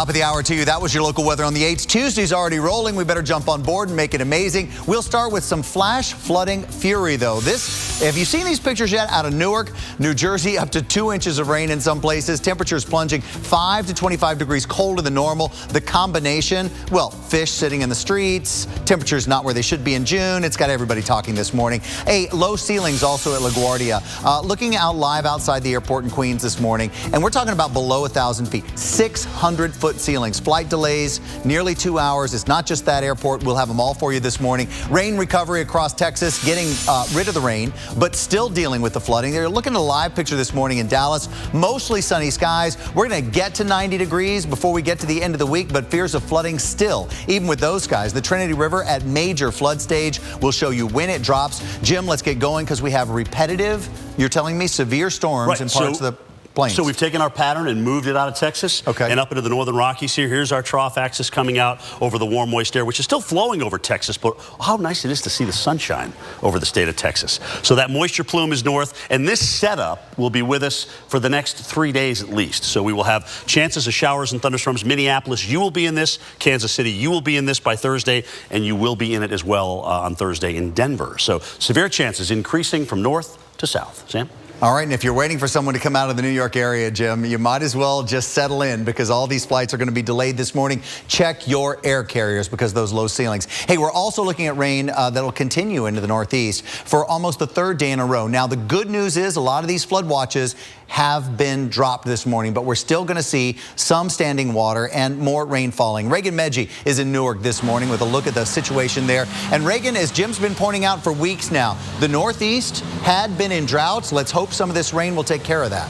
Top of the hour to you. That was your local weather on the 8th. Tuesday's already rolling. We better jump on board and make it amazing. We'll start with some flash flooding fury, though. Have you seen these pictures yet? Out of Newark, New Jersey, up to 2 inches of rain in some places. Temperatures plunging 5 to 25 degrees colder than normal. The combination, well, fish sitting in the streets. Temperatures not where they should be in June. It's got everybody talking this morning. Low ceilings also at LaGuardia. Looking out live outside the airport in Queens this morning, and we're talking about below 1,000 feet. 600-foot ceilings. Flight delays, nearly 2 hours. It's not just that airport. We'll have them all for you this morning. Rain recovery across Texas, getting rid of the rain, but still dealing with the flooding. They're looking at a live picture this morning in Dallas. Mostly sunny skies. We're going to get to 90 degrees before we get to the end of the week, but fears of flooding still, even with those skies. The Trinity River at major flood stage. We'll show you when it drops. Jim, let's get going because we have repetitive, you're telling me, severe storms in parts of the plains. So we've taken our pattern and moved it out of Texas and up into the northern Rockies here. Here's our trough axis coming out over the warm, moist air, which is still flowing over Texas, but how nice it is to see the sunshine over the state of Texas. So that moisture plume is north, and this setup will be with us for the next 3 days at least. So we will have chances of showers and thunderstorms. Minneapolis, you will be in this. Kansas City, you will be in this by Thursday, and you will be in it as well on Thursday in Denver. So severe chances increasing from north to south. Sam? All right, and if you're waiting for someone to come out of the New York area, Jim, you might as well just settle in because all these flights are going to be delayed this morning. Check your air carriers because of those low ceilings. Hey, we're also looking at rain that'll continue into the Northeast for almost the third day in a row. Now, the good news is a lot of these flood watches have been dropped this morning, but we're still going to see some standing water and more rain falling. Reagan Medji is in Newark this morning with a look at the situation there. And Reagan, as Jim's been pointing out for weeks now, the Northeast had been in droughts. Let's hope some of this rain will take care of that.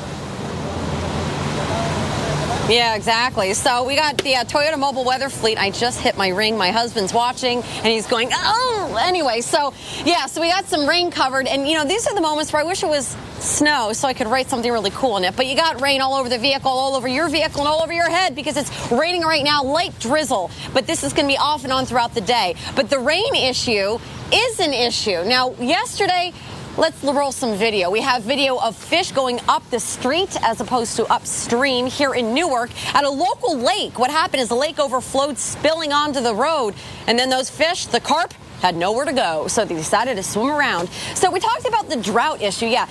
Yeah, exactly. So we got the Toyota Mobile Weather Fleet. I just hit my ring. My husband's watching, and he's going, oh! Anyway, so we got some rain covered. And, you know, these are the moments where I wish it was snow so I could write something really cool in it. But you got rain all over the vehicle, all over your vehicle, and all over your head because it's raining right now, light drizzle. But this is going to be off and on throughout the day. But the rain issue is an issue. Now, yesterday, let's roll some video. We have video of fish going up the street as opposed to upstream here in Newark at a local lake. What happened is the lake overflowed, spilling onto the road. And then those fish, the carp, had nowhere to go. So they decided to swim around. So we talked about the drought issue. Yeah,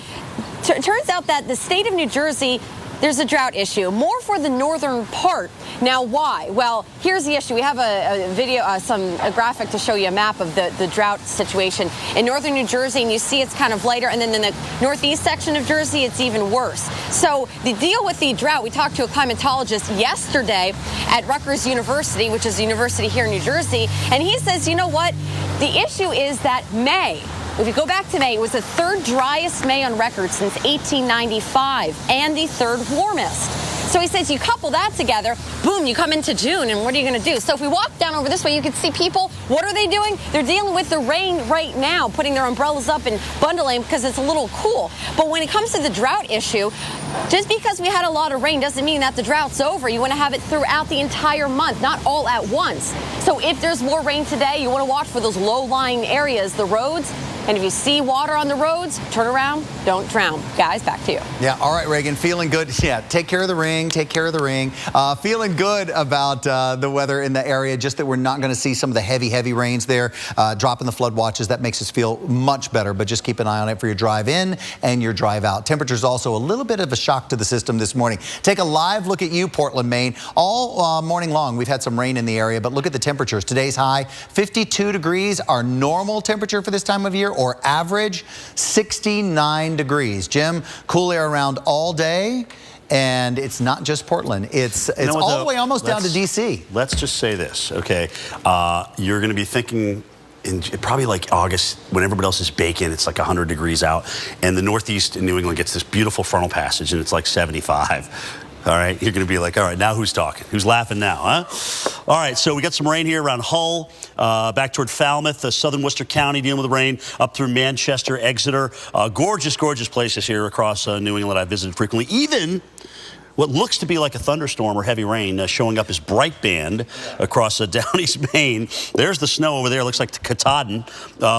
turns out that the state of New Jersey, there's a drought issue, more for the northern part. Now, why? Well, here's the issue. We have a video, a graphic to show you a map of the drought situation in northern New Jersey, and you see it's kind of lighter, and then in the northeast section of Jersey, it's even worse. So the deal with the drought, we talked to a climatologist yesterday at Rutgers University, which is a university here in New Jersey, and he says, you know what? The issue is that May, if you go back to May, it was the third driest May on record since 1895 and the third warmest. So he says you couple that together, boom, you come into June, and what are you going to do? So if we walk down over this way, you can see people, what are they doing? They're dealing with the rain right now, putting their umbrellas up and bundling because it's a little cool. But when it comes to the drought issue, just because we had a lot of rain doesn't mean that the drought's over. You want to have it throughout the entire month, not all at once. So if there's more rain today, you want to watch for those low-lying areas, the roads. And if you see water on the roads, turn around, don't drown. Guys, back to you. Yeah, all right, Reagan, feeling good. Yeah, take care of the ring, take care of the ring. Feeling good about the weather in the area, just that we're not going to see some of the heavy rains there, dropping the flood watches. That makes us feel much better, but just keep an eye on it for your drive in and your drive out. Temperatures also a little bit of a shock to the system this morning. Take a live look at you, Portland, Maine. All morning long, we've had some rain in the area, but look at the temperatures. Today's high, 52 degrees, our normal temperature for this time of year, or average 69 degrees. Jim, cool air around all day, and it's not just Portland. It's all the way almost down to D.C. Let's just say this, okay? You're going to be thinking in probably like August, when everybody else is baking, it's like 100 degrees out, and the Northeast in New England gets this beautiful frontal passage, and it's like 75. All right, you're going to be like, all right, now who's talking? Who's laughing now, huh? All right, so we got some rain here around Hull, back toward Falmouth, southern Worcester County dealing with the rain, up through Manchester, Exeter. Gorgeous places here across New England I visited frequently. Even what looks to be like a thunderstorm or heavy rain showing up as bright band across down East Maine. There's the snow over there. It looks like the Katahdin,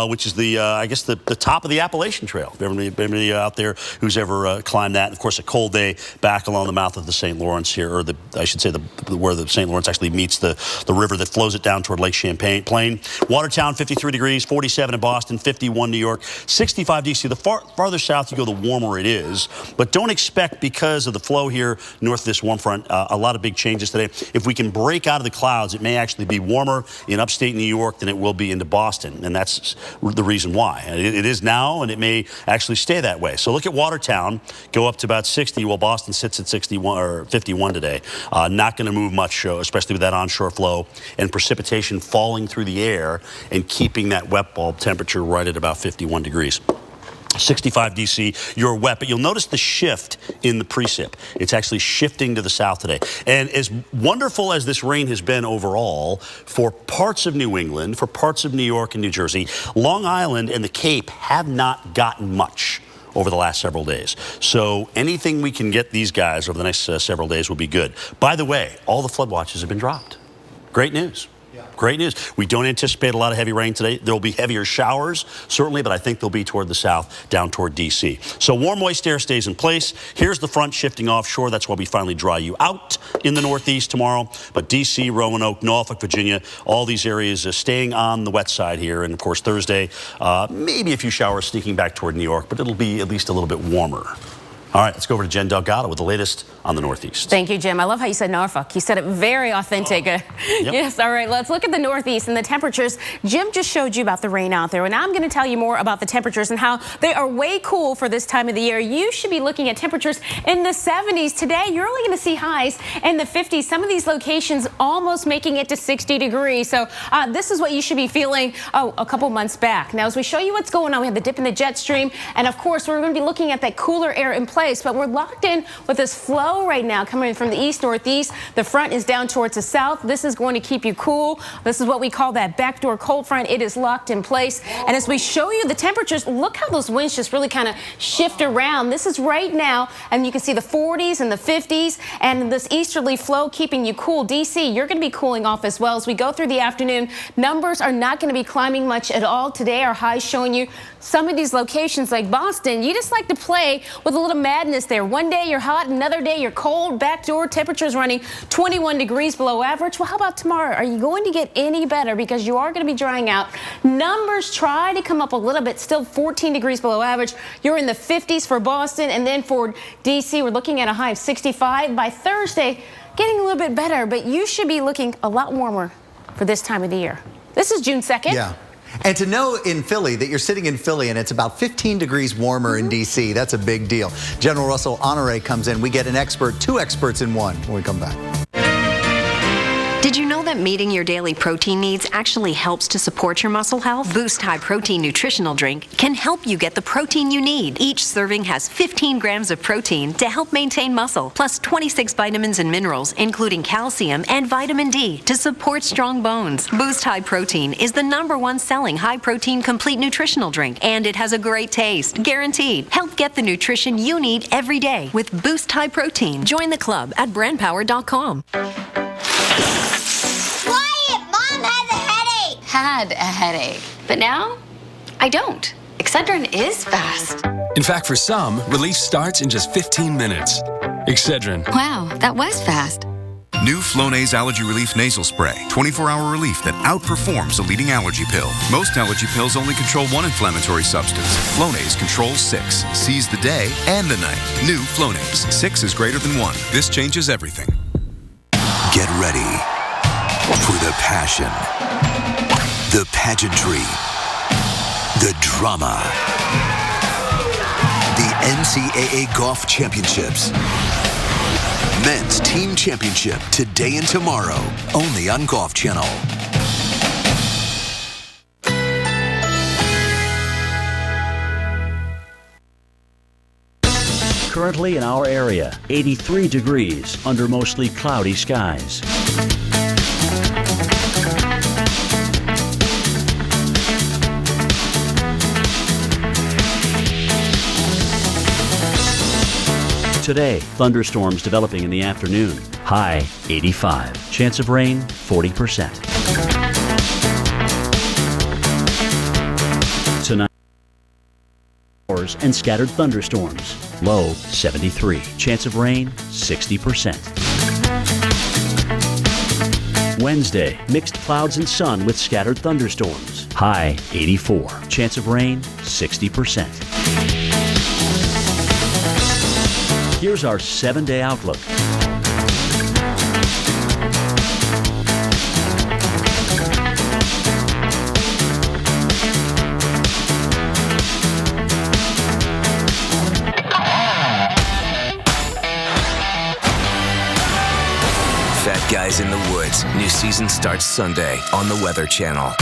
which is I guess the top of the Appalachian Trail. Everybody out there who's ever climbed that. And of course, a cold day back along the mouth of the St. Lawrence here, or I should say where the St. Lawrence actually meets the river that flows it down toward Lake Champlain. Watertown, 53 degrees, 47 in Boston, 51 New York, 65 D.C. The farther south you go, the warmer it is. But don't expect, because of the flow here north of this warm front, a lot of big changes today. If we can break out of the clouds, it may actually be warmer in upstate New York than it will be into Boston, and that's the reason why. It is now, and it may actually stay that way. So look at Watertown, go up to about 60, while Boston sits at 61 or 51 today. Not going to move much, especially with that onshore flow and precipitation falling through the air and keeping that wet bulb temperature right at about 51 degrees. 65 D.C., you're wet, but you'll notice the shift in the precip. It's actually shifting to the south today. And as wonderful as this rain has been overall for parts of New England, for parts of New York and New Jersey, Long Island and the Cape have not gotten much over the last several days. So anything we can get these guys over the next several days will be good. By the way, all the flood watches have been dropped. Great news. Great news. We don't anticipate a lot of heavy rain today. There will be heavier showers, certainly, but I think they'll be toward the south, down toward D.C. So warm, moist air stays in place. Here's the front shifting offshore. That's why we finally dry you out in the northeast tomorrow. But D.C., Roanoke, Norfolk, Virginia, all these areas staying on the wet side here. And, of course, Thursday, maybe a few showers sneaking back toward New York, but it'll be at least a little bit warmer. All right, let's go over to Jen Delgado with the latest on the Northeast. Thank you, Jim. I love how you said Norfolk. You said it very authentic. Yep. Yes, all right, let's look at the Northeast and the temperatures. Jim just showed you about the rain out there, and now I'm going to tell you more about the temperatures and how they are way cool for this time of the year. You should be looking at temperatures in the 70s. Today, you're only going to see highs in the 50s. Some of these locations almost making it to 60 degrees. So this is what you should be feeling a couple months back. Now, as we show you what's going on, we have the dip in the jet stream, and of course, we're going to be looking at that cooler air in place. But we're locked in with this flow right now coming from the east northeast. The front is down towards the south. This is going to keep you cool. This is what we call that backdoor cold front. It is locked in place. And as we show you the temperatures, look how those winds just really kind of shift around. This is right now, and you can see the 40s and the 50s, and this easterly flow keeping you cool. D.C., you're going to be cooling off as well. As we go through the afternoon, numbers are not going to be climbing much at all today. Our highs showing you some of these locations like Boston. You just like to play with a little madness there. One day you're hot, another day you're cold. Backdoor temperatures running 21 degrees below average. Well, how about tomorrow? Are you going to get any better? Because you are going to be drying out. Numbers try to come up a little bit, still 14 degrees below average. You're in the 50s for Boston, and then for D.C., we're looking at a high of 65. By Thursday, getting a little bit better, but you should be looking a lot warmer for this time of the year. This is June 2nd. Yeah. And to know in Philly that you're sitting in Philly and it's about 15 degrees warmer in D.C., that's a big deal. General Russell Honore comes in. We get an expert, two experts in one when we come back. Did you know that meeting your daily protein needs actually helps to support your muscle health? Boost High Protein Nutritional Drink can help you get the protein you need. Each serving has 15 grams of protein to help maintain muscle, plus 26 vitamins and minerals, including calcium and vitamin D, to support strong bones. Boost High Protein is the #1 selling high-protein complete nutritional drink, and it has a great taste, guaranteed. Help get the nutrition you need every day with Boost High Protein. Join the club at brandpower.com. Had a headache, but now I don't. Excedrin is fast. In fact, for some, relief starts in just 15 minutes. Excedrin. Wow, that was fast. New Flonase Allergy Relief Nasal Spray. 24-hour relief that outperforms a leading allergy pill. Most allergy pills only control one inflammatory substance. Flonase controls 6. Sees the day and the night. New Flonase. 6 is greater than 1. This changes everything. Get ready for the passion, the pageantry, the drama. The NCAA Golf Championships. Men's Team Championship today and tomorrow, only on Golf Channel. Currently in our area, 83 degrees under mostly cloudy skies. Today, thunderstorms developing in the afternoon. High 85. Chance of rain 40%. Tonight, and scattered thunderstorms. Low 73. Chance of rain 60%. Wednesday, mixed clouds and sun with scattered thunderstorms. High 84. Chance of rain 60%. Here's our 7-day outlook. Fat Guys in the Woods. New season starts Sunday on the Weather Channel.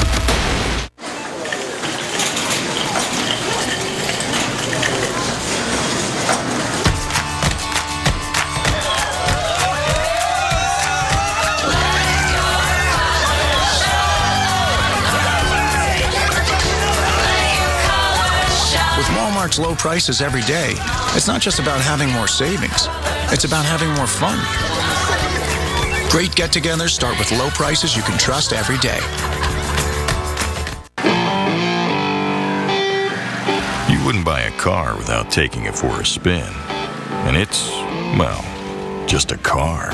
With Walmart's low prices every day, it's not just about having more savings. It's about having more fun. Great get-togethers start with low prices you can trust every day. You wouldn't buy a car without taking it for a spin. And it's, well, just a car.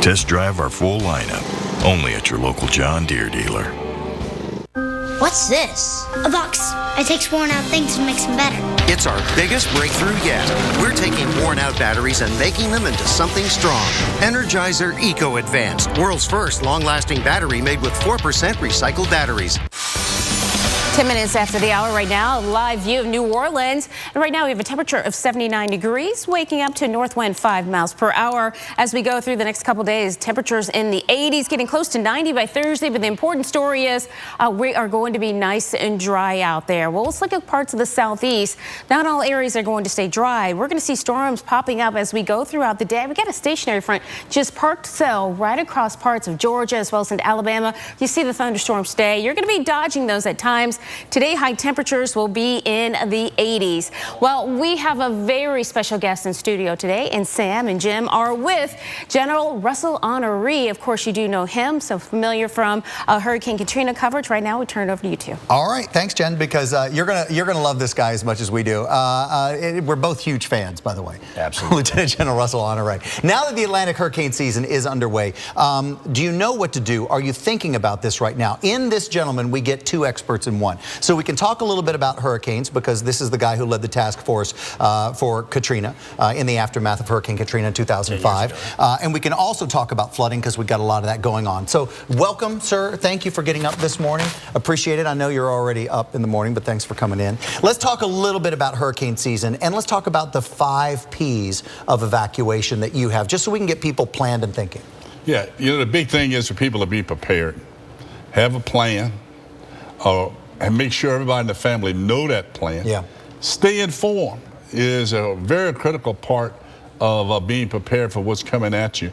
Test drive our full lineup, only at your local John Deere dealer. What's this? A box. It takes worn-out things and makes them better. It's our biggest breakthrough yet. We're taking worn-out batteries and making them into something strong. Energizer Eco Advanced, world's first long-lasting battery made with 4% recycled batteries. 10 minutes after the hour right now, a live view of New Orleans. And right now we have a temperature of 79 degrees, waking up to north wind 5 miles per hour. As we go through the next couple days, temperatures in the 80s, getting close to 90 by Thursday. But the important story is we are going to be nice and dry out there. Well, let's look at parts of the southeast. Not all areas are going to stay dry. We're going to see storms popping up as we go throughout the day. We got a stationary front just parked to sell right across parts of Georgia as well as into Alabama. You see the thunderstorms today. You're going to be dodging those at times. Today, high temperatures will be in the 80s. Well, we have a very special guest in studio today, and Sam and Jim are with General Russell Honoré. Of course, you do know him, so familiar from Hurricane Katrina coverage. Right now, we turn it over to you two. All right, thanks, Jen, because you're gonna love this guy as much as we do. We're both huge fans, by the way. Absolutely. Lieutenant General Russell Honoré. Now that the Atlantic hurricane season is underway, do you know what to do? Are you thinking about this right now? In this gentleman, we get two experts in one. So we can talk a little bit about hurricanes because this is the guy who led the task force for Katrina in the aftermath of Hurricane Katrina in 2005. And we can also talk about flooding because we've got a lot of that going on. So welcome, sir. Thank you for getting up this morning. Appreciate it. I know you're already up in the morning, but thanks for coming in. Let's talk a little bit about hurricane season, and let's talk about the 5 Ps of evacuation that you have, just so we can get people planned and thinking. Yeah, you know, the big thing is for people to be prepared, have a plan, and make sure everybody in the family know that plan. Yeah. Stay informed is a very critical part of being prepared for what's coming at you.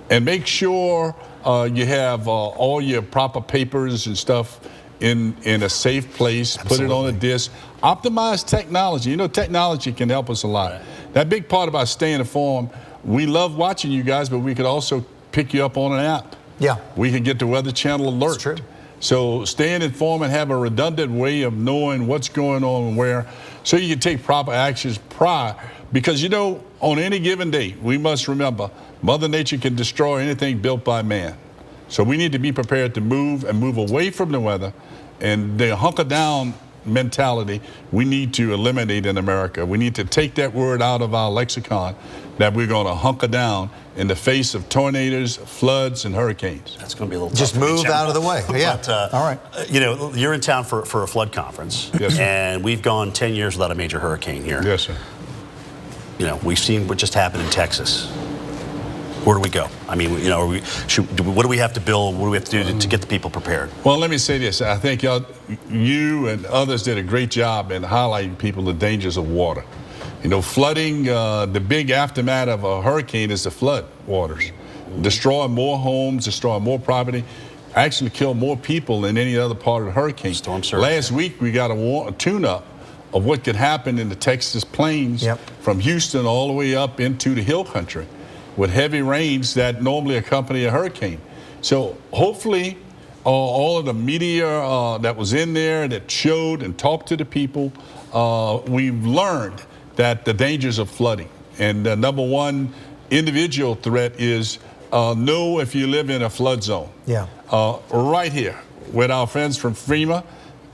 And make sure you have all your proper papers and stuff in a safe place. Absolutely. Put it on a disk. Optimize technology. You know, technology can help us a lot. Right. That big part about staying informed, we love watching you guys, but we could also pick you up on an app. Yeah. We can get the Weather Channel alert. That's true. So staying informed and have a redundant way of knowing what's going on and where, so you can take proper actions prior. Because, you know, on any given day, we must remember, Mother Nature can destroy anything built by man. So we need to be prepared to move and move away from the weather. And the hunker down mentality we need to eliminate in America. We need to take that word out of our lexicon, that we're going to hunker down in the face of tornadoes, floods, and hurricanes. That's going to be a little just tough move out of the way. Yeah. But, all right. You know, you're in town for a flood conference. Yes, sir. And we've gone 10 years without a major hurricane here. Yes, sir. You know, we've seen what just happened in Texas. Where do we go? I mean, you know, what do we have to build? What do we have to do to get the people prepared? Well, let me say this. I think you and others did a great job in highlighting people the dangers of water. You know, flooding, the big aftermath of a hurricane is the flood waters. Destroy more homes, destroy more property, actually kill more people than any other part of the hurricane. Storm surge. Last week, we got a tune-up of what could happen in the Texas plains from Houston all the way up into the hill country with heavy rains that normally accompany a hurricane. So hopefully all of the media that was in there that showed and talked to the people, we've learned that the dangers of flooding. And the number one individual threat is know if you live in a flood zone. Right here with our friends from FEMA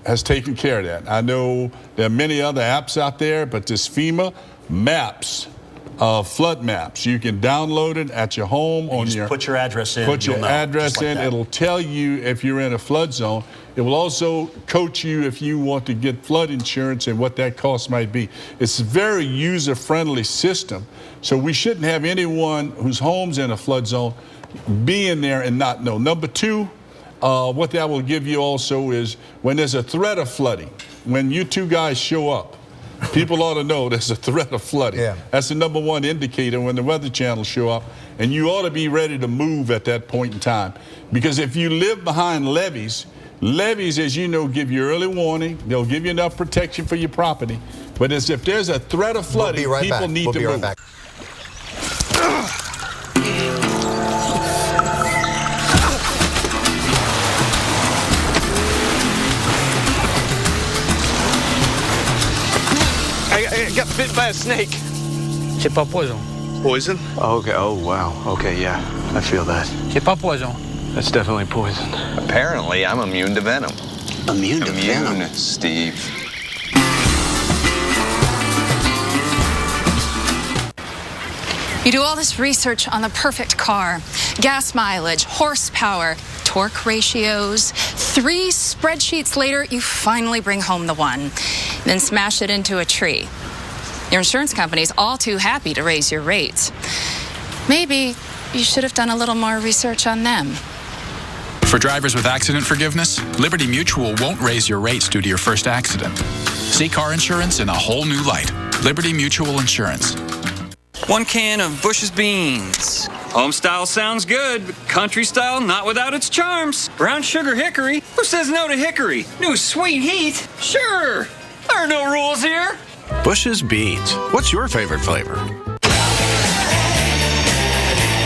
has taken care of that. I know there are many other apps out there, but this FEMA maps, flood maps, you can download it at your home on your. Put your address in. Put your address in. It'll tell you if you're in a flood zone. It will also coach you if you want to get flood insurance and what that cost might be. It's a very user-friendly system, so we shouldn't have anyone whose home's in a flood zone be in there and not know. Number two, what that will give you also is when there's a threat of flooding, when you two guys show up, people ought to know there's a threat of flooding. That's the number one indicator when the Weather Channel show up, and you ought to be ready to move at that point in time. Because if you live behind levees, as you know, give you early warning. They'll give you enough protection for your property. But as if there's a threat of flooding, people need to move. I got bit by a snake. C'est pas poison. Poison? Oh, okay. Oh, wow. Okay, yeah. I feel that. C'est pas poison. That's definitely poison. Apparently, I'm immune to venom. Immune to venom? Steve. You do all this research on the perfect car. Gas mileage, horsepower, torque ratios. 3 spreadsheets later, you finally bring home the one. Then smash it into a tree. Your insurance company's all too happy to raise your rates. Maybe you should have done a little more research on them. For drivers with accident forgiveness, Liberty Mutual won't raise your rates due to your first accident. See car insurance in a whole new light. Liberty Mutual Insurance. 1 can of Bush's beans. Home style sounds good, but country style not without its charms. Brown sugar hickory? Who says no to hickory? New sweet heat? Sure. There are no rules here. Bush's beans. What's your favorite flavor?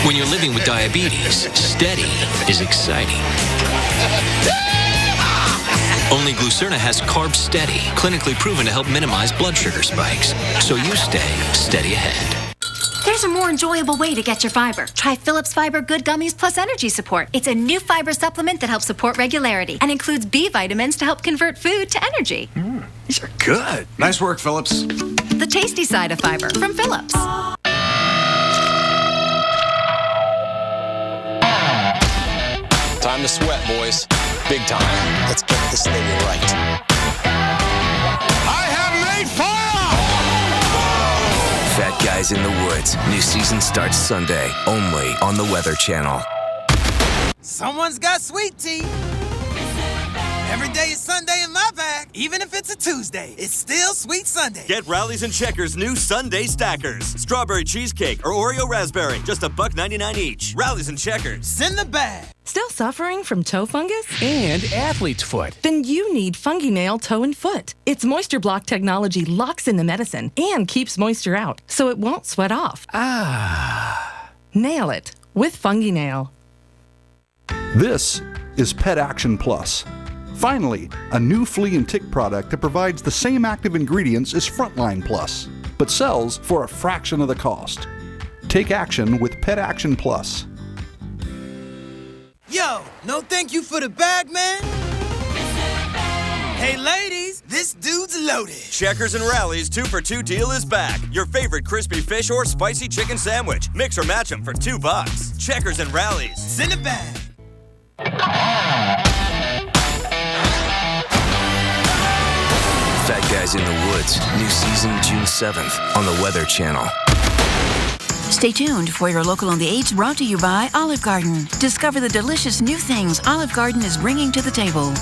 When you're living with diabetes, steady is exciting. Only Glucerna has Carb Steady, clinically proven to help minimize blood sugar spikes, so you stay steady ahead. There's a more enjoyable way to get your fiber. Try Philips Fiber Good Gummies Plus Energy Support. It's a new fiber supplement that helps support regularity and includes B vitamins to help convert food to energy. These are good. Nice work, Philips. The tasty side of fiber from Philips. Time to sweat, boys. Big time. Let's get this thing right. I have made fire! Fat Guys in the Woods. New season starts Sunday, only on the Weather Channel. Someone's got sweet tea. Every day is Sunday in my bag, even if it's a Tuesday. It's still Sweet Sunday. Get Rallies and Checkers' new Sunday Stackers. Strawberry cheesecake or Oreo raspberry, just $1.99 each. Rallies and Checkers. Send the bag. Still suffering from toe fungus? And athlete's foot. Then you need Fungi Nail Toe and Foot. Its moisture block technology locks in the medicine and keeps moisture out, so it won't sweat off. Nail it with Fungi Nail. This is Pet Action Plus. Finally, a new flea and tick product that provides the same active ingredients as Frontline Plus, but sells for a fraction of the cost. Take action with Pet Action Plus. Yo, no thank you for the bag, man. Hey, ladies, this dude's loaded. Checkers and Rallies 2-for-2 deal is back. Your favorite crispy fish or spicy chicken sandwich. Mix or match them for $2. Checkers and Rallies. Send it back. Fat Guys in the Woods. New season June 7th on the Weather Channel. Stay tuned for your Local on the 8s brought to you by Olive Garden. Discover the delicious new things Olive Garden is bringing to the table.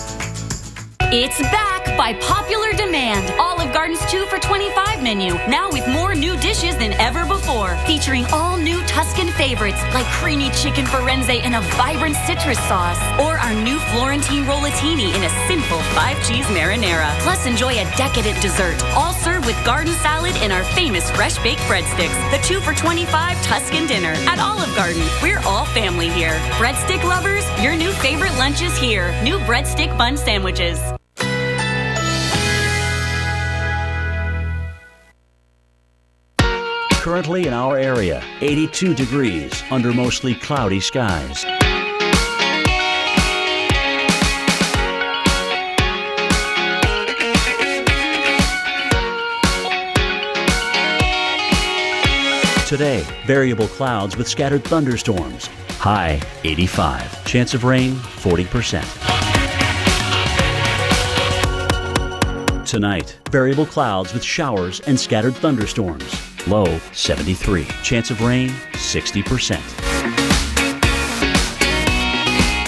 It's back by popular demand. Olive Garden's 2 for $25 menu, now with more new dishes than ever before, featuring all new Tuscan favorites like creamy chicken Firenze in a vibrant citrus sauce, or our new Florentine rollatini in a simple 5-cheese marinara. Plus, enjoy a decadent dessert, all served with garden salad and our famous fresh-baked breadsticks. The 2 for $25 Tuscan dinner at Olive Garden. We're all family here. Breadstick lovers, your new favorite lunch is here. New breadstick bun sandwiches. Currently in our area, 82 degrees under mostly cloudy skies. Today, variable clouds with scattered thunderstorms. High 85. Chance of rain 40%. Tonight, variable clouds with showers and scattered thunderstorms. Low 73. Chance of rain 60%.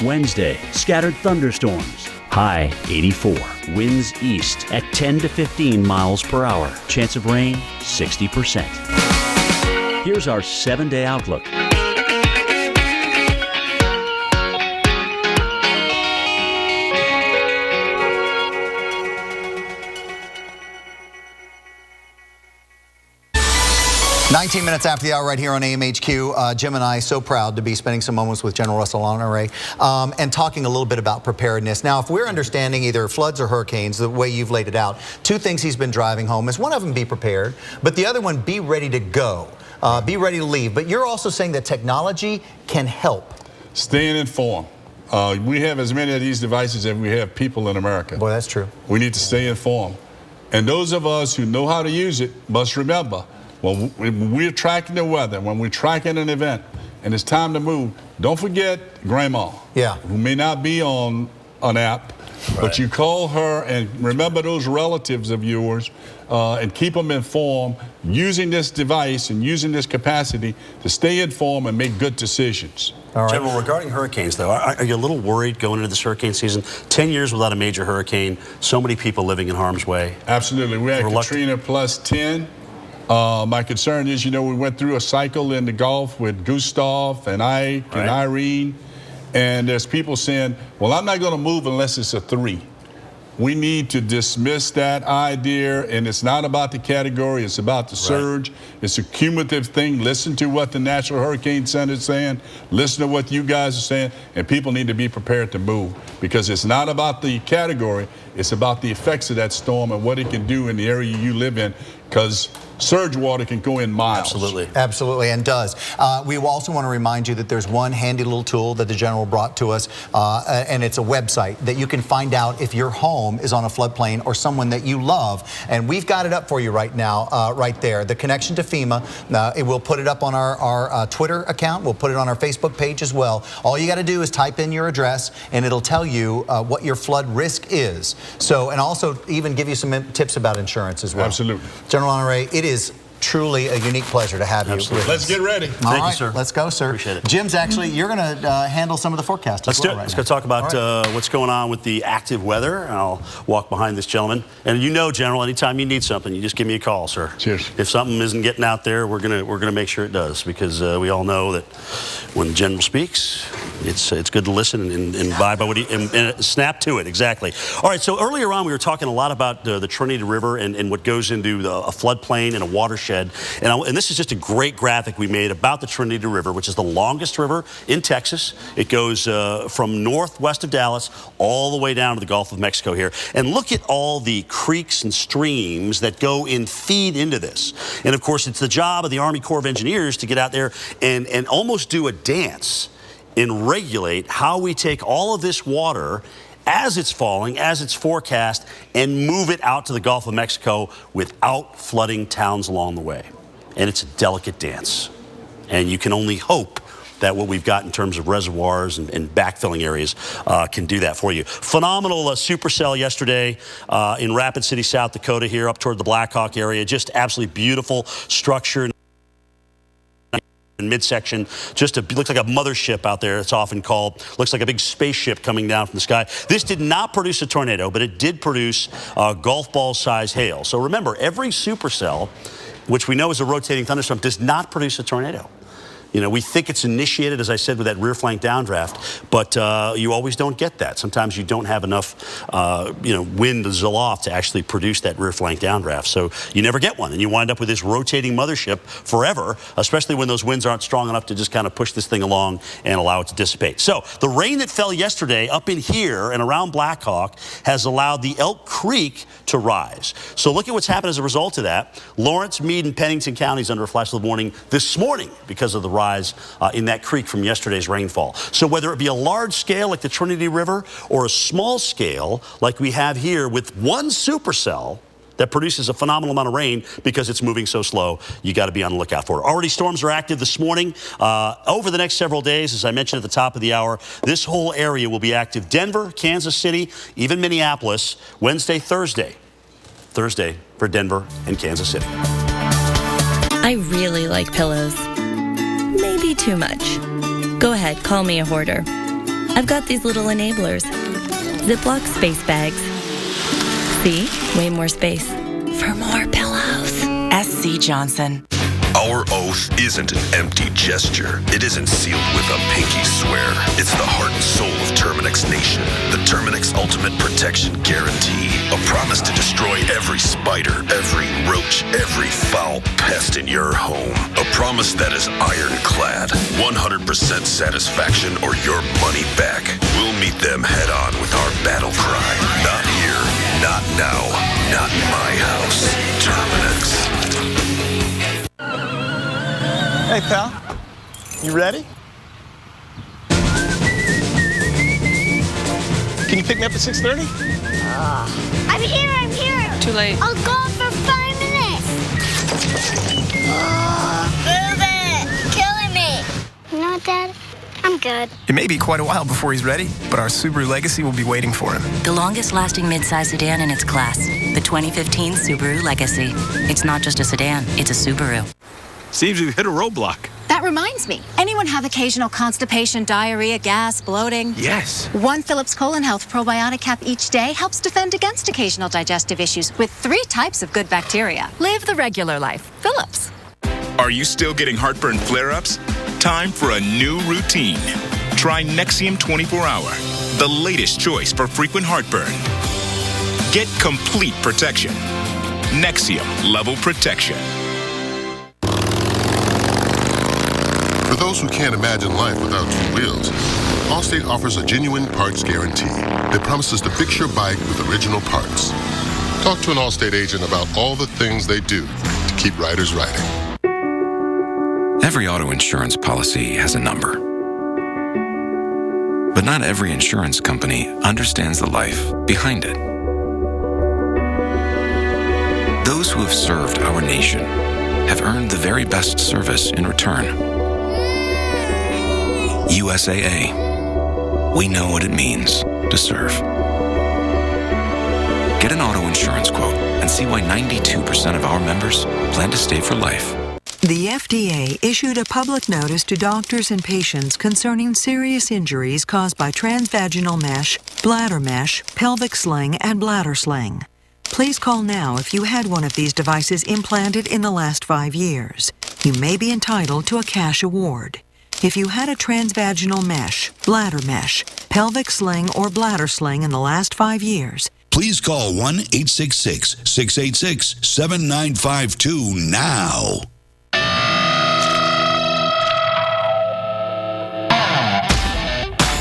Wednesday, scattered thunderstorms. High 84. Winds east at 10 to 15 miles per hour. Chance of rain 60%. Here's our 7-day outlook. "19 minutes after the hour right here on AMHQ. Jim and I so proud to be spending some moments with General Russell Honore and talking a little bit about preparedness. Now, if we're understanding either floods or hurricanes, the way you've laid it out, two things he's been driving home is one of them, be prepared, but the other one, be ready to go, be ready to leave. But you're also saying that technology can help. Staying informed. We have as many of these devices as we have people in America. Boy, that's true. We need to stay informed. And those of us who know how to use it must remember, when we're tracking the weather, when we're tracking an event, and it's time to move, don't forget Grandma, who may not be on an app, but you call her and remember those relatives of yours and keep them informed using this device and using this capacity to stay informed and make good decisions. All right. General, regarding hurricanes, though, are you a little worried going into this hurricane season? 10 years without a major hurricane, so many people living in harm's way. Absolutely. We had Katrina plus 10. My concern is, you know, we went through a cycle in the Gulf with Gustav and Ike and Irene, and there's people saying, well, I'm not going to move unless it's a 3. We need to dismiss that idea, and it's not about the category, it's about the surge. It's a cumulative thing. Listen to what the National Hurricane Center is saying, listen to what you guys are saying, and people need to be prepared to move, because it's not about the category, it's about the effects of that storm and what it can do in the area you live in, because surge water can go in miles. Absolutely, and does. We also want to remind you that there's one handy little tool that the General brought to us, and it's a website that you can find out if your home is on a floodplain or someone that you love. And we've got it up for you right now, right there. The connection to FEMA, we'll put it up on our Twitter account. We'll put it on our Facebook page as well. All you got to do is type in your address, and it'll tell you what your flood risk is. So, and also even give you some tips about insurance as well. Absolutely. General Honore, it is truly a unique pleasure to have you. Let's get ready. Thank you, sir. Let's go, sir. Appreciate it. Jim's actually, you're going to handle some of the forecast. Let's do it. Let's go talk about what's going on with the active weather. And I'll walk behind this gentleman. And you know, General, anytime you need something, you just give me a call, sir. Cheers. If something isn't getting out there, we're gonna make sure it does, because we all know that when the General speaks, it's good to listen and vibe by what he and snap to it. Exactly. All right. So earlier on, we were talking a lot about the Trinity River and what goes into a floodplain and a watershed. And this is just a great graphic we made about the Trinity River, which is the longest river in Texas. It goes from northwest of Dallas all the way down to the Gulf of Mexico here. And look at all the creeks and streams that go and feed into this. And of course, it's the job of the Army Corps of Engineers to get out there and almost do a dance and regulate how we take all of this water as it's falling, as it's forecast, and move it out to the Gulf of Mexico without flooding towns along the way. And it's a delicate dance. And you can only hope that what we've got in terms of reservoirs and backfilling areas can do that for you. Phenomenal supercell yesterday in Rapid City, South Dakota here up toward the Blackhawk area. Just absolutely beautiful structure. in midsection, looks like a mothership out there, it's often called. Looks like a big spaceship coming down from the sky. This did not produce a tornado, but it did produce golf ball size hail. So remember, every supercell, which we know is a rotating thunderstorm, does not produce a tornado. You know, we think it's initiated, as I said, with that rear flank downdraft, but you always don't get that. Sometimes you don't have enough, wind to aloft to actually produce that rear flank downdraft. So you never get one, and you wind up with this rotating mothership forever, especially when those winds aren't strong enough to just kind of push this thing along and allow it to dissipate. So the rain that fell yesterday up in here and around Black Hawk has allowed the Elk Creek to rise. So look at what's happened as a result of that. Lawrence, Meade, and Pennington counties under a flash flood warning this morning because of the rise in that creek from yesterday's rainfall. So whether it be a large scale like the Trinity River or a small scale like we have here with one supercell that produces a phenomenal amount of rain because it's moving so slow, you got to be on the lookout for it. Already storms are active this morning. Over the next several days, as I mentioned at the top of the hour, this whole area will be active. Denver, Kansas City, even Minneapolis, Wednesday, Thursday for Denver and Kansas City. I really like pillows. Maybe too much. Go ahead, call me a hoarder. I've got these little enablers. Ziploc space bags. See? Way more space. For more pillows. SC Johnson. Our oath isn't an empty gesture. It isn't sealed with a pinky swear. It's the heart and soul of Terminix Nation. The Terminix Ultimate Protection Guarantee. A promise to destroy every spider, every roach, every foul pest in your home. A promise that is ironclad. 100% satisfaction or your money back. We'll meet them head on with our battle cry. Not here, not now, not in my house. Terminix. Hey, pal. You ready? Can you pick me up at 6:30? I'm here. Too late. I'll go for 5 minutes. Move it. Killing me. You know what, Dad? I'm good. It may be quite a while before he's ready, but our Subaru Legacy will be waiting for him. The longest-lasting midsize sedan in its class, the 2015 Subaru Legacy. It's not just a sedan, it's a Subaru. Seems we've hit a roadblock. That reminds me. Anyone have occasional constipation, diarrhea, gas, bloating? Yes. One Philips Colon Health probiotic cap each day helps defend against occasional digestive issues with 3 types of good bacteria. Live the regular life. Philips. Are you still getting heartburn flare-ups? Time for a new routine. Try Nexium 24-Hour, the latest choice for frequent heartburn. Get complete protection. Nexium Level Protection. For those who can't imagine life without 2 wheels, Allstate offers a genuine parts guarantee that promises to fix your bike with original parts. Talk to an Allstate agent about all the things they do to keep riders riding. Every auto insurance policy has a number. But not every insurance company understands the life behind it. Those who have served our nation have earned the very best service in return. USAA. We know what it means to serve. Get an auto insurance quote and see why 92% of our members plan to stay for life. The FDA issued a public notice to doctors and patients concerning serious injuries caused by transvaginal mesh, bladder mesh, pelvic sling, and bladder sling. Please call now if you had one of these devices implanted in the last 5 years. You may be entitled to a cash award. If you had a transvaginal mesh, bladder mesh, pelvic sling, or bladder sling in the last 5 years, please call 1-866-686-7952 now.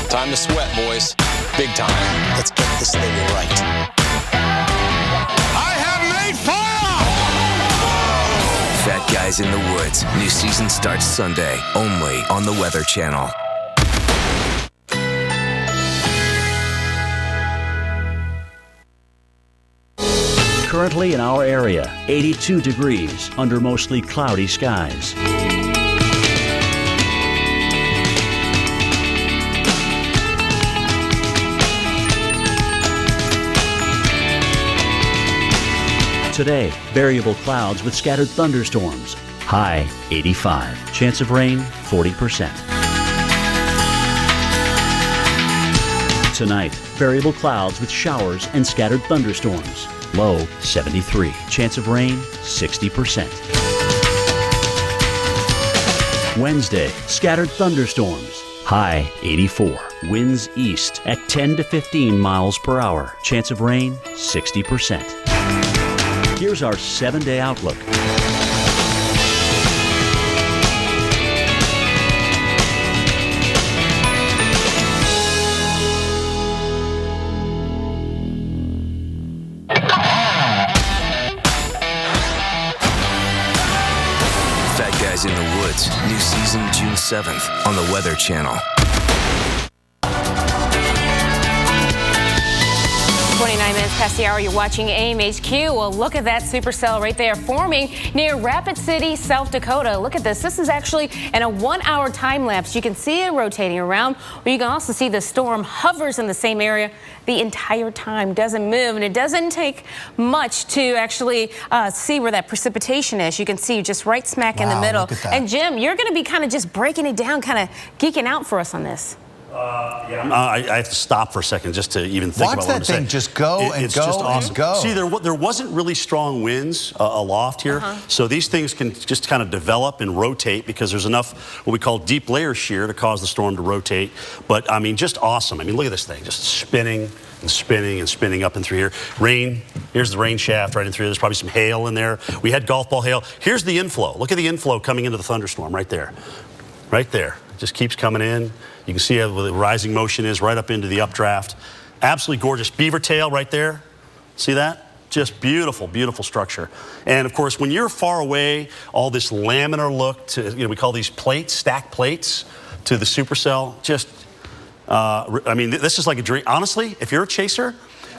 Time to sweat, boys. Big time. Let's get this thing right. I have made fire! Fat Guys in the Woods. New season starts Sunday, only on the Weather Channel. Currently in our area, 82 degrees under mostly cloudy skies. Today, variable clouds with scattered thunderstorms. High 85. Chance of rain 40%. Tonight, variable clouds with showers and scattered thunderstorms. Low 73. Chance of rain 60%. Wednesday, scattered thunderstorms. High 84. Winds east at 10 to 15 miles per hour. Chance of rain 60%. Here's our 7-day outlook. In the Woods, new season June 7th on the Weather Channel. 29 minutes past the hour, you're watching AMHQ. Well, look at that supercell right there forming near Rapid City, South Dakota. Look at this. This is actually in a 1-hour time lapse. You can see it rotating around, but you can also see the storm hovers in the same area the entire time, doesn't move, and it doesn't take much to actually see where that precipitation is. You can see just right smack in the middle. And Jim, you're going to be kind of just breaking it down, kind of geeking out for us on this. I have to stop for a second just to even think about what I'm saying. Watch that thing just go It's just awesome. See, there wasn't really strong winds aloft here, so these things can just kind of develop and rotate because there's enough what we call deep layer shear to cause the storm to rotate. But, I mean, just awesome. I mean, look at this thing, just spinning and spinning and spinning up and through here. Rain, here's the rain shaft right in through. There's probably some hail in there. We had golf ball hail. Here's the inflow. Look at the inflow coming into the thunderstorm right there. Right there. Just keeps coming in. You can see how the rising motion is right up into the updraft. Absolutely gorgeous. Beaver tail right there. See that? Just beautiful, beautiful structure. And of course, when you're far away, all this laminar look to, we call these plates, stacked plates to the supercell. Just, I mean, this is like a dream. Honestly, if you're a chaser,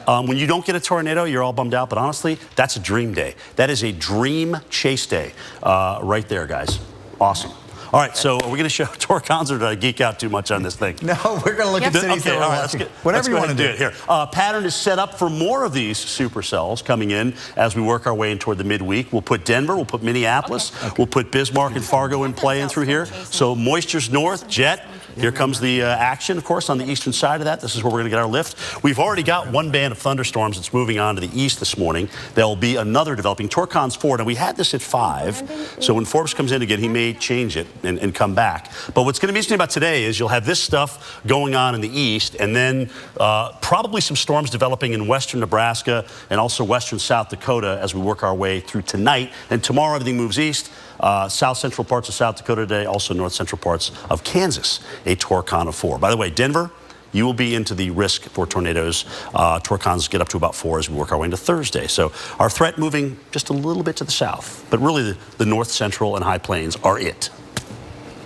when you don't get a tornado, you're all bummed out. But honestly, that's a dream day. That is a dream chase day right there, guys. Awesome. All right, so are we going to show Torcons, or did I geek out too much on this thing? No, we're going to look at cities that we're watching. Whatever you want to do. Here, pattern is set up for more of these supercells coming in as we work our way in toward the midweek. We'll put Denver, we'll put Minneapolis, we'll put Bismarck and Fargo in play in through here. So moisture's north, jet. Here comes the action, of course, on the eastern side of that. This is where we're going to get our lift. We've already got one band of thunderstorms that's moving on to the east this morning. There will be another developing. Torcons 4. Now, we had this at 5, so when Forbes comes in again, he may change it and come back. But what's going to be interesting about today is you'll have this stuff going on in the east, and then probably some storms developing in western Nebraska and also western South Dakota as we work our way through tonight. And tomorrow, everything moves east. South central parts of South Dakota today, also north central parts of Kansas, a Torcon of 4. By the way, Denver, you will be into the risk for tornadoes. Torcons get up to about 4 as we work our way into Thursday. So our threat moving just a little bit to the south, but really the north central and high plains are it.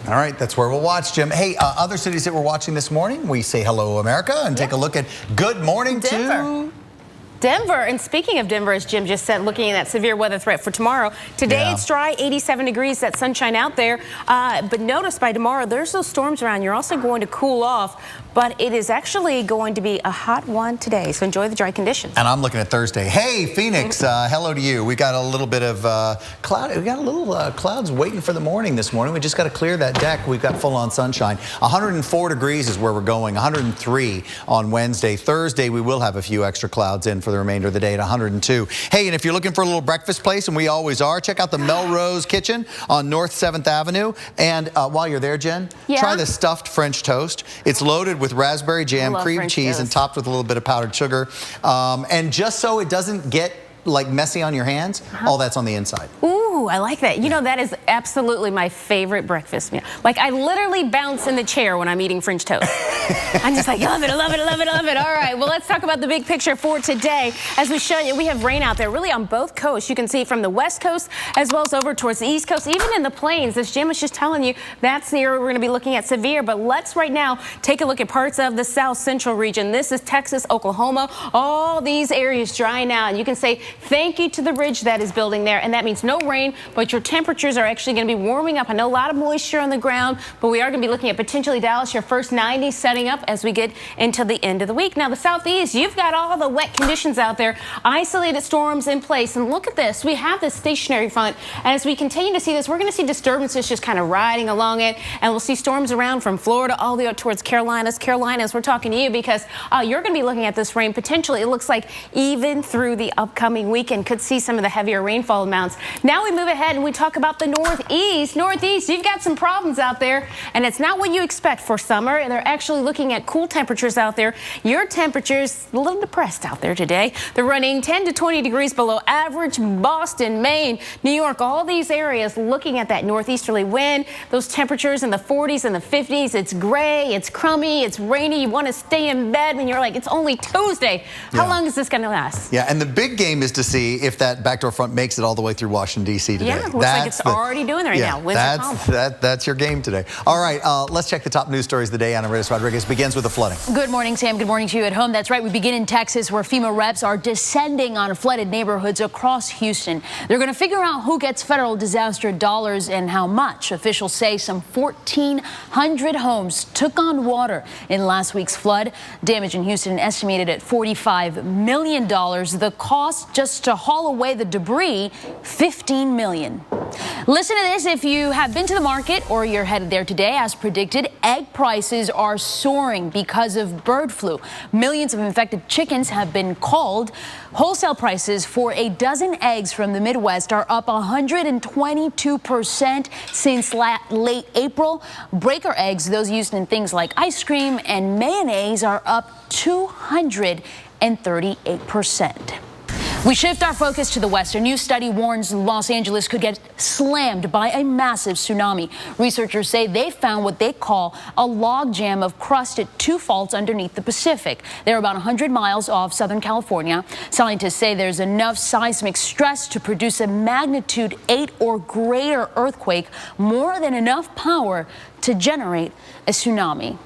All right, that's where we'll watch, Jim. Hey, other cities that we're watching this morning, we say hello, America, and take a look at good morning to Denver. And speaking of Denver, as Jim just said, looking at that severe weather threat for tomorrow. Today it's dry, 87 degrees, that sunshine out there. But notice by tomorrow, there's those storms around. You're also going to cool off. But it is actually going to be a hot one today, so enjoy the dry conditions. And I'm looking at Thursday. Hey, Phoenix, hello to you. We got a little bit of cloud. We got a little clouds waiting for the morning this morning. We just got to clear that deck. We've got full-on sunshine. 104 degrees is where we're going. 103 on Wednesday. Thursday, we will have a few extra clouds in for the remainder of the day at 102. Hey, and if you're looking for a little breakfast place, and we always are, check out the Melrose Kitchen on North 7th Avenue. And while you're there, Jen, try the stuffed French toast. It's loaded with raspberry jam, cream French cheese, toast. and topped with a little bit of powdered sugar. And just so it doesn't get like messy on your hands, all that's on the inside. Ooh, I like that. You know, that is absolutely my favorite breakfast meal. Like, I literally bounce in the chair when I'm eating French toast. I'm just like, love it, I love it, I love it, I love it. All right, well, let's talk about the big picture for today. As we show you, we have rain out there really on both coasts. You can see from the west coast as well as over towards the east coast, even in the plains. As Jim was just telling you, that's the area we're going to be looking at severe. But let's right now take a look at parts of the south central region. This is Texas, Oklahoma, all these areas dry now. And you can say thank you to the ridge that is building there. And that means no rain but your temperatures are actually going to be warming up. I know a lot of moisture on the ground, but we are going to be looking at potentially Dallas, your first 90 setting up as we get into the end of the week. Now, the southeast, you've got all the wet conditions out there, isolated storms in place. And look at this. We have this stationary front. And as we continue to see this, we're going to see disturbances just kind of riding along it. And we'll see storms around from Florida all the way up towards Carolinas. We're talking to you because you're going to be looking at this rain potentially. It looks like even through the upcoming weekend could see some of the heavier rainfall amounts. Now we move ahead and we talk about the Northeast. Northeast, you've got some problems out there, and it's not what you expect for summer. They're actually looking at cool temperatures out there. Your temperature's a little depressed out there today. They're running 10 to 20 degrees below average. Boston, Maine, New York, all these areas looking at that northeasterly wind. Those temperatures in the 40s and the 50s. It's gray, it's crummy, it's rainy. You want to stay in bed when you're like, it's only Tuesday. How long is this going to last? Yeah, and the big game is to see if that backdoor front makes it all the way through Washington, D.C. today. Yeah, looks like it's already doing right now. That's your game today. All right, let's check the top news stories of the day. Ana Reyes Rodriguez begins with the flooding. Good morning, Sam. Good morning to you at home. That's right. We begin in Texas, where FEMA reps are descending on flooded neighborhoods across Houston. They're going to figure out who gets federal disaster dollars and how much. Officials say some 1,400 homes took on water in last week's flood. Damage in Houston estimated at $45 million. The cost just to haul away the debris, $15 million. Listen to this. If you have been to the market or you're headed there today, as predicted, egg prices are soaring because of bird flu. Millions of infected chickens have been culled. Wholesale prices for a dozen eggs from the Midwest are up 122% since late April. Breaker eggs, those used in things like ice cream and mayonnaise, are up 238%. We shift our focus to the west. A new study warns Los Angeles could get slammed by a massive tsunami. Researchers say they found what they call a logjam of crust at two faults underneath the Pacific. They're about 100 miles off Southern California. Scientists say there's enough seismic stress to produce a magnitude 8 or greater earthquake, more than enough power to generate a tsunami.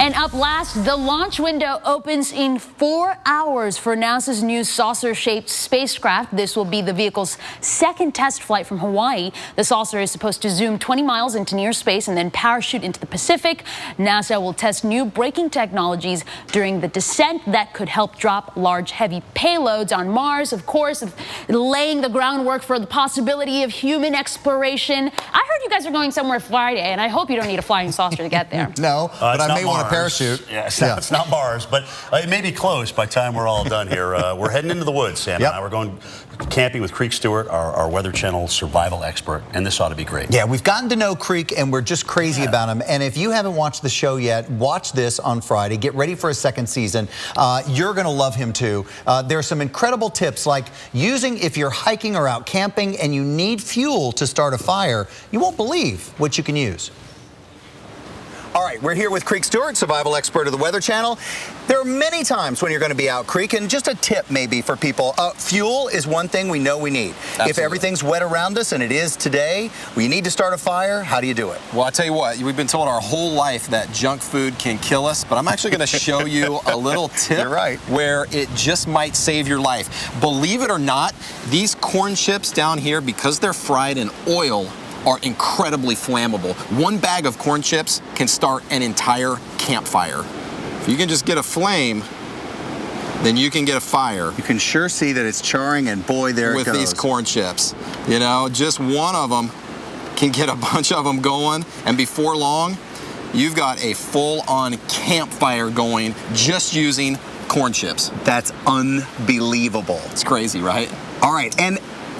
And up last, the launch window opens in 4 hours for NASA's new saucer-shaped spacecraft. This will be the vehicle's second test flight from Hawaii. The saucer is supposed to zoom 20 miles into near space and then parachute into the Pacific. NASA will test new braking technologies during the descent that could help drop large, heavy payloads on Mars. Of course, laying the groundwork for the possibility of human exploration. I heard you guys are going somewhere Friday, and I hope you don't need a flying saucer to get there. No, but I may want a parachute. Yeah, it's not Mars, but it may be close by the time we're all done here. We're heading into the woods, Sam and I. We're going camping with Creek Stewart, our Weather Channel survival expert, and this ought to be great. Yeah, we've gotten to know Creek, and we're just crazy about him. And if you haven't watched the show yet, watch this on Friday. Get ready for a second season. You're going to love him, too. There are some incredible tips, like using if you're hiking or out camping and you need fuel to start a fire. You won't believe what you can use. All right, we're here with Creek Stewart, survival expert of the Weather Channel. There are many times when you're going to be out, Creek, and just a tip maybe for people. Fuel is one thing we know we need. Absolutely. If everything's wet around us, and it is today, we need to start a fire, how do you do it? Well, I tell you what, we've been told our whole life that junk food can kill us, but I'm actually going to show you a little tip. You're right. Where it just might save your life. Believe it or not, these corn chips down here, because they're fried in oil, are incredibly flammable. One bag of corn chips can start an entire campfire. If you can just get a flame, then you can get a fire. You can sure see that it's charring, and boy, there it goes. With these corn chips. You know, just one of them can get a bunch of them going, and before long, you've got a full-on campfire going just using corn chips. That's unbelievable. It's crazy, right? All right, and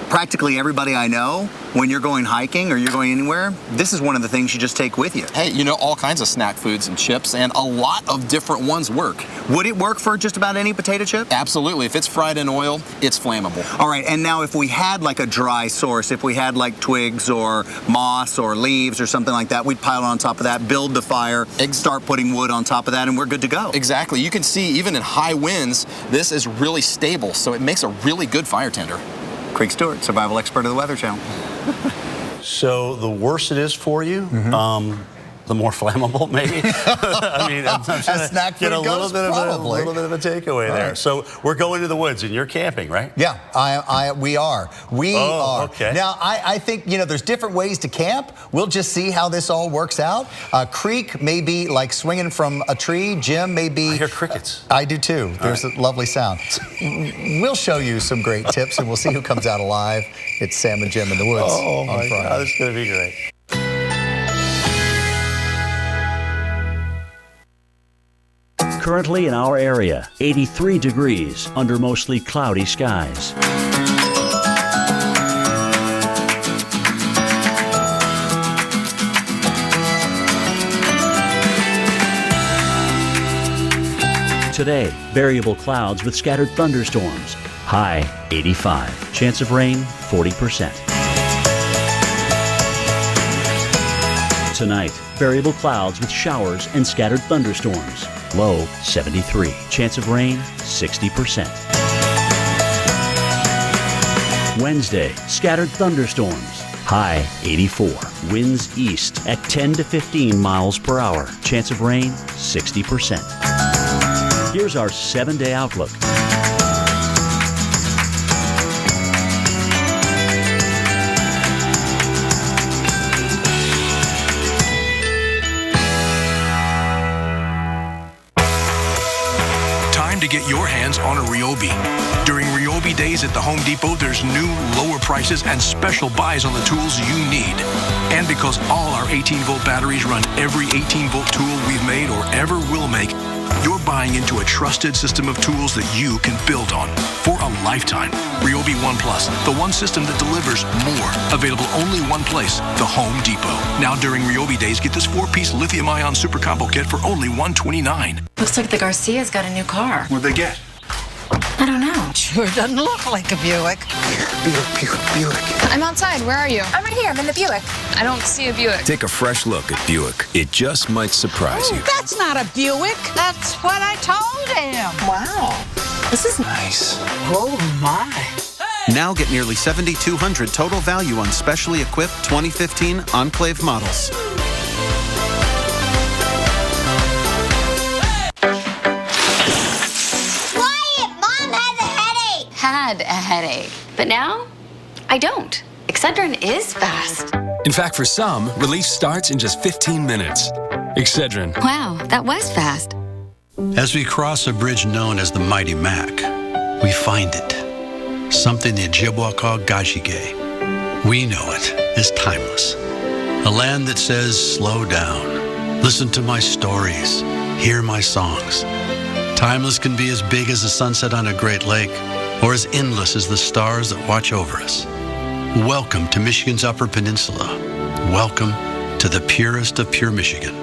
practically everybody I know, when you're going hiking or you're going anywhere, this is one of the things you just take with you. Hey, you know, all kinds of snack foods and chips, and a lot of different ones work. Would it work for just about any potato chip? Absolutely. If it's fried in oil, it's flammable. All right, and now if we had like a dry source, if we had like twigs or moss or leaves or something like that, we'd pile it on top of that, build the fire, start putting wood on top of that, and we're good to go. Exactly. You can see even in high winds, this is really stable, so it makes a really good fire tender. Creek Stewart, survival expert of the Weather Channel. So the worse it is for you, the more flammable, maybe. I mean, I'm trying to snack get food a little goes, bit probably. of a takeaway there. Right. So we're going to the woods, and you're camping, right? Yeah, we are. We are. Okay. Now, I think, there's different ways to camp. We'll just see how this all works out. Creek may be like swinging from a tree. Jim may be... I hear crickets. I do too. There's a lovely sound. We'll show you some great tips, and we'll see who comes out alive. It's Sam and Jim in the woods. Oh, my Friday. God, this is going to be great. Currently in our area, 83 degrees under mostly cloudy skies. Today, variable clouds with scattered thunderstorms. High 85. Chance of rain 40%. Tonight, variable clouds with showers and scattered thunderstorms. Low 73. Chance of rain 60%. Wednesday, scattered thunderstorms. High 84. Winds east at 10 to 15 miles per hour. Chance of rain 60%. Here's our 7-day outlook. To get your hands on a Ryobi. During Ryobi days at the Home Depot, there's new, lower prices and special buys on the tools you need. And because all our 18-volt batteries run every 18-volt tool we've made or ever will make, you're buying into a trusted system of tools that you can build on for a lifetime. Ryobi One Plus, the one system that delivers more. Available only one place, the Home Depot. Now during Ryobi days, get this 4-piece lithium-ion super combo kit for only $129. Looks like the Garcia's got a new car. What'd they get? I don't know. Sure doesn't look like a Buick. Buick. I'm outside. Where are you? I'm right here. I'm in the Buick. I don't see a Buick. Take a fresh look at Buick. It just might surprise you. That's not a Buick. That's what I told him. Wow. This is nice. Oh, my. Now get nearly $7,200 total value on specially equipped 2015 Enclave models. Had a headache, but now I don't. Excedrin is fast. In fact, for some, relief starts in just 15 minutes. Excedrin. Wow, that was fast. As we cross a bridge known as the Mighty Mac, we find it. Something the Ojibwa call Gashige. We know it as timeless. A land that says, slow down. Listen to my stories. Hear my songs. Timeless can be as big as the sunset on a great lake, or as endless as the stars that watch over us. Welcome to Michigan's Upper Peninsula. Welcome to the purest of pure Michigan.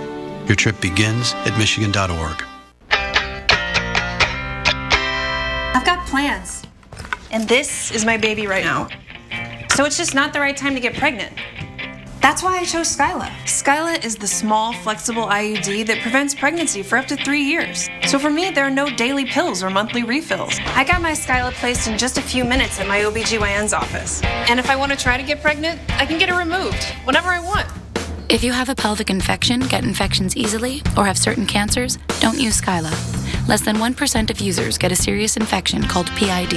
Your trip begins at michigan.org. I've got plans, and this is my baby right now. So it's just not the right time to get pregnant. That's why I chose Skyla. Skyla is the small, flexible IUD that prevents pregnancy for up to 3 years. So for me, there are no daily pills or monthly refills. I got my Skyla placed in just a few minutes at my OBGYN's office. And if I want to try to get pregnant, I can get it removed whenever I want. If you have a pelvic infection, get infections easily, or have certain cancers, don't use Skyla. Less than 1% of users get a serious infection called PID.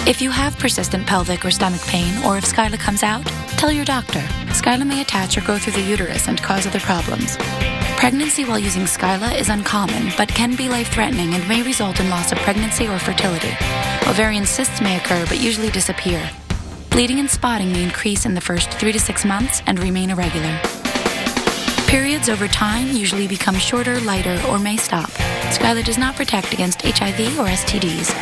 If you have persistent pelvic or stomach pain, or if Skyla comes out, tell your doctor. Skyla may attach or go through the uterus and cause other problems. Pregnancy while using Skyla is uncommon, but can be life-threatening and may result in loss of pregnancy or fertility. Ovarian cysts may occur, but usually disappear. Bleeding and spotting may increase in the first 3 to 6 months and remain irregular. Periods over time usually become shorter, lighter, or may stop. Skyla does not protect against HIV or STDs.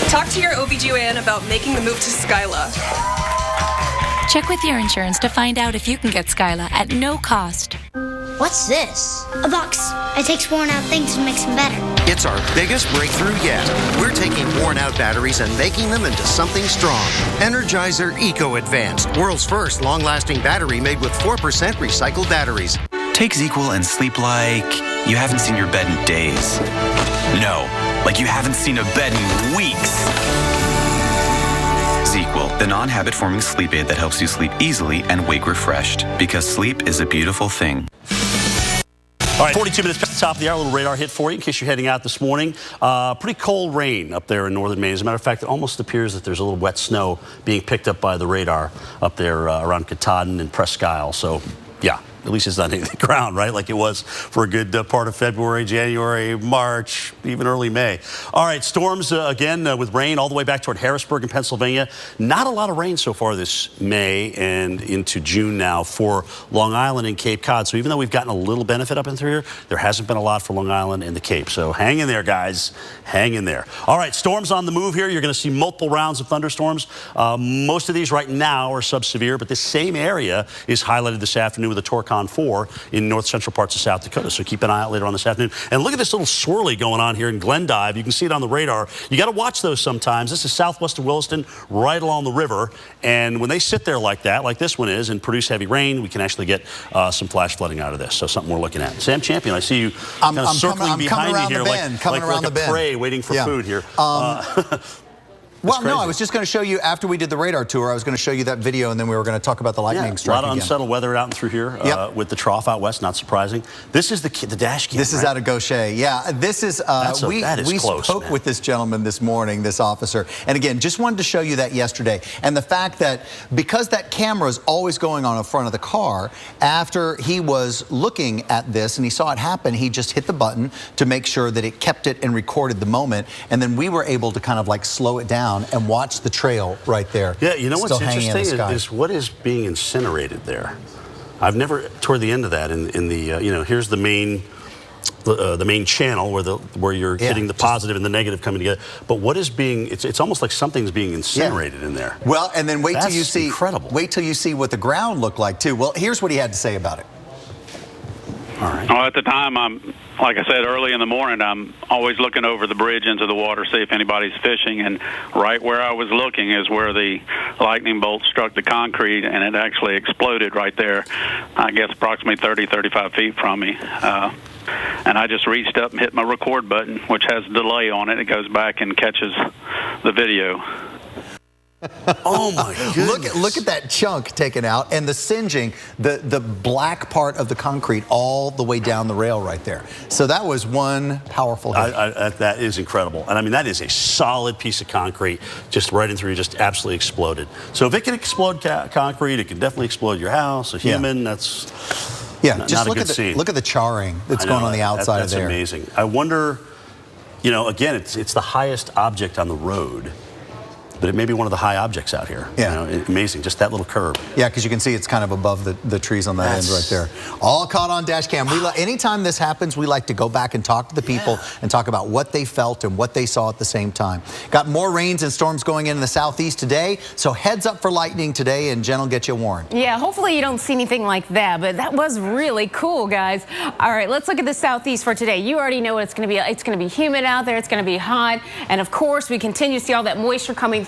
Talk to your OBGYN about making the move to Skyla. Check with your insurance to find out if you can get Skyla at no cost. What's this? A box. It takes worn out things and makes them better. It's our biggest breakthrough yet. We're taking worn out batteries and making them into something strong. Energizer Eco Advanced, world's first long-lasting battery made with 4% recycled batteries. Take ZzzQuil and sleep like you haven't seen your bed in days. No, like you haven't seen a bed in weeks. ZzzQuil, the non-habit-forming sleep aid that helps you sleep easily and wake refreshed. Because sleep is a beautiful thing. All right, 42 minutes past the top of the hour, a little radar hit for you in case you're heading out this morning. Pretty cold rain up there in northern Maine. As a matter of fact, it almost appears that there's a little wet snow being picked up by the radar up there around Katahdin and Presque Isle. So, yeah. At least it's not hitting the ground, right? Like it was for a good part of February, January, March, even early May. All right, storms again with rain all the way back toward Harrisburg in Pennsylvania. Not a lot of rain so far this May and into June now for Long Island and Cape Cod. So even though we've gotten a little benefit up and through here, there hasn't been a lot for Long Island and the Cape. So hang in there, guys. Hang in there. All right, storms on the move here. You're going to see multiple rounds of thunderstorms. Most of these right now are sub-severe, but this same area is highlighted this afternoon with a Torcon 4 in north central parts of South Dakota. So keep an eye out later on this afternoon. And look at this little swirly going on here in Glendive. You can see it on the radar. You got to watch those sometimes. This is southwest of Williston, right along the river. And when they sit there like that, like this one is, and produce heavy rain, we can actually get some flash flooding out of this. So something we're looking at. Sam Champion, I see you kind of circling behind me here like a prey waiting for food here. Well, no, I was just going to show you, after we did the radar tour, I was going to show you that video, and then we were going to talk about the lightning strike. A lot of unsettled weather out and through here with the trough out west, not surprising. This is the dash cam, This is out of Gaucher. Yeah, this is, we close, spoke with this gentleman this morning, this officer, and again, just wanted to show you that yesterday. And the fact that because that camera is always going on in front of the car, after he was looking at this and he saw it happen, he just hit the button to make sure that it kept it and recorded the moment, and then we were able to kind of like slow it down and watch the trail right there. Yeah, you know what's interesting is what is being incinerated there. I've never, toward the end of that, in the, you know, here's the main channel where you're getting the positive and the negative coming together. But what is being, it's almost like something's being incinerated in there. Well, and then wait till you see, incredible. Wait till you see what the ground looked like too. Well, here's what he had to say about it. All right. Well, at the time, like I said, early in the morning, I'm always looking over the bridge into the water, see if anybody's fishing. And right where I was looking is where the lightning bolt struck the concrete, and it actually exploded right there, I guess approximately 30, 35 feet from me. And I just reached up and hit my record button, which has a delay on it. It goes back and catches the video. Oh my goodness. Look at that chunk taken out and the singeing, the black part of the concrete all the way down the rail right there. So that was one powerful hit. That is incredible. And I mean, that is a solid piece of concrete just right in through, just absolutely exploded. So if it can explode concrete, it can definitely explode your house, a human. That's just not look a good scene. Look at the charring that's going on the outside of there. That's amazing. I wonder, you know, again, it's the highest object on the road. But it may be one of the high objects out here. Yeah. You know, amazing, just that little curve. Yeah, because you can see it's kind of above the trees on that end right there. All caught on dash cam. Anytime this happens, we like to go back and talk to the people and talk about what they felt and what they saw at the same time. Got more rains and storms going in the southeast today, so heads up for lightning today, and Jen will get you warned. Yeah, hopefully you don't see anything like that, but that was really cool, guys. All right, let's look at the southeast for today. You already know what it's going to be. It's going to be humid out there. It's going to be hot, and of course, we continue to see all that moisture coming through.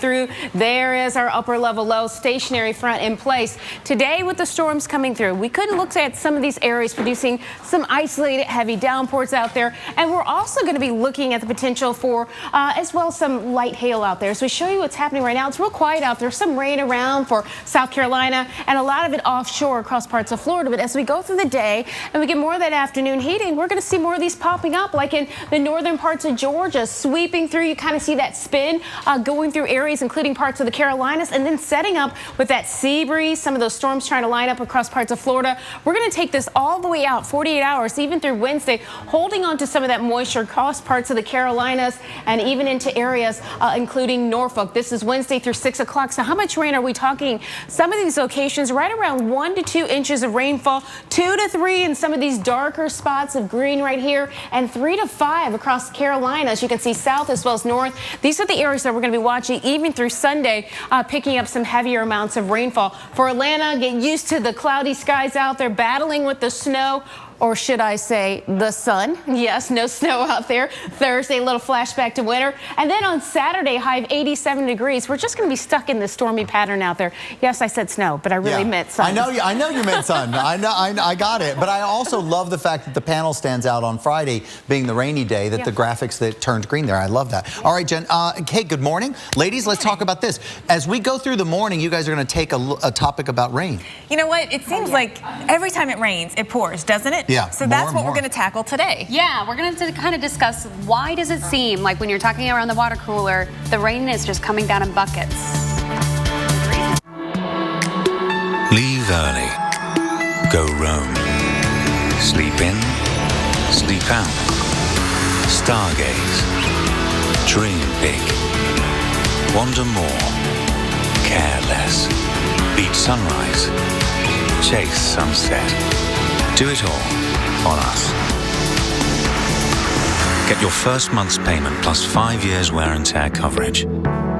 There is our upper level low stationary front in place. Today with the storms coming through, we could look at some of these areas producing some isolated heavy downpours out there, and we're also going to be looking at the potential for as well some light hail out there. So we show you what's happening right now. It's real quiet out there. Some rain around for South Carolina and a lot of it offshore across parts of Florida. But as we go through the day and we get more of that afternoon heating, we're going to see more of these popping up like in the northern parts of Georgia, sweeping through. You kind of see that spin going through areas including parts of the Carolinas, and then setting up with that sea breeze, some of those storms trying to line up across parts of Florida. We're going to take this all the way out 48 hours, even through Wednesday, holding on to some of that moisture across parts of the Carolinas and even into areas including Norfolk. This is Wednesday through 6 o'clock. So how much rain are we talking? Some of these locations right around 1 to 2 inches of rainfall, 2 to 3 in some of these darker spots of green right here, and 3 to 5 across the Carolinas. You can see south as well as north. These are the areas that we're going to be watching even through Sunday, picking up some heavier amounts of rainfall. For Atlanta, get used to the cloudy skies out there, battling with the snow. or should I say the sun. Yes, no snow out there. Thursday, a little flashback to winter. And then on Saturday, high of 87 degrees. We're just going to be stuck in this stormy pattern out there. Yes, I said snow, but I really meant sun. I know you meant sun. I got it. But I also love the fact that the panel stands out on Friday, being the rainy day, that the graphics that turned green there. I love that. All right, Jen. Kate, good morning. Ladies, let's talk about this. As we go through the morning, you guys are going to take a topic about rain. You know what? It seems like every time it rains, it pours, doesn't it? Yeah. So that's what we're going to tackle today. Yeah, we're going to kind of discuss why does it seem like when you're talking around the water cooler, the rain is just coming down in buckets. Leave early. Go roam. Sleep in. Sleep out. Stargaze. Dream big. Wander more. Care less. Beat sunrise. Chase sunset. Do it all on us. Get your first month's payment plus 5 years wear and tear coverage.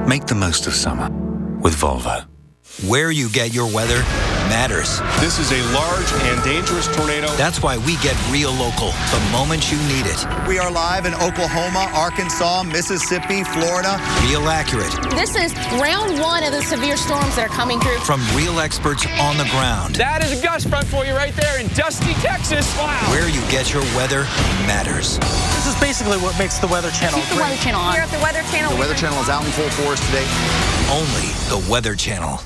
Make the most of summer with Volvo. Where you get your weather matters. This is a large and dangerous tornado. That's why we get real local the moment you need it. We are live in Oklahoma, Arkansas, Mississippi, Florida. Real accurate. This is round one of the severe storms that are coming through. From real experts on the ground. That is a gust front for you right there in Dusty, Texas. Wow. Where you get your weather matters. This is basically what makes the Weather Channel Keep the Weather Channel on. Here at the Weather Channel. The Weather Channel is out in full force today. Only the Weather Channel.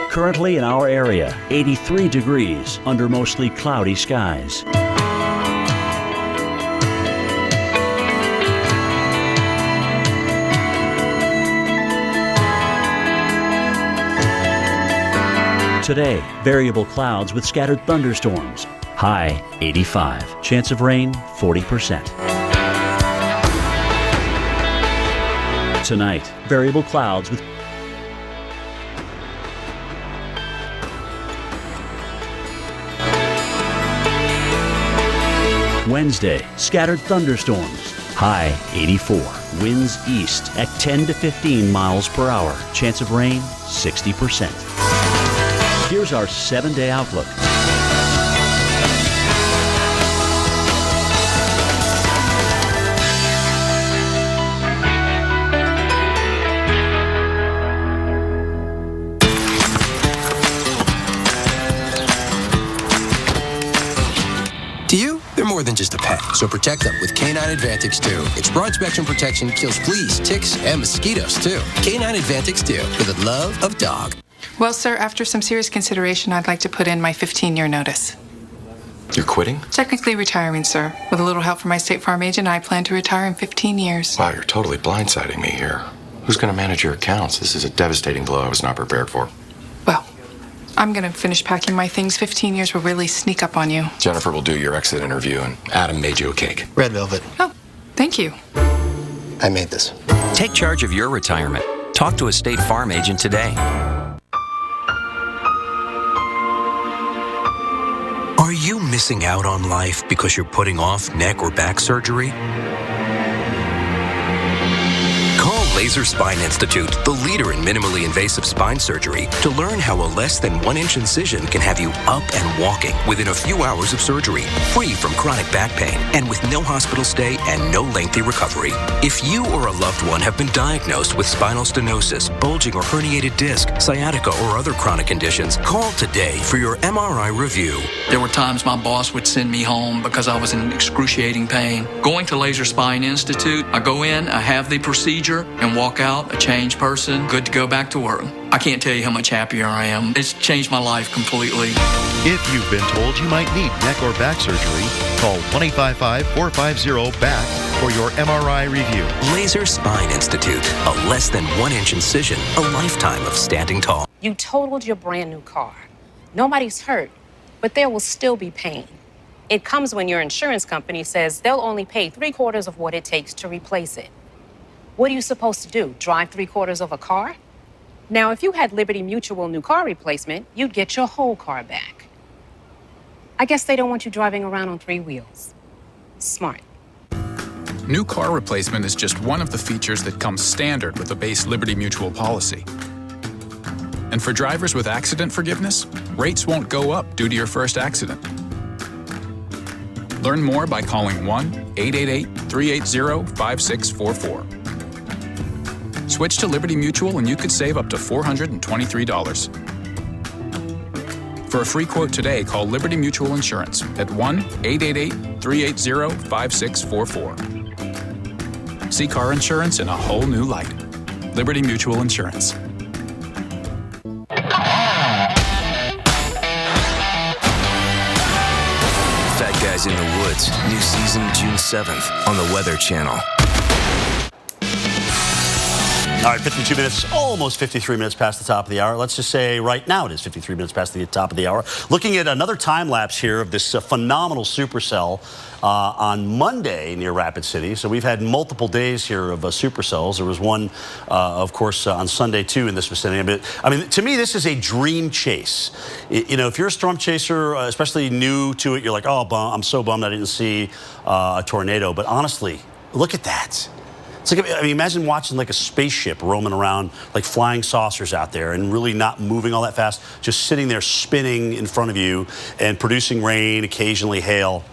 Currently in our area, 83 degrees under mostly cloudy skies. Today, variable clouds with scattered thunderstorms. High 85. Chance of rain 40%. Tonight, variable clouds with Wednesday, scattered thunderstorms. High 84. Winds east at 10 to 15 miles per hour. Chance of rain 60%. Here's our 7-day outlook. To you, they're more than just a pet, so protect them with K9 Advantix 2. Its broad-spectrum protection kills fleas, ticks, and mosquitoes, too. K9 Advantix 2, for the love of dog. Well, sir, after some serious consideration, I'd like to put in my 15-year notice. You're quitting? Technically retiring, sir. With a little help from my State Farm agent, I plan to retire in 15 years. Wow, you're totally blindsiding me here. Who's going to manage your accounts? This is a devastating blow I was not prepared for. Well, I'm going to finish packing my things. 15 years will really sneak up on you. Jennifer will do your exit interview, and Adam made you a cake. Red velvet. Oh, thank you. I made this. Take charge of your retirement. Talk to a State Farm agent today. Are you missing out on life because you're putting off neck or back surgery? Call Laser Spine Institute, the leader in minimally invasive spine surgery, to learn how a less than 1-inch incision can have you up and walking within a few hours of surgery, free from chronic back pain, and with no hospital stay and no lengthy recovery. If you or a loved one have been diagnosed with spinal stenosis, bulging or herniated disc, sciatica, or other chronic conditions, call today for your MRI review. There were times my boss would send me home because I was in excruciating pain. Going to Laser Spine Institute, I go in, I have the procedure, and walk out a changed person, good to go back to work. I can't tell you how much happier I am. It's changed my life completely. If you've been told you might need neck or back surgery, call 1-855-450-BACK for your MRI review. Laser Spine Institute, a less than 1-inch incision, a lifetime of standing tall. You totaled your brand new car. Nobody's hurt, but there will still be pain. It comes when your insurance company says they'll only pay 3/4 of what it takes to replace it. What are you supposed to do? Drive 3/4 of a car? Now, if you had Liberty Mutual new car replacement, you'd get your whole car back. I guess they don't want you driving around on 3 wheels. Smart. New car replacement is just one of the features that comes standard with the base Liberty Mutual policy. And for drivers with accident forgiveness, rates won't go up due to your first accident. Learn more by calling 1-888-380-5644. Switch to Liberty Mutual and you could save up to $423. For a free quote today, call Liberty Mutual Insurance at 1-888-380-5644. See car insurance in a whole new light. Liberty Mutual Insurance. Fat Guys in the Woods, new season June 7th on the Weather Channel. All right, 52 minutes, almost 53 minutes past the top of the hour. Let's just say right now it is 53 minutes past the top of the hour. Looking at another time lapse here of this phenomenal supercell on Monday near Rapid City. So we've had multiple days here of supercells. There was one, of course, on Sunday too in this vicinity. But I mean, to me, this is a dream chase. You know, if you're a storm chaser, especially new to it, you're like, oh, I'm so bummed I didn't see a tornado. But honestly, look at that. It's like, I mean, imagine watching like a spaceship roaming around, like flying saucers out there and really not moving all that fast, just sitting there spinning in front of you and producing rain, occasionally hail.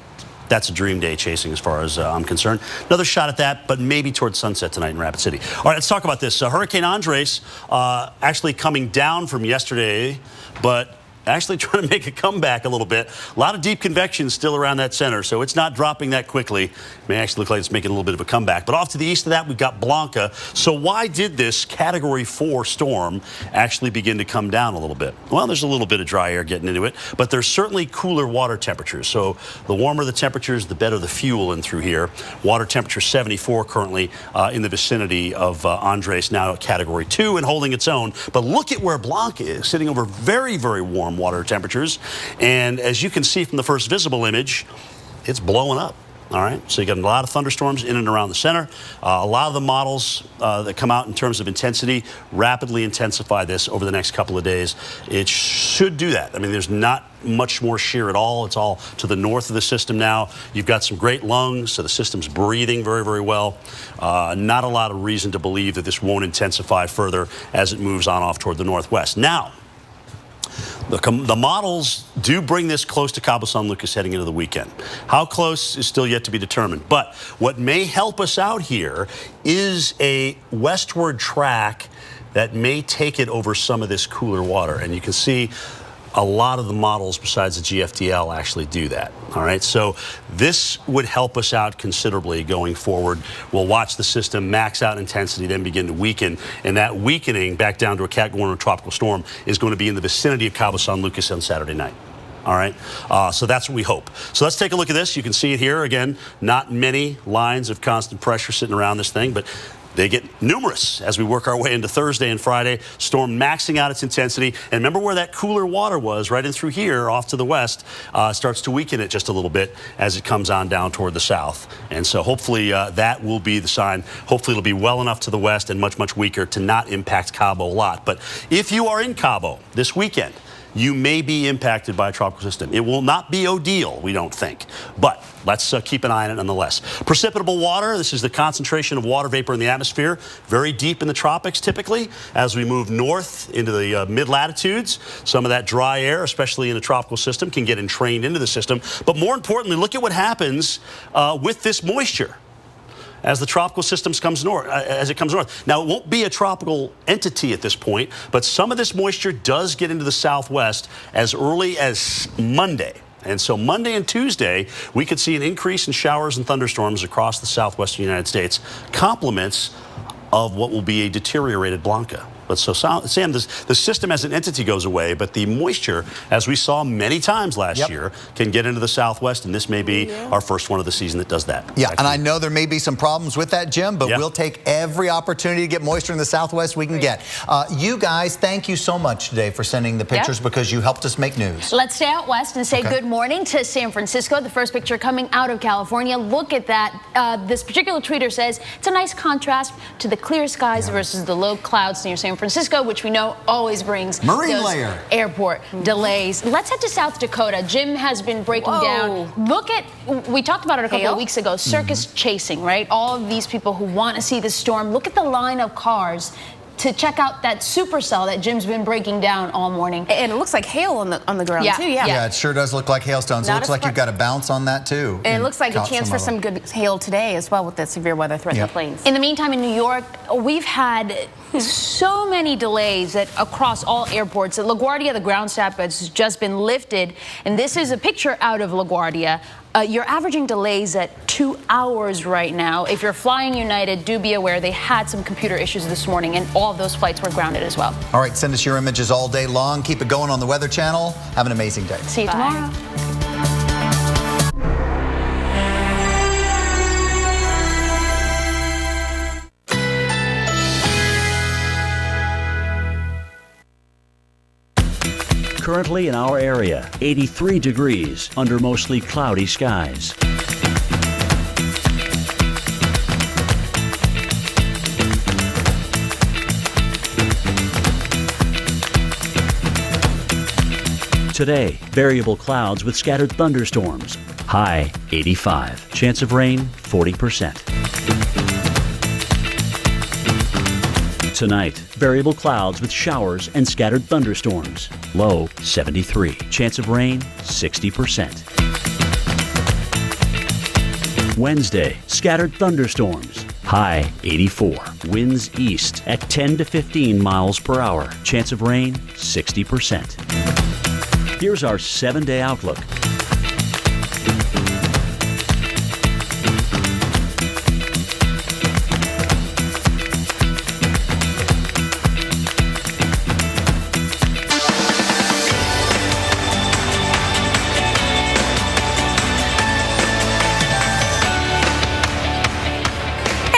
That's a dream day chasing as far as I'm concerned. Another shot at that, but maybe towards sunset tonight in Rapid City. All right, let's talk about this. Hurricane Andres actually coming down from yesterday, but actually trying to make a comeback a little bit. A lot of deep convection still around that center, so it's not dropping that quickly. It may actually look like it's making a little bit of a comeback. But off to the east of that, we've got Blanca. So why did this Category 4 storm actually begin to come down a little bit? Well, there's a little bit of dry air getting into it, but there's certainly cooler water temperatures. So the warmer the temperatures, the better the fuel in through here. Water temperature 74 currently in the vicinity of Andres, now at Category 2 and holding its own. But look at where Blanca is, sitting over very, very warm water temperatures, and as you can see from the first visible image, it's blowing up. All right, so you got a lot of thunderstorms in and around the center. A lot of the models that come out in terms of intensity rapidly intensify this over the next couple of days. It should do that. I mean, there's not much more shear at all. It's all to the north of the system now. You've got some great lungs, so the system's breathing very, very well. Not a lot of reason to believe that this won't intensify further as it moves on off toward the northwest. Now, the models do bring this close to Cabo San Lucas heading into the weekend. How close is still yet to be determined. But what may help us out here is a westward track that may take it over some of this cooler water. And you can see a lot of the models besides the GFDL actually do that. All right, so this would help us out considerably going forward. We'll watch the system max out intensity, then begin to weaken, and that weakening back down to a Category 1 tropical storm is going to be in the vicinity of Cabo San Lucas on Saturday night. All right, so that's what we hope. So let's take a look at this. You can see it here. Again, not many lines of constant pressure sitting around this thing, but they get numerous as we work our way into Thursday and Friday. Storm maxing out its intensity. And remember where that cooler water was, right in through here off to the west, starts to weaken it just a little bit as it comes on down toward the south. And so hopefully that will be the sign. Hopefully it'll be well enough to the west and much, much weaker to not impact Cabo a lot. But if you are in Cabo this weekend, you may be impacted by a tropical system. It will not be Odile, we don't think. But let's keep an eye on it nonetheless. Precipitable water, this is the concentration of water vapor in the atmosphere, very deep in the tropics typically. As we move north into the mid-latitudes, some of that dry air, especially in a tropical system, can get entrained into the system. But more importantly, look at what happens with this moisture as the tropical system comes north, Now, it won't be a tropical entity at this point, but some of this moisture does get into the southwest as early as Monday. And so Monday and Tuesday, we could see an increase in showers and thunderstorms across the southwestern United States, complements of what will be a deteriorated Blanca. But so, Sam, the system as an entity goes away, but the moisture, as we saw many times last year, can get into the southwest, and this may be our first one of the season that does that. Yeah, and I know there may be some problems with that, Jim, but we'll take every opportunity to get moisture in the southwest we can get. You guys, thank you so much today for sending the pictures because you helped us make news. Let's stay out west and say good morning to San Francisco. The first picture coming out of California. Look at that. This particular tweeter says it's a nice contrast to the clear skies versus the low clouds near San Francisco, which we know always brings marine layer airport delays. Let's head to South Dakota. Jim has been breaking down. Look at, we talked about it a couple of weeks ago, circus chasing, right? All of these people who want to see the storm. Look at the line of cars to check out that supercell that Jim's been breaking down all morning. And it looks like hail on the ground too. Yeah, it sure does look like hailstones. It looks like you've got a bounce on that too. And it looks like a chance for some good hail today as well with the severe weather threat in the plains. In the meantime, in New York, we've had so many delays across all airports. At LaGuardia, the ground stop has just been lifted, and this is a picture out of LaGuardia. You're averaging delays at 2 hours right now. If you're flying United, do be aware they had some computer issues this morning, and all of those flights were grounded as well. All right, send us your images all day long. Keep it going on the Weather Channel. Have an amazing day. See you tomorrow. Currently in our area, 83 degrees under mostly cloudy skies. Today, variable clouds with scattered thunderstorms. High 85. Chance of rain 40%. Tonight, variable clouds with showers and scattered thunderstorms. Low 73. Chance of rain 60%. Wednesday, scattered thunderstorms. High 84. Winds east at 10 to 15 miles per hour. Chance of rain 60%. Here's our 7-day outlook.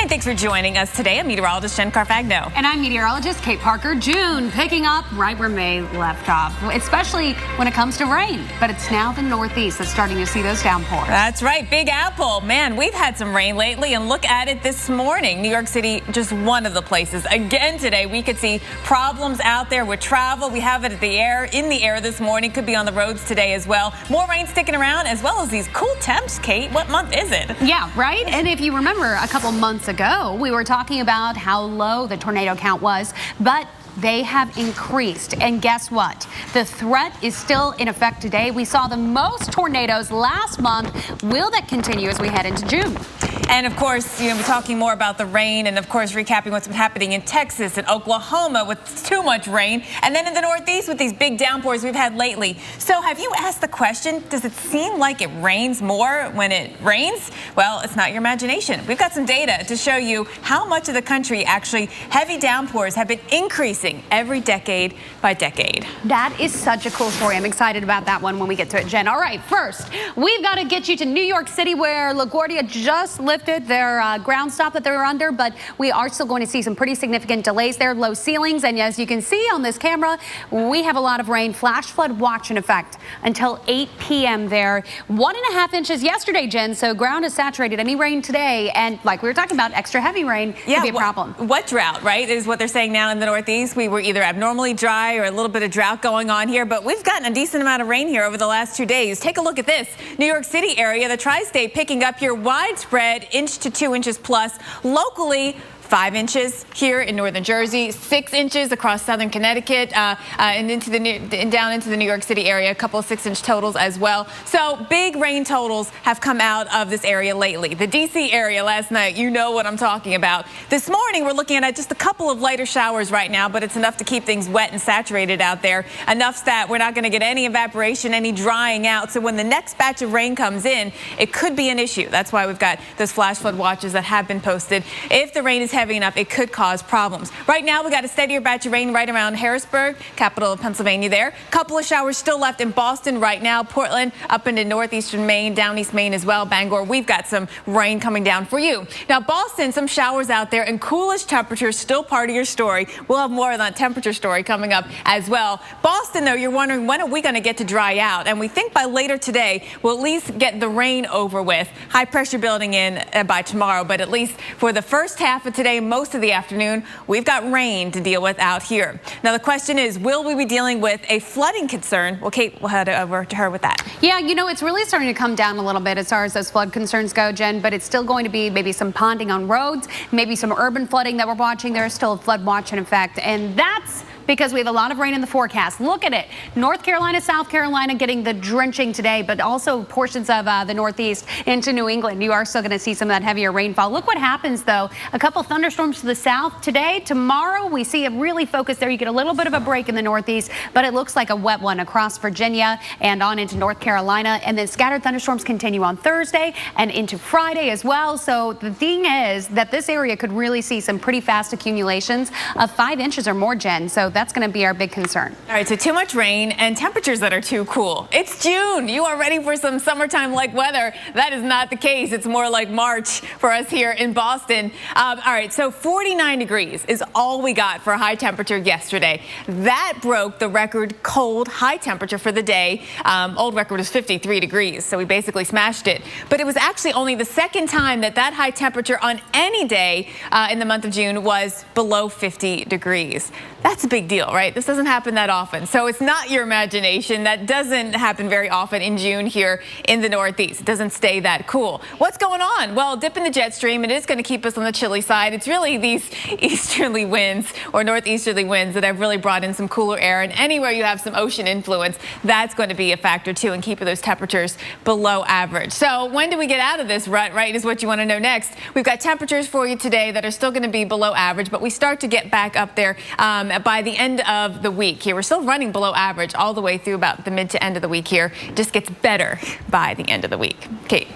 Thanks for joining us today. I'm meteorologist Jen Carfagno. And I'm meteorologist Kate Parker. June picking up right where May left off, especially when it comes to rain. But it's now the Northeast that's starting to see those downpours. That's right. Big Apple. Man, we've had some rain lately, and look at it this morning. New York City, just one of the places. Again today, we could see problems out there with travel. We have it in the air this morning. Could be on the roads today as well. More rain sticking around, as well as these cool temps. Kate, what month is it? Yeah, right? And if you remember a couple months ago, we were talking about how low the tornado count was, but they have increased. And guess what? The threat is still in effect today. We saw the most tornadoes last month. Will that continue as we head into June? And of course, we're talking more about the rain and of course recapping what's been happening in Texas and Oklahoma with too much rain. And then in the Northeast with these big downpours we've had lately. So have you asked the question, does it seem like it rains more when it rains? Well, it's not your imagination. We've got some data to show you how much of the country actually heavy downpours have been increasing every decade by decade. That is such a cool story. I'm excited about that one when we get to it, Jen. All right, first, we've got to get you to New York City where LaGuardia just lifted their ground stop that they were under, but we are still going to see some pretty significant delays there, low ceilings, and as you can see on this camera, we have a lot of rain. Flash flood watch in effect until 8 p.m. there. 1.5 inches yesterday, Jen, so ground is saturated. Any rain today, and like we were talking about, extra heavy rain could be a problem. What drought, right, is what they're saying now in the Northeast. We were either abnormally dry or a little bit of drought going on here, but we've gotten a decent amount of rain here over the last 2 days. Take a look at this. New York City area, the tri-state picking up here widespread 1 to 2 inches plus. Locally, 5 inches here in northern Jersey, 6 inches across southern Connecticut, and down into the New York City area, a couple of 6-inch totals as well. So big rain totals have come out of this area lately. The D.C. area last night, you know what I'm talking about. This morning, we're looking at just a couple of lighter showers right now, but it's enough to keep things wet and saturated out there. Enough that we're not going to get any evaporation, any drying out. So when the next batch of rain comes in, it could be an issue. That's why we've got those flash flood watches that have been posted. If the rain is heavy enough, it could cause problems. Right now, we got a steadier batch of rain right around Harrisburg, capital of Pennsylvania there. Couple of showers still left in Boston right now. Portland up into northeastern Maine, down east Maine as well. Bangor, we've got some rain coming down for you. Now, Boston, some showers out there and coolish temperatures still part of your story. We'll have more of that temperature story coming up as well. Boston, though, you're wondering, when are we going to get to dry out? And we think by later today, we'll at least get the rain over with. High pressure building in by tomorrow, but at least for the first half of today, today, most of the afternoon. We've got rain to deal with out here. Now, the question is, will we be dealing with a flooding concern? Well, Kate, we'll head over to her with that. Yeah, you know, it's really starting to come down a little bit as far as those flood concerns go, Jen, but it's still going to be maybe some ponding on roads, maybe some urban flooding that we're watching. There's still a flood watch in effect, and that's because we have a lot of rain in the forecast. Look at it. North Carolina, South Carolina getting the drenching today, but also portions of the Northeast into New England. You are still going to see some of that heavier rainfall. Look what happens, though. A couple thunderstorms to the south today. Tomorrow, we see a really focus there. You get a little bit of a break in the Northeast, but it looks like a wet one across Virginia and on into North Carolina. And then scattered thunderstorms continue on Thursday and into Friday as well. So the thing is that this area could really see some pretty fast accumulations of 5 inches or more, Jen. So that's going to be our big concern. All right, so too much rain and temperatures that are too cool. It's June. You are ready for some summertime-like weather. That is not the case. It's more like March for us here in Boston. All right, so 49 degrees is all we got for a high temperature yesterday. That broke the record cold high temperature for the day. Old record was 53 degrees, so we basically smashed it. But it was actually only the second time that high temperature on any day in the month of June was below 50 degrees. That's a big deal, right? This doesn't happen that often. So it's not your imagination. That doesn't happen very often in June here in the Northeast. It doesn't stay that cool. What's going on? Well, dip in the jet stream. It is going to keep us on the chilly side. It's really these easterly winds or northeasterly winds that have really brought in some cooler air. And anywhere you have some ocean influence, that's going to be a factor too in keeping those temperatures below average. So when do we get out of this rut, right, is what you want to know next. We've got temperatures for you today that are still going to be below average, but we start to get back up there by the end of the week here. We're still running below average all the way through about the mid to end of the week here. It just gets better by the end of the week. Kate.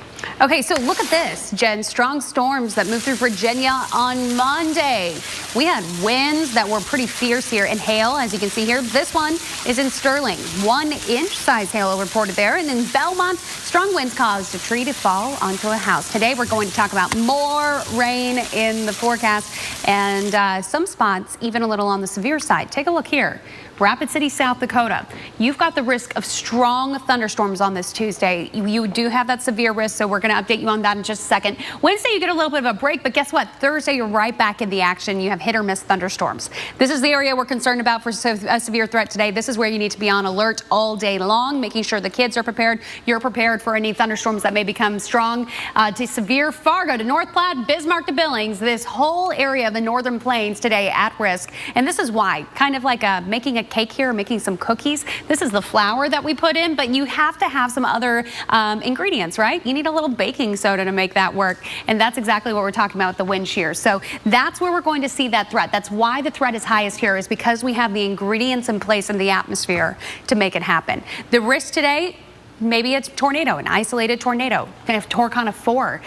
Okay, so look at this, Jen. Strong storms that moved through Virginia on Monday. We had winds that were pretty fierce here and hail, as you can see here. This one is in Sterling. 1-inch size hail reported there. And in Belmont, strong winds caused a tree to fall onto a house. Today, we're going to talk about more rain in the forecast and some spots even a little on the severe side. Take a look here. Rapid City, South Dakota. You've got the risk of strong thunderstorms on this Tuesday. You do have that severe risk, so we're going to update you on that in just a second. Wednesday, you get a little bit of a break, but guess what? Thursday, you're right back in the action. You have hit or miss thunderstorms. This is the area we're concerned about for a severe threat today. This is where you need to be on alert all day long, making sure the kids are prepared. You're prepared for any thunderstorms that may become strong to severe. Fargo to North Platte, Bismarck to Billings. This whole area of the northern plains today at risk. And this is why, kind of like making a cake here, making some cookies. This is the flour that we put in, but you have to have some other ingredients, right? You need a little baking soda to make that work. And that's exactly what we're talking about with the wind shear. So that's where we're going to see that threat. That's why the threat is highest here, is because we have the ingredients in place in the atmosphere to make it happen. The risk today, maybe it's tornado, an isolated tornado. Going to have Torcon of 4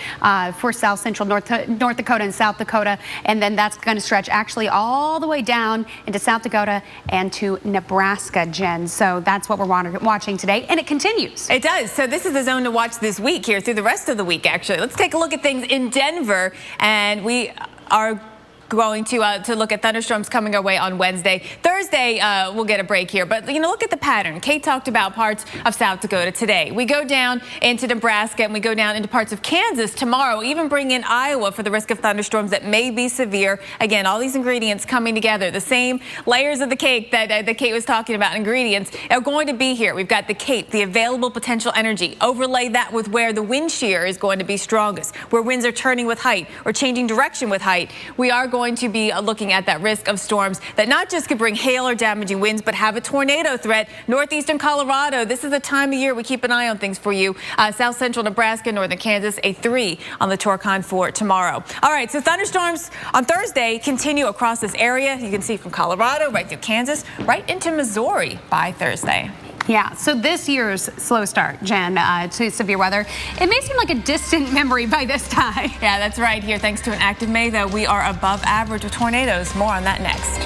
for south central North Dakota and South Dakota. And then that's going to stretch actually all the way down into South Dakota and to Nebraska, Jen. So that's what we're watching today. And it continues. It does. So this is the zone to watch this week here through the rest of the week, actually. Let's take a look at things in Denver. And we are going to look at thunderstorms coming our way on Wednesday. Thursday, we'll get a break here. But, look at the pattern. Kate talked about parts of South Dakota today. We go down into Nebraska and we go down into parts of Kansas tomorrow. Even bring in Iowa for the risk of thunderstorms that may be severe. Again, all these ingredients coming together. The same layers of the cake that Kate was talking about, ingredients, are going to be here. We've got the CAPE, the available potential energy. Overlay that with where the wind shear is going to be strongest, where winds are turning with height or changing direction with height. We are going to be looking at that risk of storms that not just could bring hail or damaging winds, but have a tornado threat. Northeastern Colorado, this is the time of year we keep an eye on things for you. South central Nebraska, northern Kansas, a 3 on the Torcon for tomorrow. All right, so thunderstorms on Thursday continue across this area. You can see from Colorado right through Kansas, right into Missouri by Thursday. Yeah, so this year's slow start, Jen, to severe weather, it may seem like a distant memory by this time. Yeah, that's right. Here, thanks to an active May, though, we are above average with tornadoes. More on that next.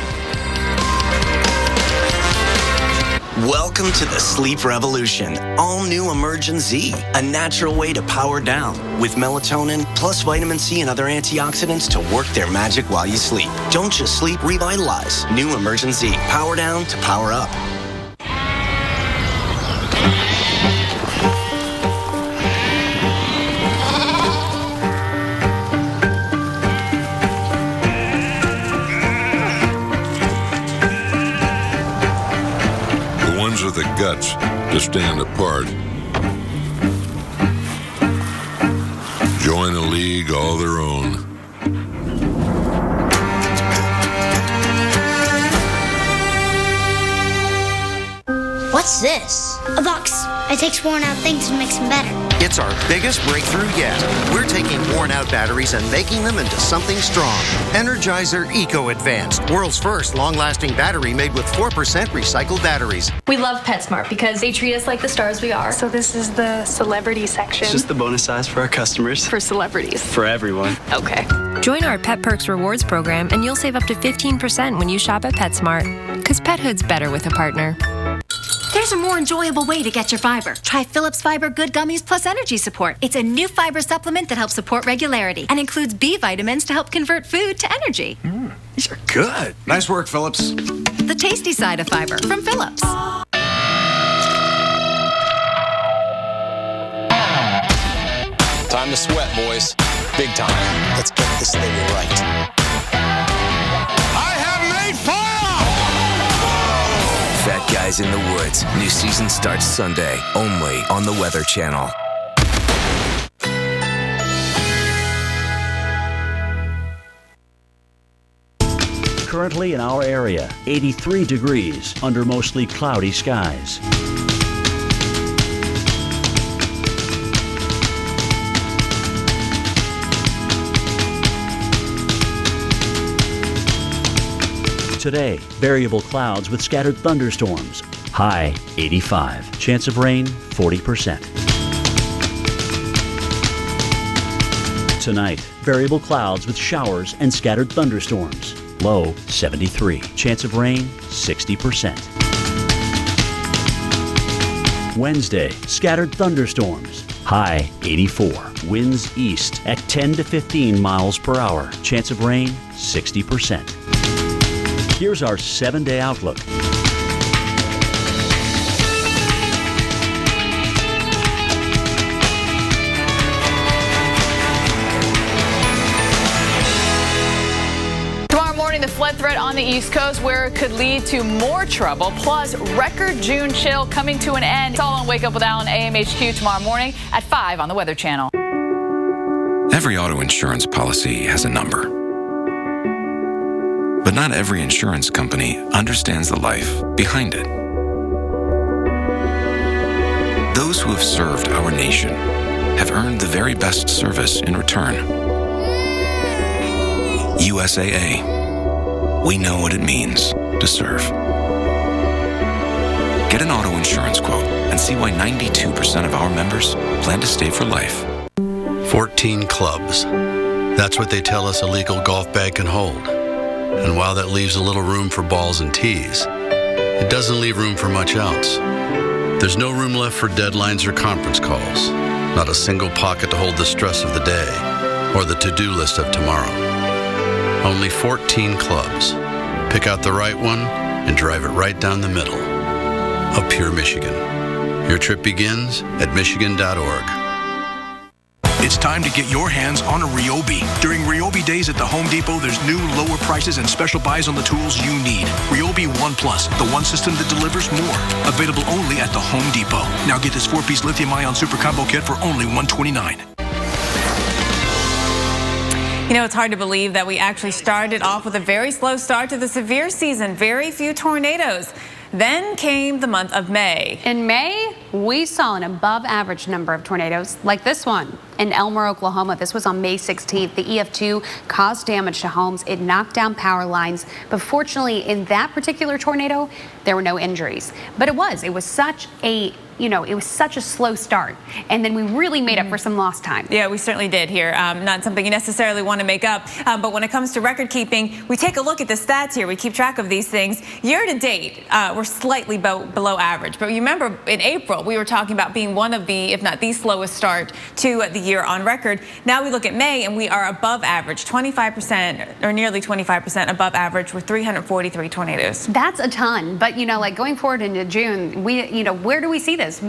Welcome to the sleep revolution. All new Emergen Z, a natural way to power down with melatonin plus vitamin C and other antioxidants to work their magic while you sleep. Don't just sleep, revitalize. New Emergen Z, power down to power up. guts to stand apart. Join a league all their own. What's this? A box. It takes worn out things and makes them better. It's our biggest breakthrough yet. We're taking worn out batteries and making them into something strong. Energizer Eco Advanced, world's first long-lasting battery made with 4% recycled batteries. We love PetSmart because they treat us like the stars we are. So this is the celebrity section. It's just the bonus size for our customers. For celebrities. For everyone. Okay. Join our Pet Perks Rewards program and you'll save up to 15% when you shop at PetSmart. Because pethood's better with a partner. There's a more enjoyable way to get your fiber. Try Philips Fiber Good Gummies Plus Energy Support. It's a new fiber supplement that helps support regularity and includes B vitamins to help convert food to energy. These are good. Nice work, Philips. The tasty side of fiber from Philips. Time to sweat, boys. Big time. Let's get this thing right. Fat Guys in the Woods. New season starts Sunday, only on the Weather Channel. Currently in our area, 83 degrees under mostly cloudy skies. Today, variable clouds with scattered thunderstorms. High 85. Chance of rain 40%. Tonight, variable clouds with showers and scattered thunderstorms. Low 73. Chance of rain 60%. Wednesday, scattered thunderstorms. High 84. Winds east at 10 to 15 miles per hour. Chance of rain 60%. Here's our 7-day outlook. Tomorrow morning, the flood threat on the East Coast, where it could lead to more trouble, plus record June chill coming to an end. It's all on Wake Up with Alan AMHQ tomorrow morning at 5 on the Weather Channel. Every auto insurance policy has a number. But not every insurance company understands the life behind it. Those who have served our nation have earned the very best service in return. USAA. We know what it means to serve. Get an auto insurance quote and see why 92% of our members plan to stay for life. 14 clubs. That's what they tell us a legal golf bag can hold. And while that leaves a little room for balls and tees, it doesn't leave room for much else. There's no room left for deadlines or conference calls. Not a single pocket to hold the stress of the day or the to-do list of tomorrow. Only 14 clubs. Pick out the right one and drive it right down the middle of pure Michigan. Your trip begins at michigan.org. It's time to get your hands on a Ryobi. During Ryobi days at the Home Depot, there's new lower prices and special buys on the tools you need. Ryobi One Plus, the one system that delivers more. Available only at the Home Depot. Now get this 4-piece lithium-ion super combo kit for only $129. You know, it's hard to believe that we actually started off with a very slow start to the severe season. Very few tornadoes. Then came the month of May. In May, we saw an above average number of tornadoes like this one in Elmer, Oklahoma. This was on May 16th. The EF2 caused damage to homes. It knocked down power lines. But fortunately, in that particular tornado, there were no injuries. But it was such a it was such a slow start. And then we really made up for some lost time. Yeah, we certainly did here. Not something you necessarily want to make up. But when it comes to record keeping, we take a look at the stats here. We keep track of these things. Year to date, we're slightly below average. But you remember in April, we were talking about being one of the, if not the slowest start to the year on record. Now we look at May and we are above average, 25% or nearly 25% above average with 343 tornadoes. That's a ton. But, like going forward into June, where do we see this? this.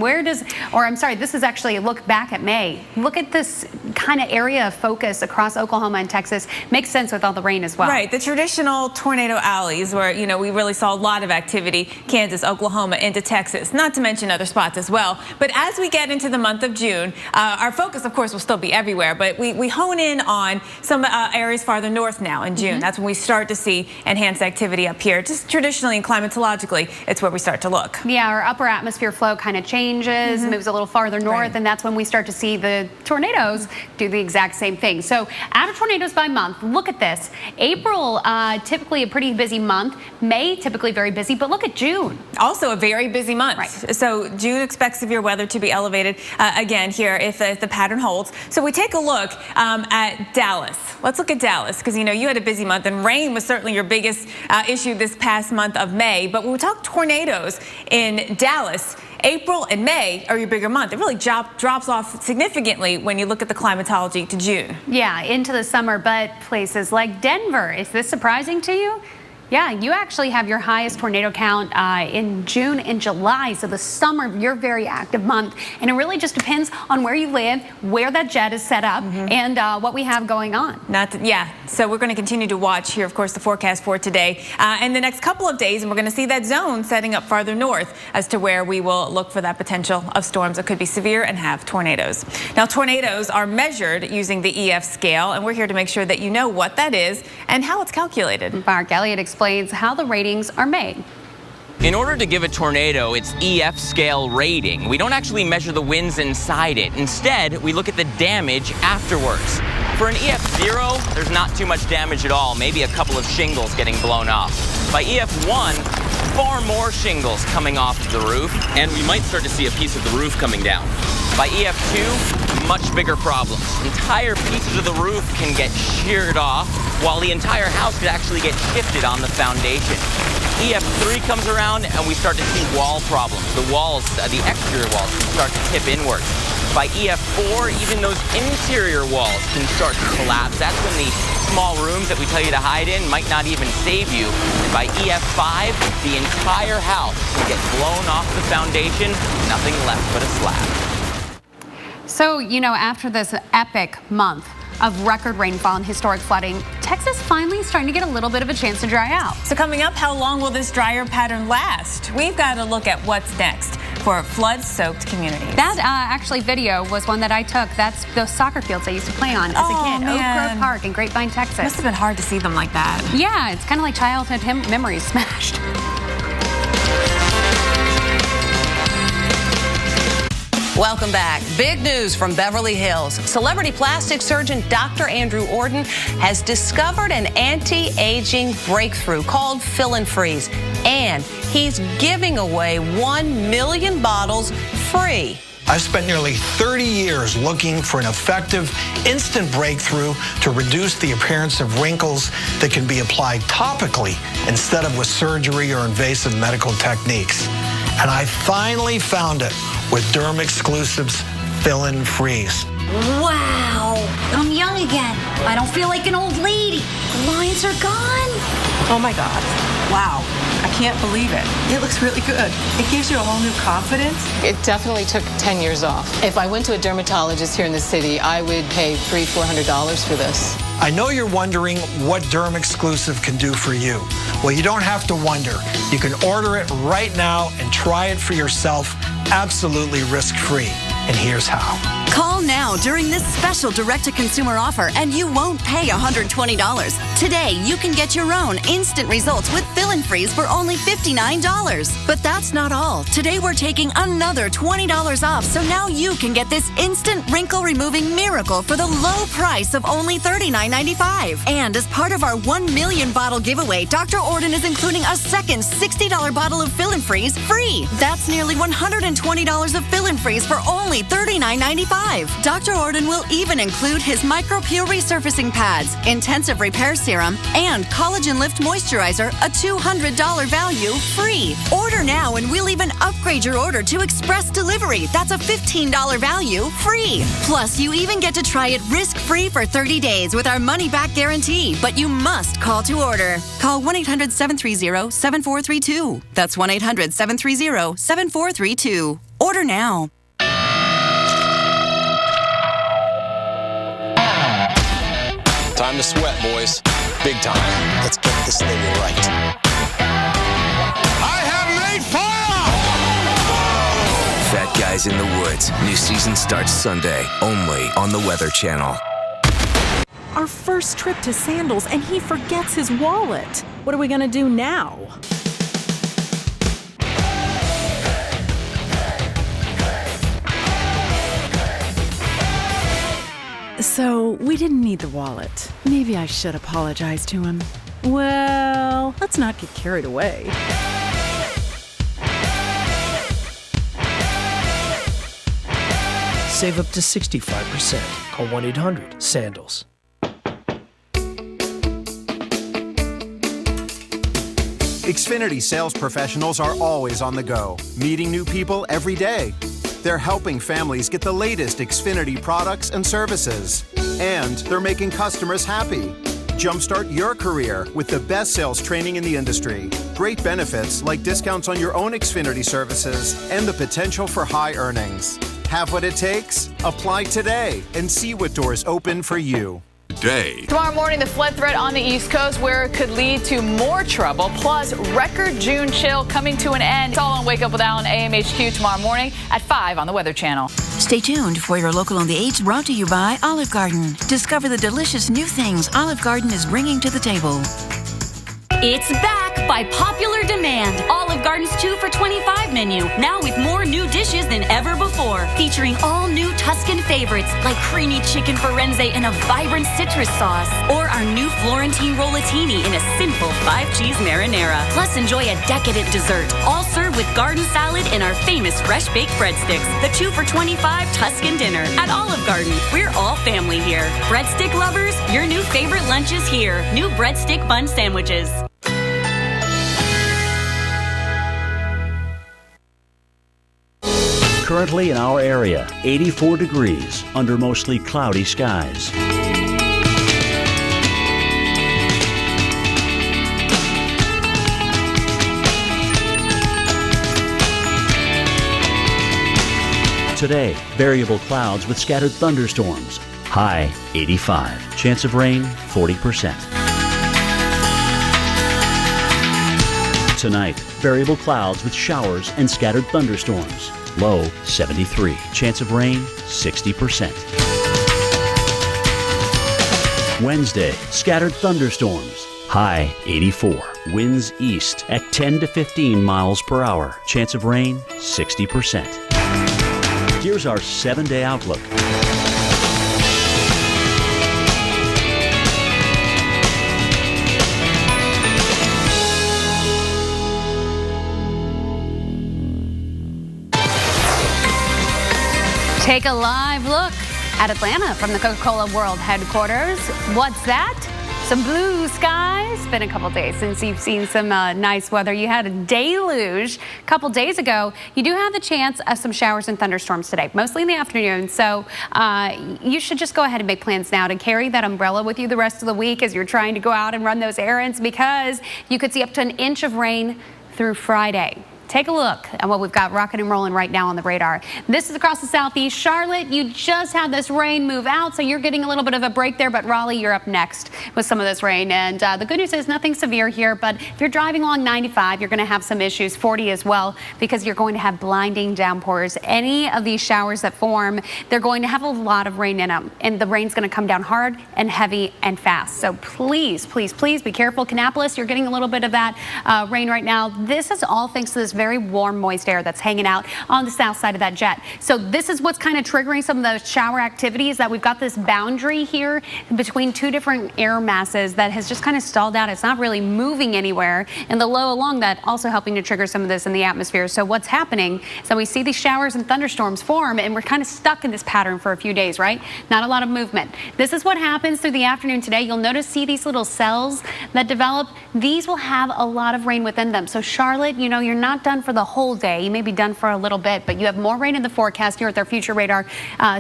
This is actually a look back at May. Look at this kind of area of focus across Oklahoma and Texas. Makes sense with all the rain as well. Right, the traditional tornado alleys where, we really saw a lot of activity, Kansas, Oklahoma, into Texas, not to mention other spots as well. But as we get into the month of June, our focus, of course, will still be everywhere, but we hone in on some areas farther north now in June. That's when we start to see enhanced activity up here. Just traditionally and climatologically, it's where we start to look. Yeah, our upper atmosphere flow kind of changes, moves a little farther north, and that's when we start to see the tornadoes do the exact same thing. So out of tornadoes by month, look at this. April, typically a pretty busy month. May, typically very busy, but look at June. Also a very busy month. Right. So June expects severe weather to be elevated again here if the pattern holds. So we take a look at Dallas. Let's look at Dallas because, you had a busy month and rain was certainly your biggest issue this past month of May. But when we talk tornadoes in Dallas, April and May are your bigger month. It really drops off significantly when you look at the climatology to June. Yeah, into the summer, but places like Denver, is this surprising to you? Yeah, you actually have your highest tornado count in June and July. So the summer, your very active month. And it really just depends on where you live, where that jet is set up, and what we have going on. So we're going to continue to watch here, of course, the forecast for today and the next couple of days. And we're going to see that zone setting up farther north as to where we will look for that potential of storms that could be severe and have tornadoes. Now, tornadoes are measured using the EF scale, and we're here to make sure that you know what that is and how it's calculated. Mark Elliott explains how the ratings are made. In order to give a tornado its EF scale rating, we don't actually measure the winds inside it. Instead, we look at the damage afterwards. For an EF0, there's not too much damage at all, maybe a couple of shingles getting blown off. By EF1, far more shingles coming off the roof, and we might start to see a piece of the roof coming down. By EF2, much bigger problems. Entire pieces of the roof can get sheared off, while the entire house could actually get shifted on the foundation. EF3 comes around and we start to see wall problems. The walls, the exterior walls can start to tip inward. By EF4, even those interior walls can start to collapse. That's when the small rooms that we tell you to hide in might not even save you. And by EF5, the entire house can get blown off the foundation, nothing left but a slab. So, after this epic month of record rainfall and historic flooding, Texas finally is starting to get a little bit of a chance to dry out. So coming up, how long will this drier pattern last? We've got to look at what's next for flood-soaked communities. That actually video was one that I took. That's those soccer fields I used to play on as a kid. Oak Grove Park in Grapevine, Texas. Must have been hard to see them like that. Yeah, it's kind of like childhood memories smashed. Welcome back. Big news from Beverly Hills. Celebrity plastic surgeon Dr. Andrew Orden has discovered an anti-aging breakthrough called Fill and Freeze. And he's giving away 1 million bottles free. I've spent nearly 30 years looking for an effective, instant breakthrough to reduce the appearance of wrinkles that can be applied topically instead of with surgery or invasive medical techniques. And I finally found it with Derm Exclusives Fill and Freeze. Wow, I'm young again. I don't feel like an old lady. The lines are gone. Oh my God. Wow. I can't believe it. It looks really good. It gives you a whole new confidence. It definitely took 10 years off. If I went to a dermatologist here in the city, I would pay $300-400 for this. I know you're wondering what Derm Exclusive can do for you. Well, you don't have to wonder. You can order it right now and try it for yourself absolutely risk-free. And here's how. Call now during this special direct-to-consumer offer and you won't pay $120. Today, you can get your own instant results with Fill and Freeze for only $59. But that's not all. Today, we're taking another $20 off, so now you can get this instant wrinkle-removing miracle for the low price of only $39.95. And as part of our 1 million bottle giveaway, Dr. Orden is including a second $60 bottle of Fill and Freeze free. That's nearly $120 of Fill and Freeze for only $39.95. Dr. Orden will even include his MicroPure resurfacing pads, intensive repair serum, and Collagen Lift moisturizer, a $200 value, free. Order now and we'll even upgrade your order to express delivery. That's a $15 value, free. Plus, you even get to try it risk-free for 30 days with our money-back guarantee. But you must call to order. Call 1-800-730-7432. That's 1-800-730-7432. Order now. Time to sweat, boys. Big time. Let's get this thing right. I have made fire! Fat Guys in the Woods. New season starts Sunday, only on the Weather Channel. Our first trip to Sandals, and he forgets his wallet. What are we gonna do now? So, we didn't need the wallet. Maybe I should apologize to him. Well, let's not get carried away. Save up to 65%. Call 1-800-SANDALS. Xfinity sales professionals are always on the go, meeting new people every day. They're helping families get the latest Xfinity products and services. And they're making customers happy. Jumpstart your career with the best sales training in the industry. Great benefits like discounts on your own Xfinity services and the potential for high earnings. Have what it takes? Apply today and see what doors open for you. Tomorrow morning, the flood threat on the East Coast, where it could lead to more trouble, plus record June chill coming to an end. It's all on Wake Up with Al and AMHQ tomorrow morning at 5 on the Weather Channel. Stay tuned for your Local on the 8s, brought to you by Olive Garden. Discover the delicious new things Olive Garden is bringing to the table. It's back by popular demand. Olive Garden's 2 for $25 menu, now with more new dishes than ever before, featuring all new Tuscan favorites like creamy chicken Firenze in a vibrant citrus sauce, or our new Florentine rollatini in a simple 5-cheese marinara. Plus, enjoy a decadent dessert, all served with garden salad and our famous fresh-baked breadsticks. The 2 for $25 Tuscan dinner at Olive Garden. We're all family here. Breadstick lovers, your new favorite lunch is here. New breadstick bun sandwiches. Currently in our area, 84 degrees under mostly cloudy skies. Today, variable clouds with scattered thunderstorms. High 85. Chance of rain 40%. Tonight, variable clouds with showers and scattered thunderstorms. Low 73. Chance of rain 60%. Wednesday, scattered thunderstorms. High 84. Winds east at 10 to 15 miles per hour. Chance of rain 60%. Here's our 7-day outlook. Take a live look at Atlanta from the Coca-Cola World Headquarters. What's that? Some blue skies. Been a couple days since you've seen some nice weather. You had a deluge a couple days ago. You do have the chance of some showers and thunderstorms today, mostly in the afternoon. So you should just go ahead and make plans now to carry that umbrella with you the rest of the week as you're trying to go out and run those errands, because you could see up to an inch of rain through Friday. Take a look at what we've got rocking and rolling right now on the radar. This is across the southeast. Charlotte, you just had this rain move out, so you're getting a little bit of a break there, but Raleigh, you're up next with some of this rain. And the good news is nothing severe here, but if you're driving along 95, you're going to have some issues, 40 as well, because you're going to have blinding downpours. Any of these showers that form, they're going to have a lot of rain in them, and the rain's going to come down hard and heavy and fast. So please, please, please be careful. Kannapolis, you're getting a little bit of that rain right now. This is all thanks to this very warm, moist air that's hanging out on the south side of that jet. So this is what's kind of triggering some of the shower activities, that we've got this boundary here between two different air masses that has just kind of stalled out. It's not really moving anywhere, and the low along that also helping to trigger some of this in the atmosphere. So what's happening is that we see these showers and thunderstorms form, and we're kind of stuck in this pattern for a few days, right? Not a lot of movement. This is what happens through the afternoon today. You'll notice, see these little cells that develop. These will have a lot of rain within them. So Charlotte, you know, you're not done for the whole day. You may be done for a little bit, but you have more rain in the forecast here with our future radar,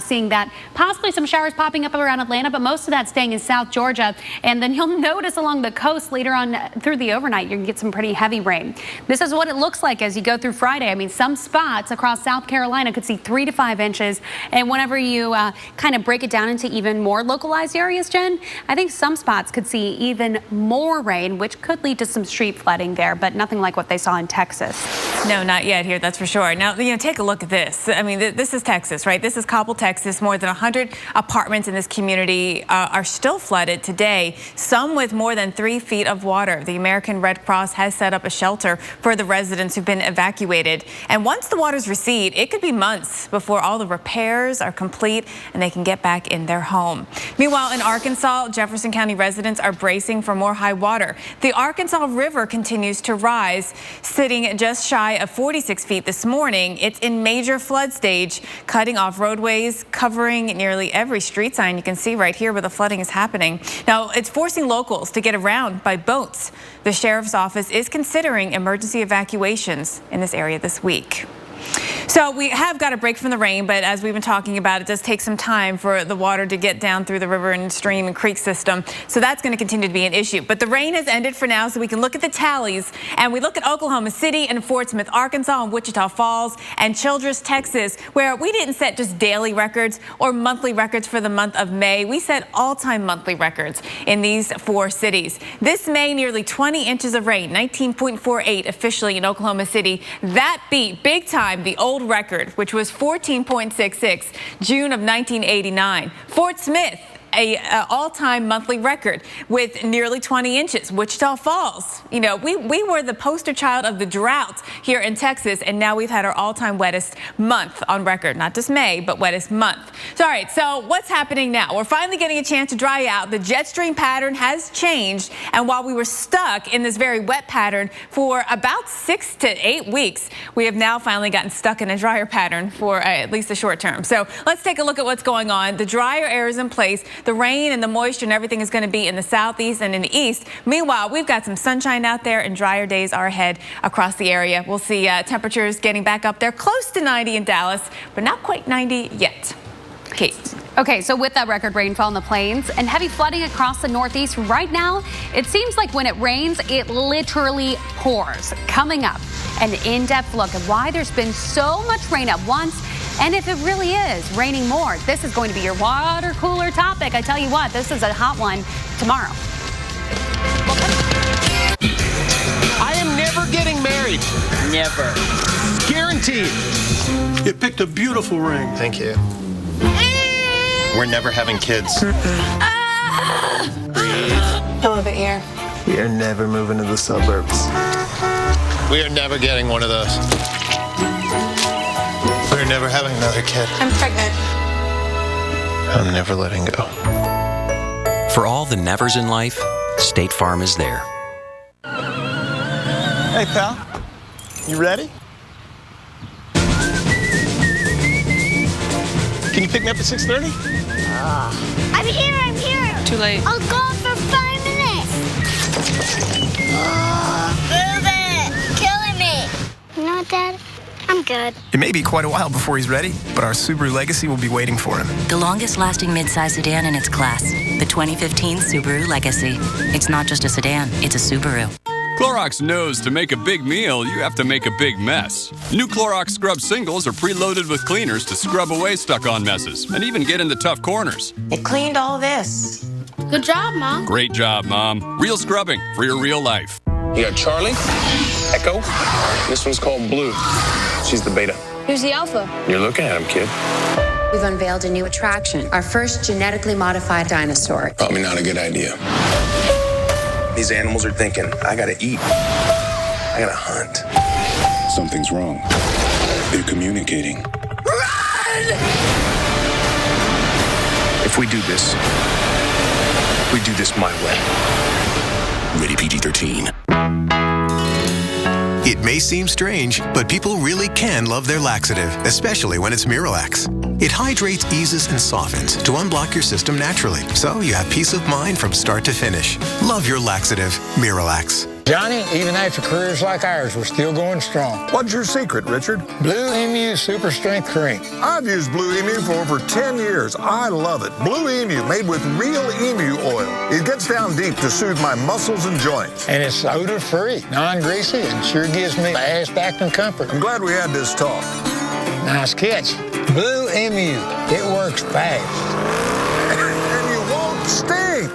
seeing that possibly some showers popping up around Atlanta, but most of that staying in South Georgia. And then you'll notice along the coast later on through the overnight, you can get some pretty heavy rain. This is what it looks like as you go through Friday. I mean, some spots across South Carolina could see 3 to 5 inches. And whenever you kind of break it down into even more localized areas, Jen, I think some spots could see even more rain, which could lead to some street flooding there, but nothing like what they saw in Texas. No, not yet here, that's for sure. Now, take a look at this. I mean, this is Texas, right? This is Coppell, Texas. More than 100 apartments in this community are still flooded today, some with more than 3 feet of water. The American Red Cross has set up a shelter for the residents who've been evacuated. And once the waters recede, it could be months before all the repairs are complete and they can get back in their home. Meanwhile, in Arkansas, Jefferson County residents are bracing for more high water. The Arkansas River continues to rise, sitting just shy of 46 feet this morning. It's in major flood stage, cutting off roadways, covering nearly every street sign you can see right here where the flooding is happening. Now, it's forcing locals to get around by boats. The sheriff's office is considering emergency evacuations in this area this week. So we have got a break from the rain, but as we've been talking about, it does take some time for the water to get down through the river and stream and creek system. So that's going to continue to be an issue. But the rain has ended for now, so we can look at the tallies. And we look at Oklahoma City and Fort Smith, Arkansas, and Wichita Falls and Childress, Texas, where we didn't set just daily records or monthly records for the month of May. We set all-time monthly records in these 4 cities. This May, nearly 20 inches of rain, 19.48 officially in Oklahoma City. That beat big time the old record, which was 14.66, June of 1989. Fort Smith, a all-time monthly record with nearly 20 inches. Wichita Falls, we were the poster child of the drought here in Texas, and now we've had our all-time wettest month on record. Not just May, but wettest month. So, all right, so what's happening now? We're finally getting a chance to dry out. The jet stream pattern has changed, and while we were stuck in this very wet pattern for about 6 to 8 weeks, we have now finally gotten stuck in a drier pattern for at least the short term. So let's take a look at what's going on. The drier air is in place. The rain and the moisture and everything is going to be in the southeast and in the east. Meanwhile, we've got some sunshine out there and drier days are ahead across the area. We'll see temperatures getting back up there close to 90 in Dallas, but not quite 90 yet. Kate. Okay, so with that record rainfall in the plains and heavy flooding across the northeast right now, it seems like when it rains, it literally pours. Coming up, an in-depth look at why there's been so much rain at once, and if it really is raining more. This is going to be your water cooler topic. I tell you what, this is a hot one tomorrow. I am never getting married. Never. Guaranteed. You picked a beautiful ring. Thank you. We're never having kids. Breathe. A little bit here. We are never moving to the suburbs. We are never getting one of those. We're never having another kid. I'm pregnant. I'm never letting go. For all the nevers in life, State Farm is there. Hey, pal. You ready? Can you pick me up at 6:30? I'm here. Too late. I'll go for 5 minutes. Move it. Killing me. You know what, Dad? I'm good. It may be quite a while before he's ready, but our Subaru Legacy will be waiting for him. The longest-lasting midsize sedan in its class, the 2015 Subaru Legacy. It's not just a sedan, it's a Subaru. Clorox knows to make a big meal, you have to make a big mess. New Clorox Scrub Singles are preloaded with cleaners to scrub away stuck-on messes and even get into tough corners. It cleaned all this. Good job, Mom. Great job, Mom. Real scrubbing for your real life. You got Charlie, Echo. This one's called Blue. She's the beta. Who's the alpha? You're looking at him, kid. We've unveiled a new attraction, our first genetically modified dinosaur. Probably not a good idea. These animals are thinking, I gotta eat. I gotta hunt. Something's wrong. They're communicating. If we do this my way. Rated PG-13. It may seem strange, but people really can love their laxative, especially when it's Miralax. It hydrates, eases, and softens to unblock your system naturally, so you have peace of mind from start to finish. Love your laxative, Miralax. Johnny, even after careers like ours, we're still going strong. What's your secret, Richard? Blue Emu Super Strength Cream. I've used Blue Emu for over 10 years. I love it. Blue Emu, made with real emu oil. It gets down deep to soothe my muscles and joints. And it's odor-free, non-greasy, and sure gives me fast-acting comfort. I'm glad we had this talk. Nice catch. Blue Emu. It works fast. And you won't stink.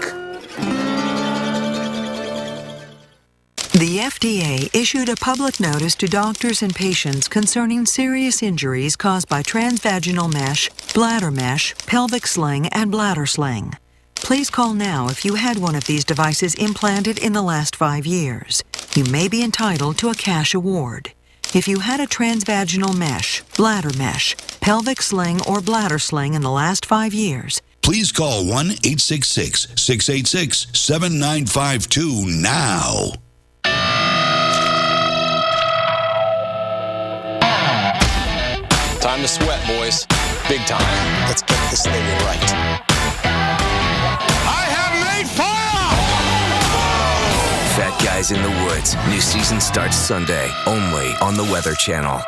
The FDA issued a public notice to doctors and patients concerning serious injuries caused by transvaginal mesh, bladder mesh, pelvic sling, and bladder sling. Please call now if you had one of these devices implanted in the last 5 years. You may be entitled to a cash award. If you had a transvaginal mesh, bladder mesh, pelvic sling, or bladder sling in the last 5 years, please call 1-866-686-7952 now. Time to sweat, boys. Big time. Let's get this thing right. I have made fire! Fat Guys in the Woods. New season starts Sunday, only on the Weather Channel.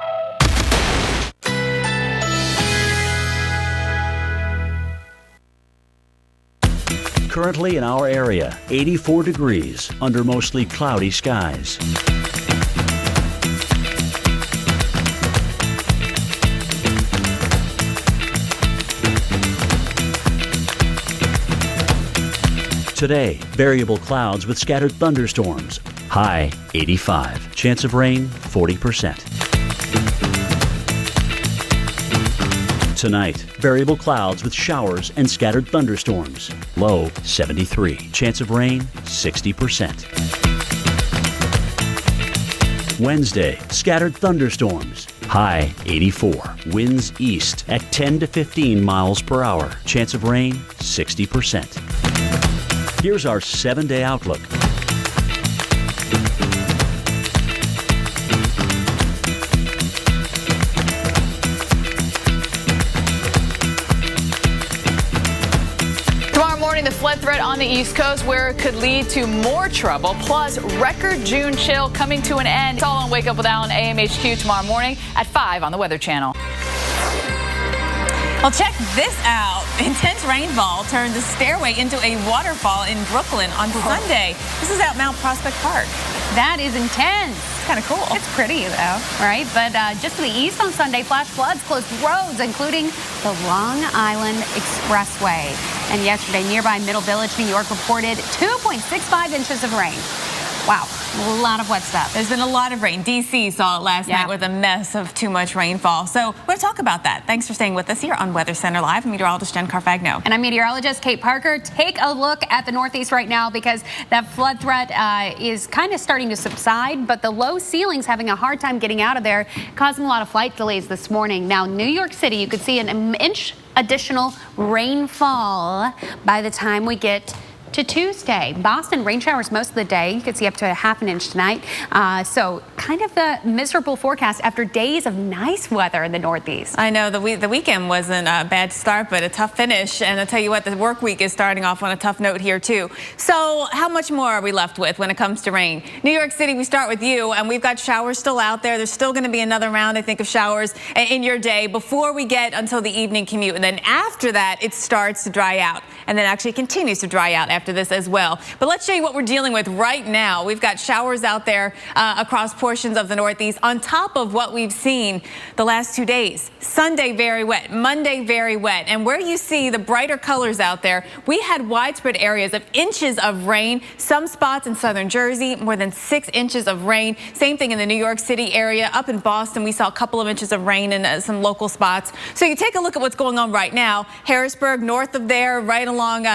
Currently in our area, 84 degrees under mostly cloudy skies. Today, variable clouds with scattered thunderstorms. High 85. Chance of rain 40%. Tonight, variable clouds with showers and scattered thunderstorms. Low 73. Chance of rain 60%. Wednesday, scattered thunderstorms. High 84. Winds east at 10 to 15 miles per hour. Chance of rain 60%. Here's our 7-day outlook. Tomorrow morning, the flood threat on the East Coast, where it could lead to more trouble, plus record June chill coming to an end. It's all on Wake Up with Al and AMHQ tomorrow morning at 5 on the Weather Channel. Well, check this out. Intense rainfall turned the stairway into a waterfall in Brooklyn on Sunday. This is at Mount Prospect Park. That is intense. It's kind of cool. It's pretty, though, right? But just to the east on Sunday, flash floods closed roads, including the Long Island Expressway. And yesterday, nearby Middle Village, New York, reported 2.65 inches of rain. Wow, a lot of wet stuff. There's been a lot of rain. D.C. saw it last night with a mess of too much rainfall. So we're going to talk about that. Thanks for staying with us here on Weather Center Live. I'm meteorologist Jen Carfagno. And I'm meteorologist Kate Parker. Take a look at the Northeast right now because that flood threat is kind of starting to subside, but the low ceiling's having a hard time getting out of there, causing a lot of flight delays this morning. Now, New York City, you could see an inch additional rainfall by the time we get to Tuesday. Boston, rain showers most of the day. You could see up to a half an inch tonight. So kind of a miserable forecast after days of nice weather in the Northeast. I know the weekend wasn't a bad start, but a tough finish. And I'll tell you what, the work week is starting off on a tough note here too. So how much more are we left with when it comes to rain? New York City, we start with you, and we've got showers still out there. There's still going to be another round, I think, of showers in your day before we get until the evening commute. And then after that, it starts to dry out, and then actually continues to dry out after this as well. But let's show you what we're dealing with right now. We've got showers out there across portions of the Northeast on top of what we've seen the last 2 days. Sunday, very wet. Monday, very wet. And where you see the brighter colors out there, we had widespread areas of inches of rain. Some spots in southern Jersey, more than 6 inches of rain. Same thing in the New York City area. Up in Boston, we saw a couple of inches of rain in some local spots. So you take a look at what's going on right now. Harrisburg, north of there, right along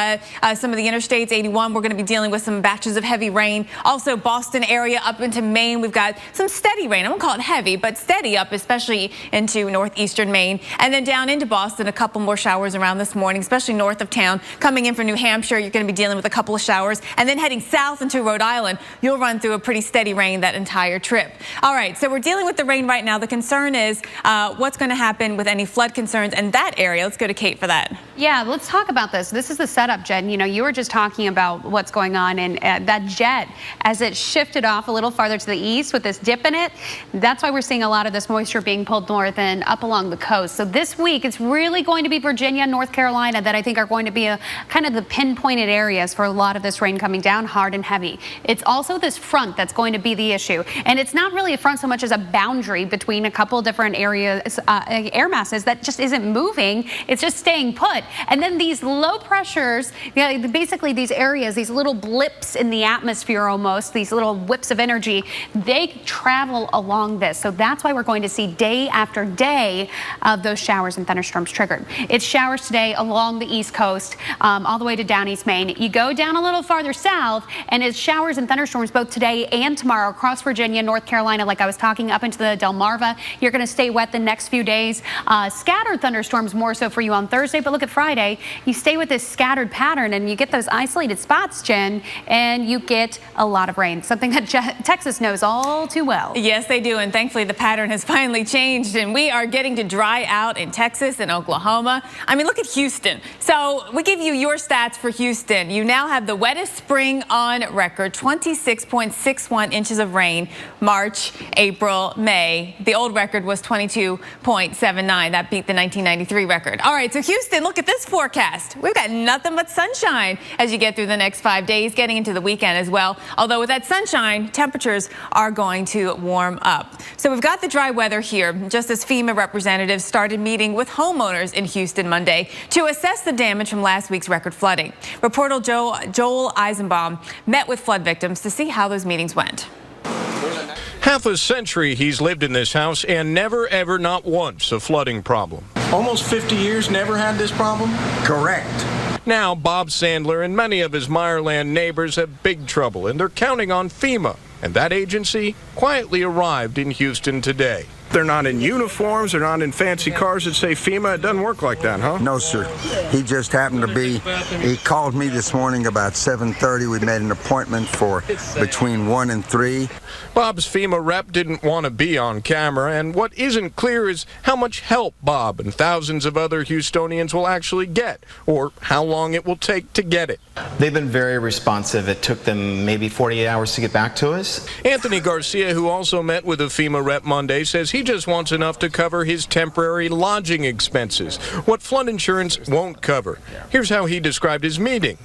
some of the interstates, 81, we're going to be dealing with some batches of heavy rain. Also, Boston area up into Maine, we've got some steady rain. I won't call it heavy, but steady up, especially into northeastern Maine. And then down into Boston, a couple more showers around this morning, especially north of town. Coming in from New Hampshire, you're going to be dealing with a couple of showers. And then heading south into Rhode Island, you'll run through a pretty steady rain that entire trip. All right, so we're dealing with the rain right now. The concern is what's going to happen with any flood concerns in that area. Let's go to Kate for that. Yeah, let's talk about this. This is the setup, Jen. You know, you were just talking talking about what's going on, and that jet, as it shifted off a little farther to the east with this dip in it, that's why we're seeing a lot of this moisture being pulled north and up along the coast. So this week, it's really going to be Virginia, North Carolina that I think are going to be kind of the pinpointed areas for a lot of this rain coming down hard and heavy. It's also this front that's going to be the issue. And it's not really a front so much as a boundary between a couple different areas, air masses that just isn't moving. It's just staying put. And then these low pressures, basically these areas, these little blips in the atmosphere almost, these little whips of energy, they travel along this. So that's why we're going to see day after day of those showers and thunderstorms triggered. It's showers today along the East Coast, all the way to down East Maine. You go down a little farther south, and it's showers and thunderstorms both today and tomorrow across Virginia, North Carolina, like I was talking, up into the Delmarva. You're going to stay wet the next few days. Scattered thunderstorms more so for you on Thursday, but look at Friday. You stay with this scattered pattern, and you get those isolated spots, Jen, and you get a lot of rain, something that Texas knows all too well. Yes, they do, and thankfully the pattern has finally changed, and we are getting to dry out in Texas and Oklahoma. I mean, look at Houston. So we give you your stats for Houston. You now have the wettest spring on record, 26.61 inches of rain, March, April, May. The old record was 22.79. That beat the 1993 record. All right, so Houston, look at this forecast. We've got nothing but sunshine as you get through the next 5 days, getting into the weekend as well. Although with that sunshine, temperatures are going to warm up. So we've got the dry weather here, just as FEMA representatives started meeting with homeowners in Houston Monday to assess the damage from last week's record flooding. Reporter Joel Eisenbaum met with flood victims to see how those meetings went. Half a century he's lived in this house and never, ever, not once, a flooding problem. Almost 50 years, never had this problem? Correct. Now, Bob Sandler and many of his Meyerland neighbors have big trouble, and they're counting on FEMA. And that agency quietly arrived in Houston today. They're not in uniforms, they're not in fancy cars that say FEMA. It doesn't work like that, huh? No, sir. He just happened to be, he called me this morning about 7:30. We made an appointment for between 1 and 3. Bob's FEMA rep didn't want to be on camera, and what isn't clear is how much help Bob and thousands of other Houstonians will actually get, or how long it will take to get it. They've been very responsive. It took them maybe 48 hours to get back to us. Anthony Garcia, who also met with a FEMA rep Monday, says he just wants enough to cover his temporary lodging expenses, what flood insurance won't cover. Here's how he described his meeting.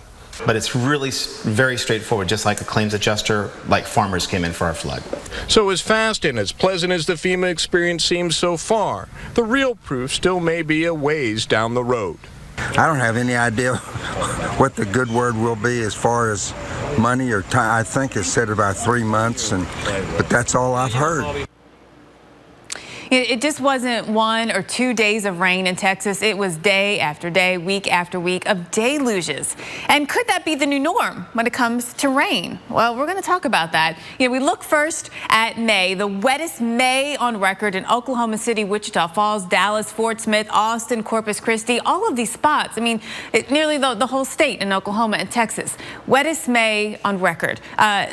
But it's really very straightforward, just like a claims adjuster, like farmers came in for our flood. So as fast and as pleasant as the FEMA experience seems so far, the real proof still may be a ways down the road. I don't have any idea what the good word will be as far as money or time. I think it's said about 3 months, but that's all I've heard. It just wasn't 1 or 2 days of rain in Texas. It was day after day, week after week of deluges. And could that be the new norm when it comes to rain? Well, we're going to talk about that. We look first at May, the wettest May on record in Oklahoma City, Wichita Falls, Dallas, Fort Smith, Austin, Corpus Christi, all of these spots. I mean, nearly the whole state in Oklahoma and Texas. Wettest May on record.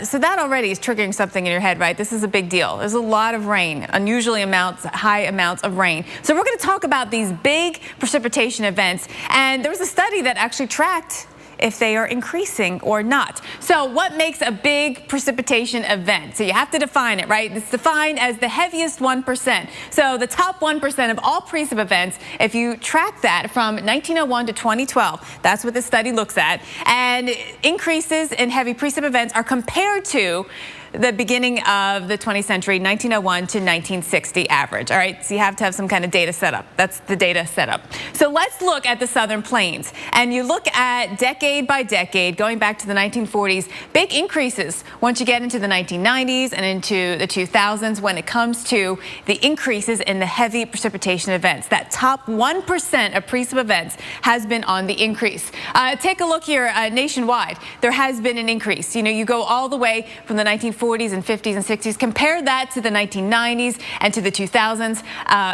So that already is triggering something in your head, right? This is a big deal. There's a lot of rain, unusually high amounts of rain. So we're going to talk about these big precipitation events. And there was a study that actually tracked if they are increasing or not. So what makes a big precipitation event? So you have to define it, right? It's defined as the heaviest 1%. So the top 1% of all precip events, if you track that from 1901 to 2012, that's what the study looks at. And increases in heavy precip events are compared to the beginning of the 20th century, 1901 to 1960 average. All right, so you have to have some kind of data setup. That's the data setup. So let's look at the Southern Plains. And you look at decade by decade, going back to the 1940s, big increases once you get into the 1990s and into the 2000s when it comes to the increases in the heavy precipitation events. That top 1% of precip events has been on the increase. Take a look here nationwide. There has been an increase. You go all the way from the 1940s and 50s and 60s. Compare that to the 1990s and to the 2000s.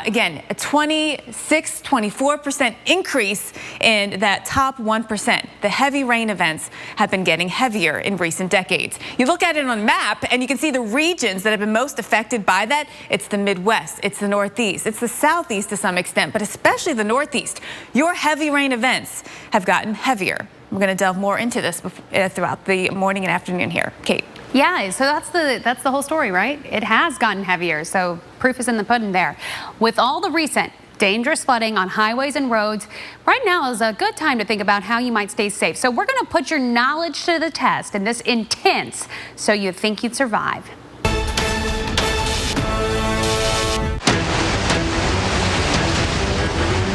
Again, a 24% increase in that top 1%. The heavy rain events have been getting heavier in recent decades. You look at it on a map and you can see the regions that have been most affected by that. It's the Midwest, it's the Northeast, it's the Southeast to some extent, but especially the Northeast. Your heavy rain events have gotten heavier. We're going to delve more into this throughout the morning and afternoon here. Kate. Yeah, so that's the whole story, right? It has gotten heavier, so proof is in the pudding there. With all the recent dangerous flooding on highways and roads, right now is a good time to think about how you might stay safe. So we're going to put your knowledge to the test in this intense So You Think You'd Survive.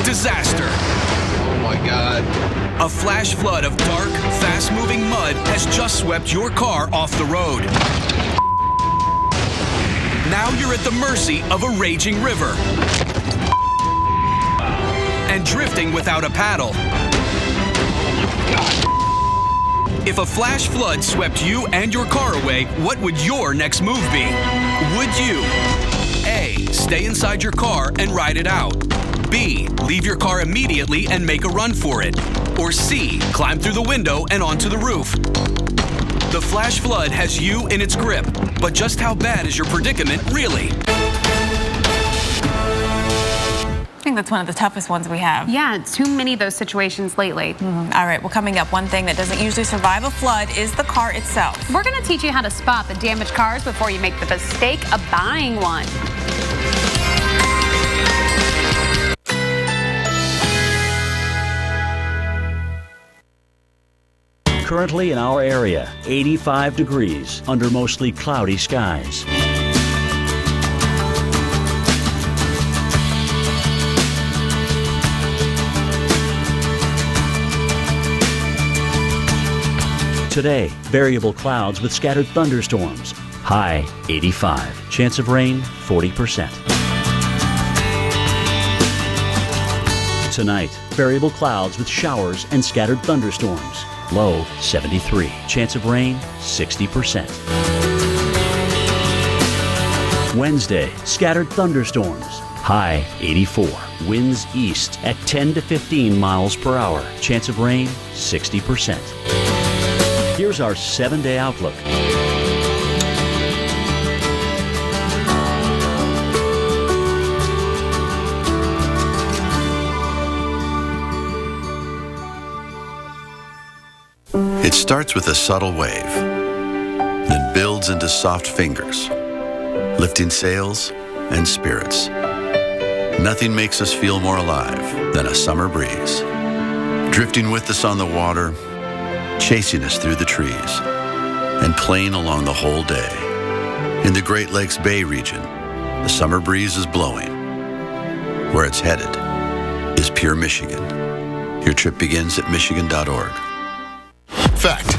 Disaster. Oh my God. A flash flood of dark, fast-moving mud has just swept your car off the road. Now you're at the mercy of a raging river. And drifting without a paddle. If a flash flood swept you and your car away, what would your next move be? Would you A, stay inside your car and ride it out? B, leave your car immediately and make a run for it? Or C, climb through the window and onto the roof? The flash flood has you in its grip, but just how bad is your predicament really? I think that's one of the toughest ones we have. Yeah, too many of those situations lately. All right, well, coming up, one thing that doesn't usually survive a flood is the car itself. We're going to teach you how to spot the damaged cars before you make the mistake of buying one. Currently in our area, 85 degrees under mostly cloudy skies. Today, variable clouds with scattered thunderstorms. High 85. Chance of rain 40%. Tonight, variable clouds with showers and scattered thunderstorms. Low 73. Chance of rain 60%. Wednesday, scattered thunderstorms. High 84. Winds east at 10 to 15 miles per hour. Chance of rain 60%. Here's our 7-day outlook. It starts with a subtle wave, then builds into soft fingers, lifting sails and spirits. Nothing makes us feel more alive than a summer breeze, drifting with us on the water, chasing us through the trees, and playing along the whole day. In the Great Lakes Bay region, the summer breeze is blowing. Where it's headed is pure Michigan. Your trip begins at michigan.org. Fact: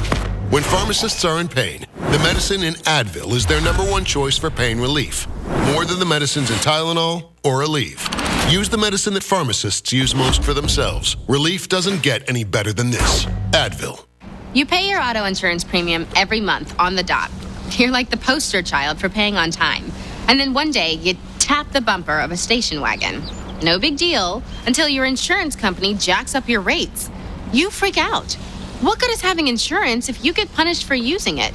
when pharmacists are in pain, the medicine in Advil is their #1 choice for pain relief, more than the medicines in Tylenol or Aleve. Use the medicine that pharmacists use most for themselves. Relief doesn't get any better than this. Advil. You pay your auto insurance premium every month on the dot. You're like the poster child for paying on time. And then one day, you tap the bumper of a station wagon. No big deal until your insurance company jacks up your rates. You freak out. What good is having insurance if you get punished for using it?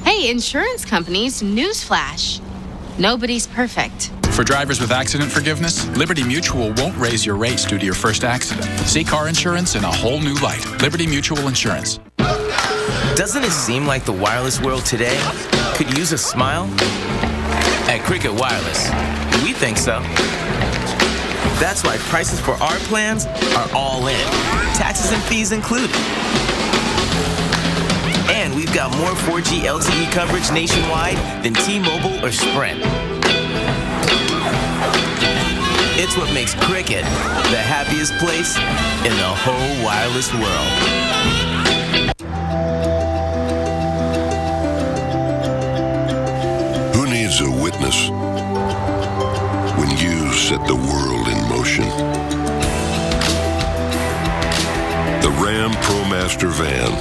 Hey, insurance companies, newsflash. Nobody's perfect. For drivers with accident forgiveness, Liberty Mutual won't raise your rates due to your first accident. See car insurance in a whole new light. Liberty Mutual Insurance. Doesn't it seem like the wireless world today could use a smile? At Cricket Wireless, we think so. That's why prices for our plans are all in, taxes and fees included. And we've got more 4G LTE coverage nationwide than T-Mobile or Sprint. It's what makes Cricket the happiest place in the whole wireless world. Who needs a witness when you set the world in motion? The Ram ProMaster van.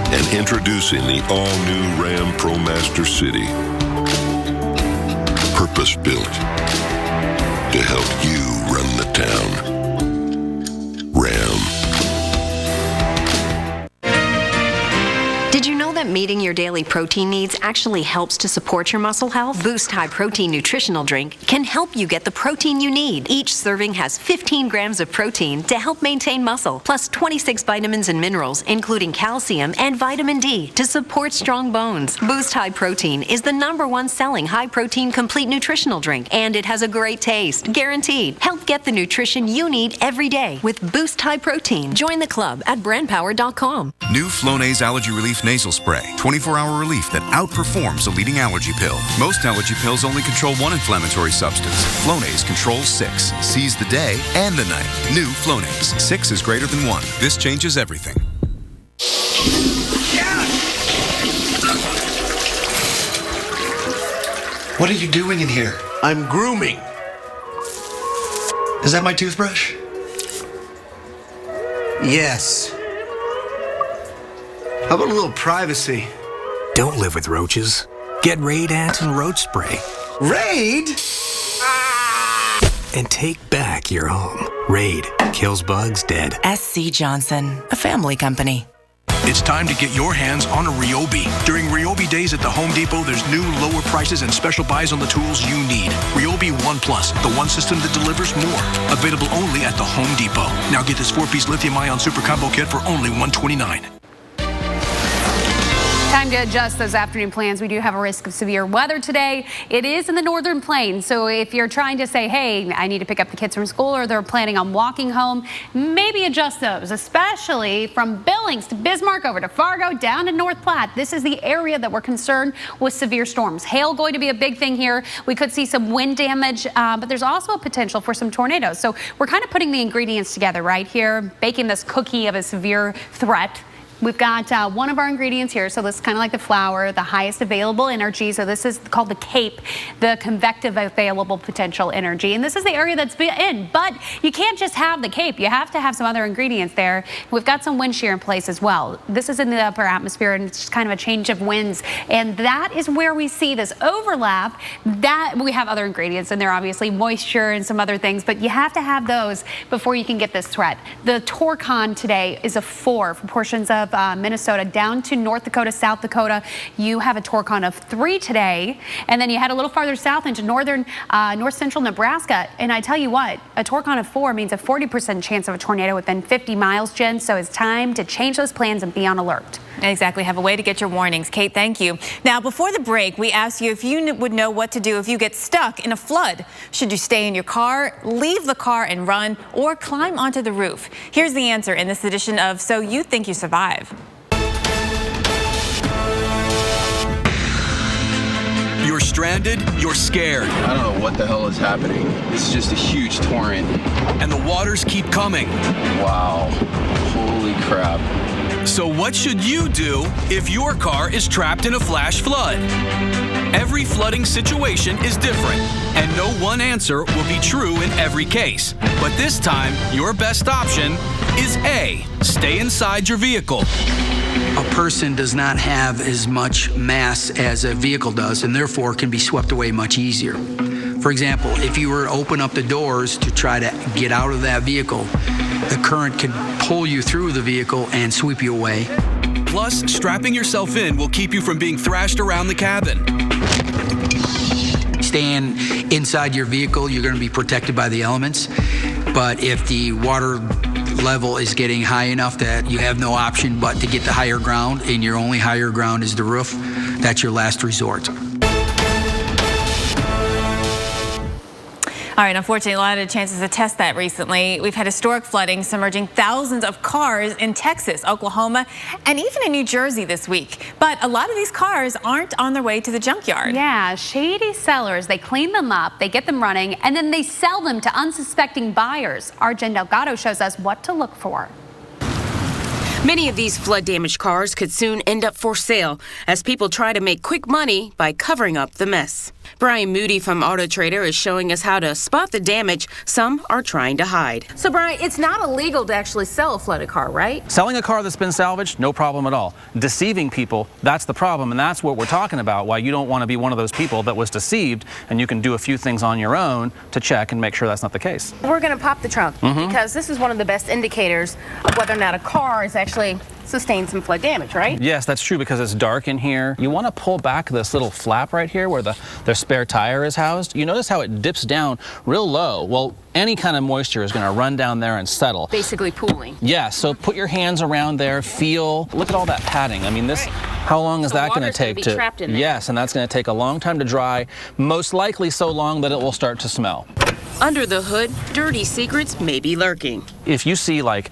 And introducing the all-new Ram ProMaster City. Purpose-built to help you run the town. Ram. Did you know that that meeting your daily protein needs actually helps to support your muscle health? Boost High Protein Nutritional Drink can help you get the protein you need. Each serving has 15 grams of protein to help maintain muscle, plus 26 vitamins and minerals, including calcium and vitamin D, to support strong bones. Boost High Protein is the #1 selling high-protein complete nutritional drink, and it has a great taste, guaranteed. Help get the nutrition you need every day with Boost High Protein. Join the club at brandpower.com. New Flonase Allergy Relief Nasal Spray. 24-hour relief that outperforms a leading allergy pill. Most allergy pills only control one inflammatory substance. Flonase controls 6. Seize the day and the night. New Flonase. 6 is greater than 1. This changes everything. What are you doing in here? I'm grooming. Is that my toothbrush? Yes. How about a little privacy? Don't live with roaches. Get Raid Anti-Roach Spray. Raid? And take back your home. Raid kills bugs dead. SC Johnson, a family company. It's time to get your hands on a Ryobi. During Ryobi days at the Home Depot, there's new lower prices and special buys on the tools you need. Ryobi One Plus, the one system that delivers more. Available only at the Home Depot. Now get this 4-piece lithium-ion super combo kit for only $129. Time to adjust those afternoon plans. We do have a risk of severe weather today. It is in the northern plains, so if you're trying to say, hey, I need to pick up the kids from school, or they're planning on walking home, maybe adjust those, especially from Billings to Bismarck over to Fargo down to North Platte. This is the area that we're concerned with severe storms. Hail going to be a big thing here. We could see some wind damage, but there's also a potential for some tornadoes. So we're kind of putting the ingredients together right here, baking this cookie of a severe threat. We've got one of our ingredients here, so this is kind of like the flour, the highest available energy. So this is called the CAPE, the convective available potential energy. And this is the area that's in, but you can't just have the CAPE. You have to have some other ingredients there. We've got some wind shear in place as well. This is in the upper atmosphere, and it's just kind of a change of winds. And that is where we see this overlap. That we have other ingredients in there, obviously, moisture and some other things, but you have to have those before you can get this threat. The Torcon today is a 4 for portions of Minnesota down to North Dakota, South Dakota. You have a Torcon of 3 today, and then you head a little farther south into north central Nebraska. And I tell you what, a Torcon of 4 means a 40% chance of a tornado within 50 miles, Jen. So it's time to change those plans and be on alert. Exactly. Have a way to get your warnings. Kate, thank you. Now, before the break, we asked you if you would know what to do if you get stuck in a flood. Should you stay in your car, leave the car and run, or climb onto the roof? Here's the answer in this edition of So You Think You Survive. You're stranded, you're scared. I don't know what the hell is happening. It's just a huge torrent. And the waters keep coming. Wow. Holy crap. So what should you do if your car is trapped in a flash flood? Every flooding situation is different, and no one answer will be true in every case. But this time, your best option is A, stay inside your vehicle. A person does not have as much mass as a vehicle does, and therefore can be swept away much easier. For example, if you were to open up the doors to try to get out of that vehicle, the current could pull you through the vehicle and sweep you away. Plus, strapping yourself in will keep you from being thrashed around the cabin. Staying inside your vehicle, you're going to be protected by the elements. But if the water level is getting high enough that you have no option but to get to higher ground, and your only higher ground is the roof, that's your last resort. All right, unfortunately, a lot of chances to test that recently. We've had historic flooding submerging thousands of cars in Texas, Oklahoma, and even in New Jersey this week. But a lot of these cars aren't on their way to the junkyard. Yeah, shady sellers, they clean them up, they get them running, and then they sell them to unsuspecting buyers. Our Jen Delgado shows us what to look for. Many of these flood-damaged cars could soon end up for sale as people try to make quick money by covering up the mess. Brian Moody from Auto Trader is showing us how to spot the damage some are trying to hide. So, Brian, it's not illegal to actually sell a flooded car, right? Selling a car that's been salvaged, no problem at all. Deceiving people, that's the problem, and that's what we're talking about, why you don't want to be one of those people that was deceived, and you can do a few things on your own to check and make sure that's not the case. We're going to pop the trunk because this is one of the best indicators of whether or not a car is actually sustain some flood damage, right? Yes, that's true because it's dark in here. You want to pull back this little flap right here where the spare tire is housed. You notice how it dips down real low. Well, any kind of moisture is going to run down there and settle. Basically pooling. Yeah, so put your hands around there, feel, look at all that padding. I mean, how long is that going to take to? Trapped in there. Yes, and that's going to take a long time to dry, most likely so long that it will start to smell. Under the hood, dirty secrets may be lurking. If you see like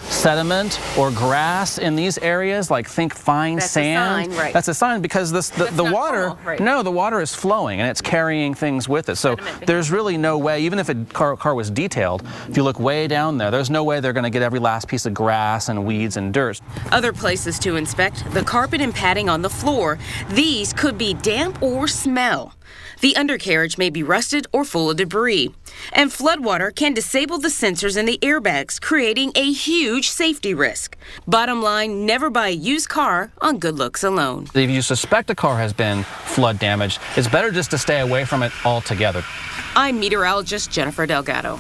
sediment or grass in these areas, like think fine sand, a sign, right. That's a sign because the water, normal, right. No, the water is flowing and it's carrying things with it. So there's really no way, even if a car was detailed, if you look way down there, there's no way they're going to get every last piece of grass and weeds and dirt. Other places to inspect, the carpet and padding on the floor. These could be damp or smell. The undercarriage may be rusted or full of debris. And floodwater can disable the sensors in the airbags, creating a huge safety risk. Bottom line, never buy a used car on good looks alone. If you suspect a car has been flood damaged, it's better just to stay away from it altogether. I'm meteorologist Jennifer Delgado.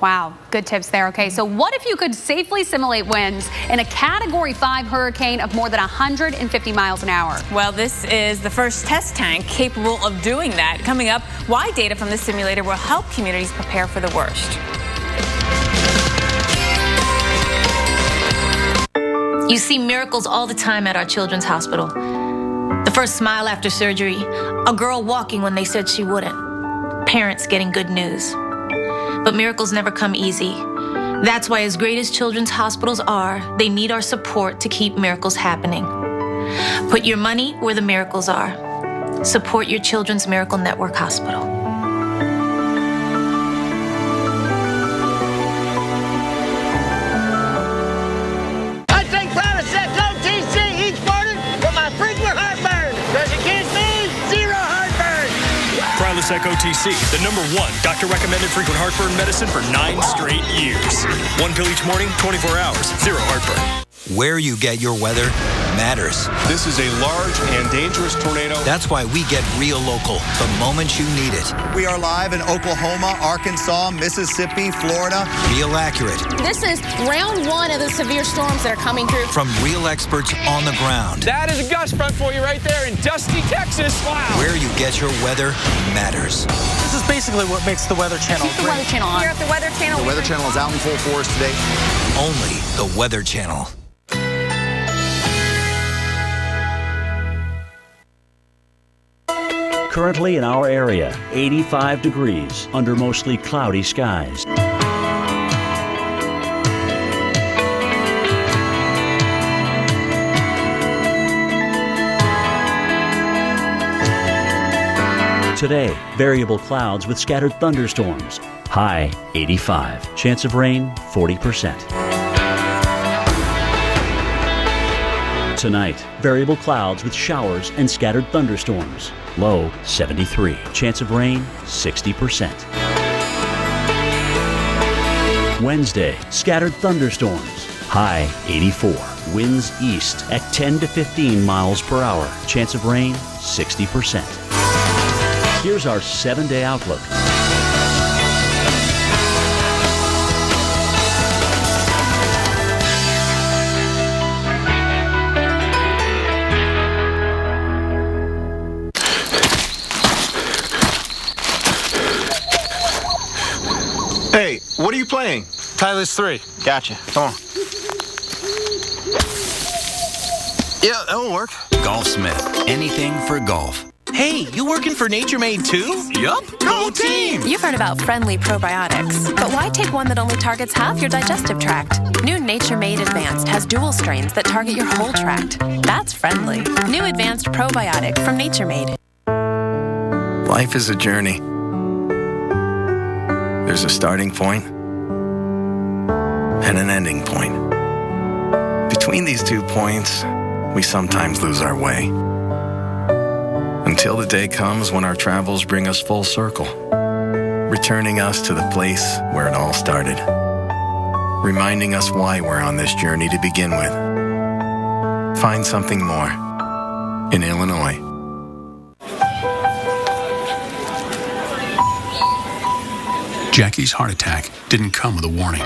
Wow, good tips there. Okay, so what if you could safely simulate winds in a Category 5 hurricane of more than 150 miles an hour? Well, this is the first test tank capable of doing that. Coming up, why data from the simulator will help communities prepare for the worst. You see miracles all the time at our children's hospital. The first smile after surgery, a girl walking when they said she wouldn't, parents getting good news. But miracles never come easy. That's why, as great as children's hospitals are, they need our support to keep miracles happening. Put your money where the miracles are. Support your Children's Miracle Network Hospital. I take Prilosec OTC each morning for my frequent heartburn. Because it gives me zero heartburn. Prilosec OTC, the #1 doctor-recommended frequent heartburn medicine for 9 straight years. 1 pill each morning, 24 hours, zero heartburn. Where you get your weather matters. This is a large and dangerous tornado. That's why we get real local the moment you need it. We are live in Oklahoma, Arkansas, Mississippi, Florida. Real accurate. This is round 1 of the severe storms that are coming through. From real experts on the ground. That is a gust front for you right there in Dusty, Texas. Wow. Where you get your weather matters. This is basically what makes the Weather Channel Keep the Weather Channel on. Here at the Weather Channel. The Weather Channel is out in full force today. Only the Weather Channel. Currently in our area, 85 degrees under mostly cloudy skies. Today, variable clouds with scattered thunderstorms. High 85. Chance of rain 40%. Tonight, variable clouds with showers and scattered thunderstorms. Low 73. Chance of rain 60%. Wednesday, scattered thunderstorms. High 84. Winds east at 10 to 15 miles per hour. Chance of rain 60%. Here's our 7-day outlook. Hey, what are you playing? Tyler's 3. Gotcha. Come on. Yeah, that'll work. Golfsmith. Anything for golf. Hey, you working for Nature Made too? Yup. Go team! You've heard about friendly probiotics, but why take one that only targets half your digestive tract? New Nature Made Advanced has dual strains that target your whole tract. That's friendly. New Advanced Probiotic from Nature Made. Life is a journey. There's a starting point and an ending point. Between these 2 points, we sometimes lose our way. Until the day comes when our travels bring us full circle, returning us to the place where it all started, reminding us why we're on this journey to begin with. Find something more in Illinois. Jackie's heart attack didn't come with a warning.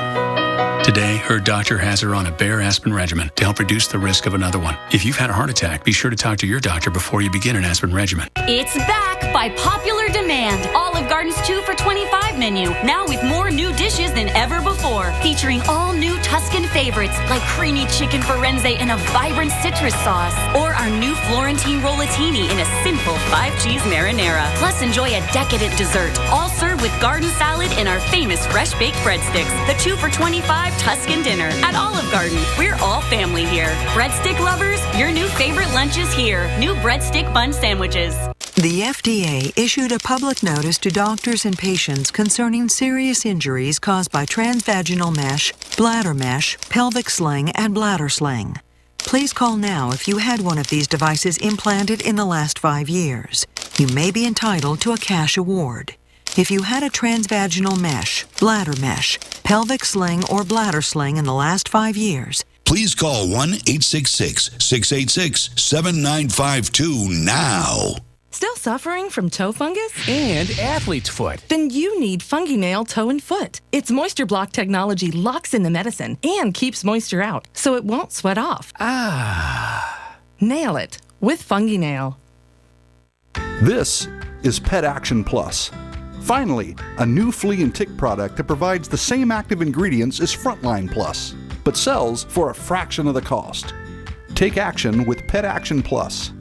Today, her doctor has her on a Bayer aspirin regimen to help reduce the risk of another one. If you've had a heart attack, be sure to talk to your doctor before you begin an aspirin regimen. It's back by popular demand. Olive Garden's 2 for $25 menu, now with more new dishes than ever before, featuring all new Tuscan favorites like creamy chicken Firenze in a vibrant citrus sauce, or our new Florentine rollatini in a simple 5-cheese marinara. Plus, enjoy a decadent dessert, all served with garden salad and our famous fresh-baked breadsticks. The 2 for $25 Tuscan dinner at Olive Garden. We're all family here. Breadstick lovers, your new favorite lunch is here. New breadstick bun sandwiches. The FDA issued a public notice to doctors and patients concerning serious injuries caused by transvaginal mesh, bladder mesh, pelvic sling, and bladder sling. Please call now if you had one of these devices implanted in the last 5 years. You may be entitled to a cash award. If you had a transvaginal mesh, bladder mesh, pelvic sling, or bladder sling in the last 5 years, please call 1-866-686-7952 now. Still suffering from toe fungus? And athlete's foot. Then you need Fungi-Nail Toe and Foot. Its moisture block technology locks in the medicine and keeps moisture out, so it won't sweat off. Nail it with Fungi-Nail. This is Pet Action Plus. Finally, a new flea and tick product that provides the same active ingredients as Frontline Plus, but sells for a fraction of the cost. Take action with Pet Action Plus.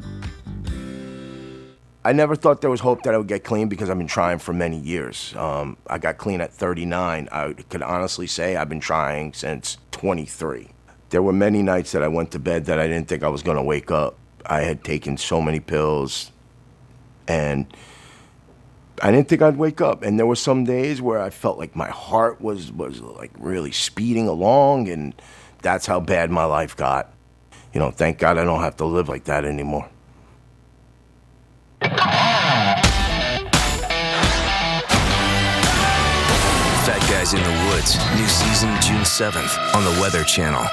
I never thought there was hope that I would get clean because I've been trying for many years. I got clean at 39. I could honestly say I've been trying since 23. There were many nights that I went to bed that I didn't think I was going to wake up. I had taken so many pills, and I didn't think I'd wake up. And there were some days where I felt like my heart was like really speeding along, and that's how bad my life got. You know, thank God I don't have to live like that anymore. Fat Guys in the Woods, new season June 7th on the Weather Channel.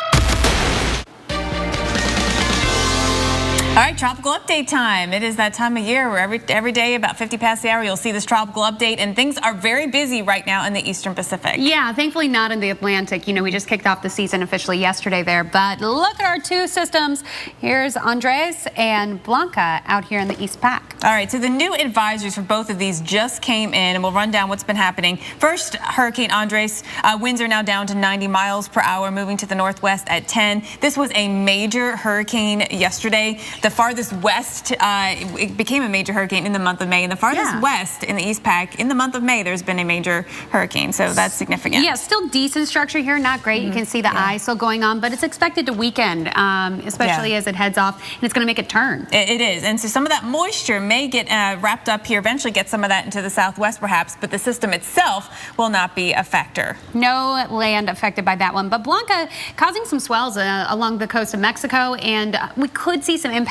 All right, tropical update time. It is that time of year where every day about 50 past the hour you'll see this tropical update, and things are very busy right now in the Eastern Pacific. Yeah, thankfully not in the Atlantic. You know, we just kicked off the season officially yesterday there, but look at our two systems. Here's Andres and Blanca out here in the East Pac. All right, so the new advisories for both of these just came in, and we'll run down what's been happening. First, Hurricane Andres, winds are now down to 90 miles per hour, moving to the northwest at 10. This was a major hurricane yesterday. The farthest west, it became a major hurricane in the month of May. And the farthest west in the East Pac, in the month of May, there's been a major hurricane. So that's significant. Yeah, still decent structure here, not great. You can see the eye still going on, but it's expected to weaken, especially as it heads off, and it's going to make it turn. It is. And so some of that moisture may get wrapped up here, eventually get some of that into the southwest perhaps, but the system itself will not be a factor. No land affected by that one. But Blanca causing some swells along the coast of Mexico, and we could see some impacts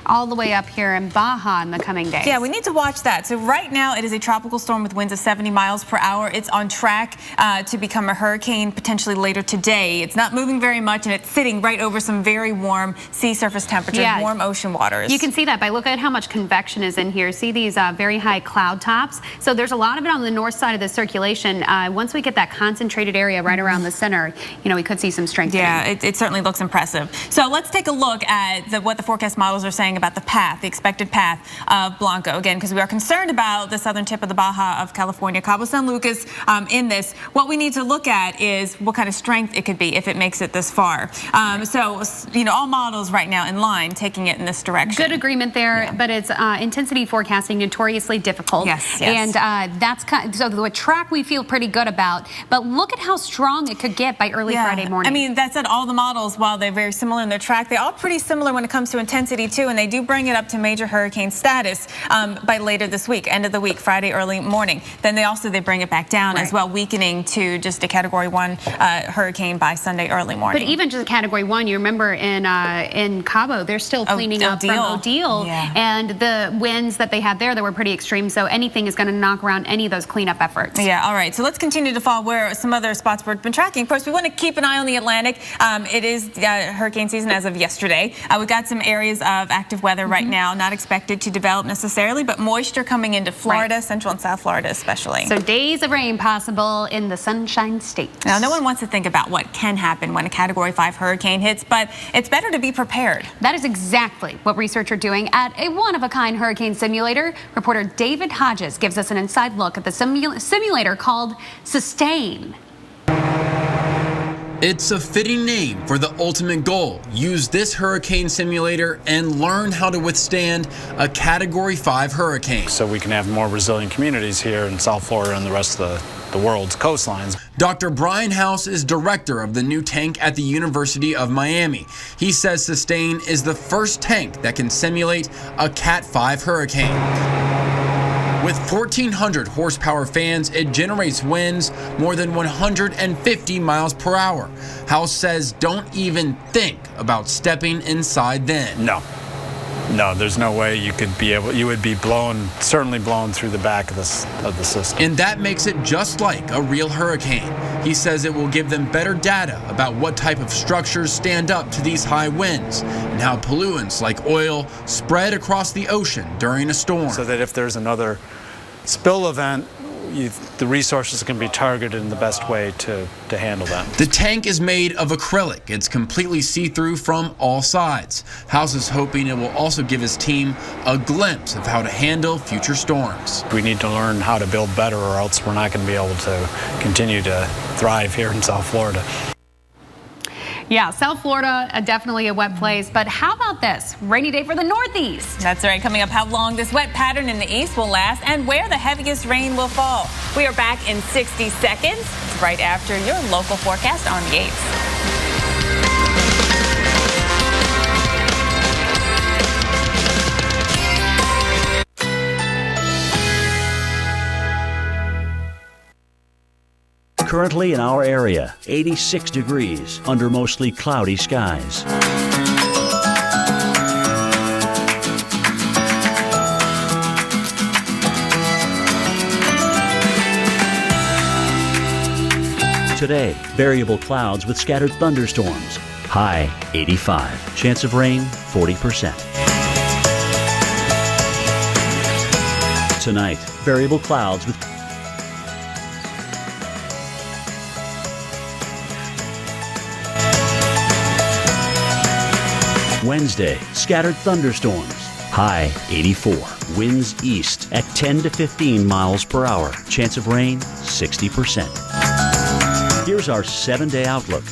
all the way up here in Baja in the coming days. Yeah, we need to watch that. So right now it is a tropical storm with winds of 70 miles per hour. It's on track to become a hurricane potentially later today. It's not moving very much, and it's sitting right over some very warm sea surface temperatures, warm ocean waters. You can see that by looking at how much convection is in here. See these very high cloud tops? So there's a lot of it on the north side of the circulation. Once we get that concentrated area right around the center, you know, we could see some strength. Yeah, it certainly looks impressive. So let's take a look at what the forecast models are saying about the path, the expected path of Blanca. Again, because we are concerned about the southern tip of the Baja of California, Cabo San Lucas in this. What we need to look at is what kind of strength it could be if it makes it this far. So, you know, all models right now in line taking it in this direction. Good agreement there, but it's intensity forecasting notoriously difficult. Yes. And that's so the track we feel pretty good about, but look at how strong it could get by early Friday morning. I mean, that said, all the models, while they're very similar in their track, they're all pretty similar when it comes to intensity too, and they do bring it up to major hurricane status by later this week, end of the week, Friday early morning. Then they bring it back down as well, weakening to just a Category 1 hurricane by Sunday early morning. But even just a Category 1, you remember in Cabo, they're still cleaning up from Odile, and the winds that they had there that were pretty extreme. So anything is going to knock around any of those cleanup efforts. Yeah. All right. So let's continue to follow where some other spots we've been tracking. Of course, we want to keep an eye on the Atlantic. It is hurricane season as of yesterday. We've got some areas areas of active weather right now, not expected to develop necessarily, but moisture coming into Florida, Central and South Florida especially. So days of rain possible in the Sunshine State. Now, no one wants to think about what can happen when a Category 5 hurricane hits, but it's better to be prepared. That is exactly what researchers are doing at a one-of-a-kind hurricane simulator. Reporter David Hodges gives us an inside look at the simulator called Sustain. It's a fitting name for the ultimate goal. Use this hurricane simulator and learn how to withstand a Category 5 hurricane. So we can have more resilient communities here in South Florida and the rest of the world's coastlines. Dr. Brian House is director of the new tank at the University of Miami. He says Sustain is the first tank that can simulate a Cat 5 hurricane. With 1,400 horsepower fans, it generates winds more than 150 miles per hour. House says don't even think about stepping inside then. No, there's no way you would be certainly blown through the back of the system. And that makes it just like a real hurricane. He says it will give them better data about what type of structures stand up to these high winds and how pollutants like oil spread across the ocean during a storm. So that if there's another spill event, the resources can be targeted in the best way to handle that. The tank is made of acrylic. It's completely see-through from all sides. House is hoping it will also give his team a glimpse of how to handle future storms. We need to learn how to build better, or else we're not going to be able to continue to thrive here in South Florida. Yeah, South Florida, definitely a wet place. But how about this? Rainy day for the Northeast. That's right. Coming up, how long this wet pattern in the east will last and where the heaviest rain will fall. We are back in 60 seconds, right after your local forecast on the 8th. Currently in our area, 86 degrees under mostly cloudy skies. Today, variable clouds with scattered thunderstorms. High 85. Chance of rain 40%. Tonight, variable clouds with Wednesday, scattered thunderstorms. High 84. Winds east at 10 to 15 miles per hour. Chance of rain 60%. Here's our 7-day outlook.